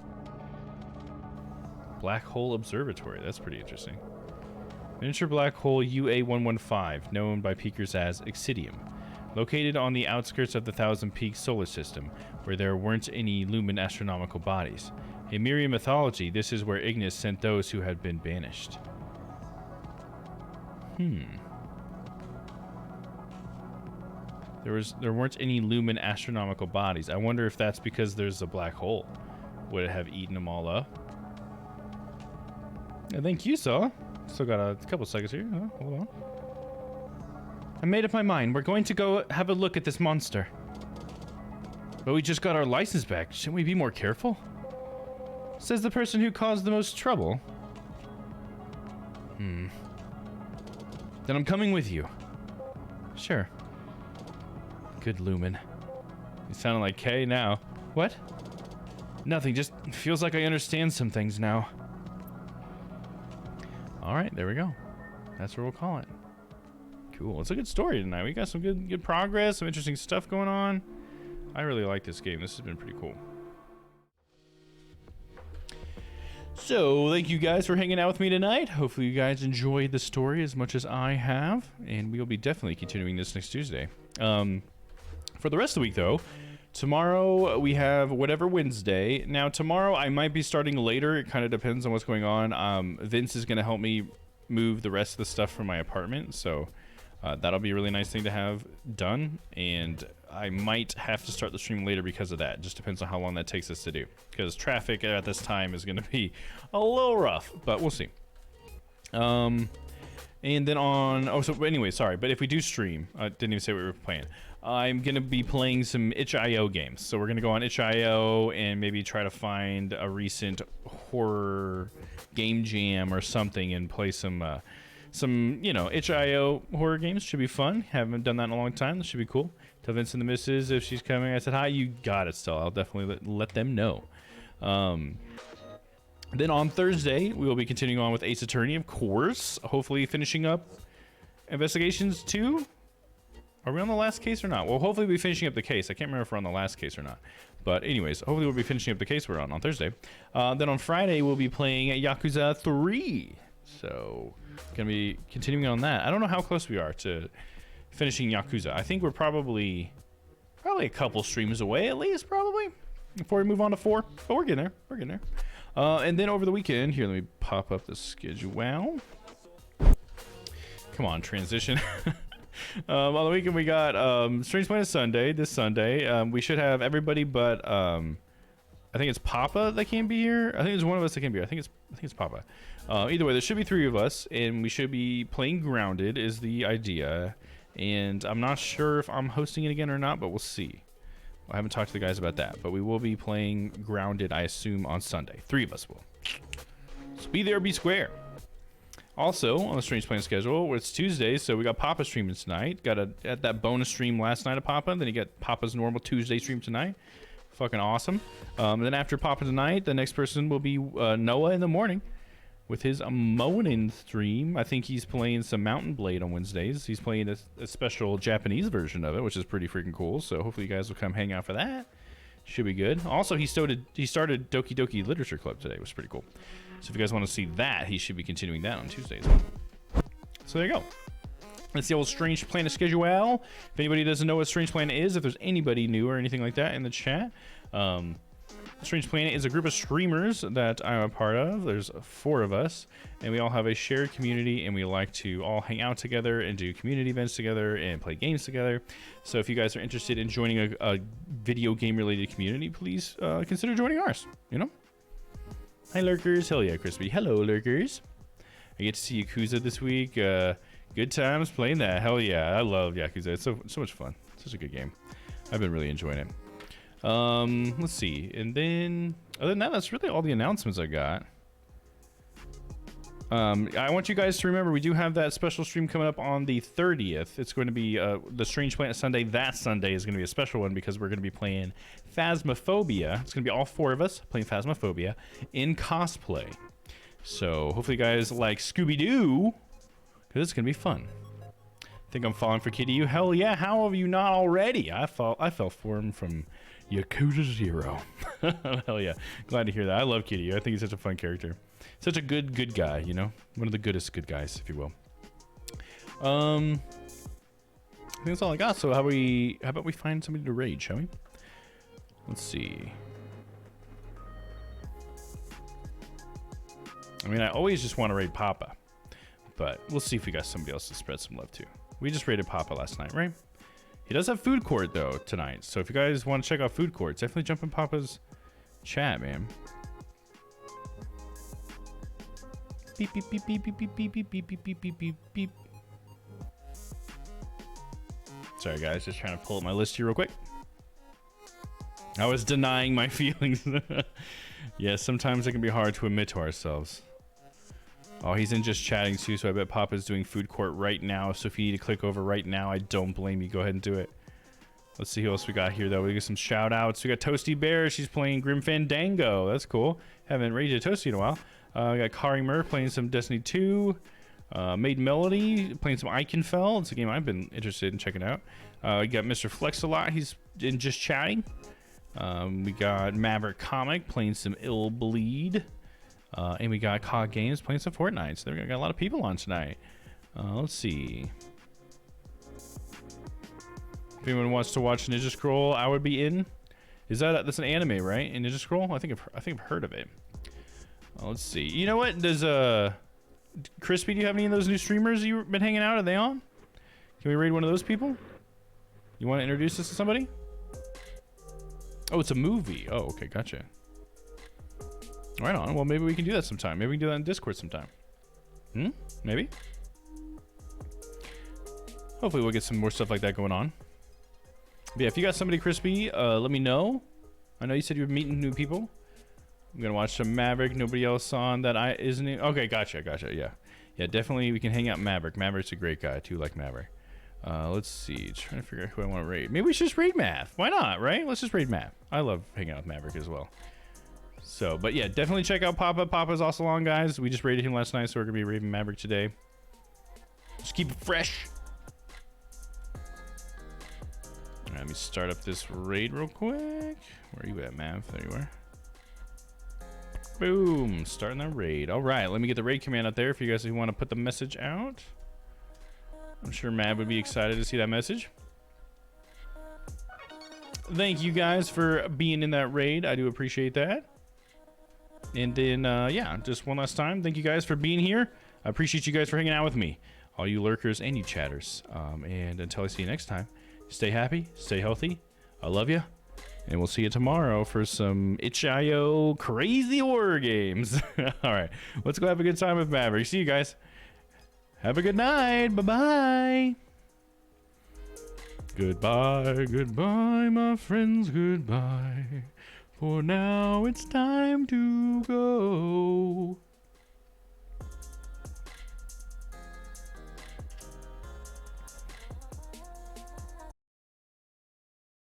Black Hole Observatory. That's pretty interesting. Miniature black hole UA115, known by peekers as Excidium, located on the outskirts of the Thousand Peaks solar system, where there weren't any lumen astronomical bodies. In Miriam mythology, this is where Ignis sent those who had been banished. There weren't any lumen astronomical bodies. I wonder if that's because there's a black hole. Would it have eaten them all up? I think you saw. Still got a couple seconds here. Hold on. I made up my mind. We're going to go have a look at this monster. But we just got our license back. Shouldn't we be more careful? Says the person who caused the most trouble. Then I'm coming with you. Sure. Good lumen. You sounded like Kay now. What? Nothing. Just feels like I understand some things now. Alright, there we go. That's what we'll call it. Cool. It's a good story tonight. We got some good progress, some interesting stuff going on. I really like this game. This has been pretty cool. So, thank you guys for hanging out with me tonight. Hopefully you guys enjoyed the story as much as I have. And we'll be definitely continuing this next Tuesday. For the rest of the week, though, tomorrow we have Whatever Wednesday. Now, tomorrow I might be starting later. It kind of depends on what's going on. Vince is going to help me move the rest of the stuff from my apartment. So that'll be a really nice thing to have done. And I might have to start the stream later because of that. It just depends on how long that takes us to do. Because traffic at this time is going to be a little rough. But we'll see. And then on... Oh, so anyway, sorry. But if we do stream... I didn't even say what we were playing. I'm going to be playing some itch.io games. So we're going to go on itch.io and maybe try to find a recent horror game jam or something and play some some, you know, itch.io horror games. Should be fun. Haven't done that in a long time. This should be cool. Tell Vince and the missus if she's coming. I said, hi, you got it still. I'll definitely let them know. Then on Thursday, we will be continuing on with Ace Attorney, of course. Hopefully finishing up Investigations 2. Are we on the last case or not? Well, hopefully we'll be finishing up the case. I can't remember if we're on the last case or not. But anyways, hopefully we'll be finishing up the case we're on Thursday. Then on Friday, we'll be playing Yakuza 3. So, gonna be continuing on that. I don't know how close we are to finishing Yakuza. I think we're probably a couple streams away at least, probably, before we move on to 4. But we're getting there. We're getting there. And then over the weekend, here, let me pop up the schedule. Come on, transition. On the weekend, we got Strange Planet Sunday, this Sunday. We should have everybody but, I think it's Papa that can't be here. I think there's one of us that can't be here. I think it's Papa. Either way, there should be 3 of us, and we should be playing Grounded is the idea. And I'm not sure if I'm hosting it again or not, but we'll see. I haven't talked to the guys about that, but we will be playing Grounded, I assume, on Sunday. 3 of us will. So be there, be square. Also, on the Strange Planet schedule, it's Tuesday, so we got Papa streaming tonight. Got that bonus stream last night of Papa, then you got Papa's normal Tuesday stream tonight. Fucking awesome. And then after Papa tonight, the next person will be Noah in the morning with his Monin stream. I think he's playing some Mountain Blade on Wednesdays. He's playing a special Japanese version of it, which is pretty freaking cool. So hopefully you guys will come hang out for that. Should be good. Also, he started Doki Doki Literature Club today, which is pretty cool. So if you guys want to see that, he should be continuing that on Tuesdays. So there you go. That's the old Strange Planet schedule. If anybody doesn't know what Strange Planet is, if there's anybody new or anything like that in the chat, Strange Planet is a group of streamers that I'm a part of. There's 4 of us, and we all have a shared community, and we like to all hang out together and do community events together and play games together. So if you guys are interested in joining a video game related community, please consider joining ours, you know? Hi, Lurkers. Hell yeah, Crispy. Hello, Lurkers. I get to see Yakuza this week. Good times playing that. Hell yeah. I love Yakuza. It's so much fun. Such a good game. I've been really enjoying it. Let's see. And then, other than that, that's really all the announcements I got. I want you guys to remember we do have that special stream coming up on the 30th. It's going to be the Strange Planet Sunday. That Sunday is going to be a special one because we're going to be playing Phasmophobia. It's going to be all 4 of us playing Phasmophobia in cosplay. So hopefully you guys like Scooby-Doo because it's going to be fun. Think I'm falling for Kitty? You hell yeah! How have you not already? I fell for him from Yakuza 0. Hell yeah! Glad to hear that. I love Kitty. I think he's such a fun character. Such a good guy, you know? One of the goodest good guys, if you will. I think that's all I got. So how about we find somebody to raid, shall we? Let's see. I mean, I always just want to raid Papa, but we'll see if we got somebody else to spread some love to. We just raided Papa last night, right? He does have Food Court though tonight, so if you guys want to check out Food Court, definitely jump in Papa's chat, man. Beep beep beep beep beep beep beep beep beep beep beep beep beep. Sorry guys, just trying to pull up my list here real quick. I was denying my feelings. Yeah, sometimes it can be hard to admit to ourselves. Oh, he's in just chatting too, so I bet Papa's doing Food Court right now. So if you need to click over right now, I don't blame you. Go ahead and do it. Let's see who else we got here, though. We got some shout-outs. We got Toasty Bear. She's playing Grim Fandango. That's cool. Haven't raided Toasty in a while. We got Kari Mur playing some Destiny 2. Made Melody playing some Eichenfeld. It's a game I've been interested in checking out. We got Mr. Flex a lot. He's in just chatting. We got Maverick Comic playing some Ill Bleed. And we got COG Games playing some Fortnite. So we got a lot of people on tonight. Let's see. If anyone wants to watch Ninja Scroll, I would be in. That's an anime, right? In Ninja Scroll? I think I've heard of it. Let's see. You know what? Does Crispy, do you have any of those new streamers you've been hanging out? Are they on? Can we raid one of those people? You want to introduce us to somebody? Oh, it's a movie. Oh, okay, gotcha. Right on. Well, maybe we can do that sometime. Maybe we can do that in Discord sometime. Maybe. Hopefully we'll get some more stuff like that going on. But yeah, if you got somebody Crispy, let me know. I know you said you were meeting new people. I'm gonna watch some Maverick. Nobody else on that isn't it? Okay, gotcha. Yeah, Yeah, definitely we can hang out Maverick. Maverick's a great guy. I too like Maverick. Let's see. Trying to figure out who I want to raid. Maybe we should just raid Mav. Why not, right? Let's just raid Mav. I love hanging out with Maverick as well. So, but yeah, definitely check out Papa. Papa's also long, guys. We just raided him last night, so we're going to be raiding Maverick today. Just keep it fresh. All right, let me start up this raid real quick. Where are you at, Mav? There you are. Boom. Starting that raid. All right, let me get the raid command out there if you guys want to put the message out. I'm sure Mav would be excited to see that message. Thank you guys for being in that raid. I do appreciate that. And then, yeah, just one last time. Thank you guys for being here. I appreciate you guys for hanging out with me. All you lurkers and you chatters. And until I see you next time, stay happy, stay healthy. I love you. And we'll see you tomorrow for some itch.io crazy horror games. All right, let's go have a good time with Maverick. See you guys. Have a good night. Bye-bye. Goodbye, goodbye, my friends, goodbye. For now, it's time to go.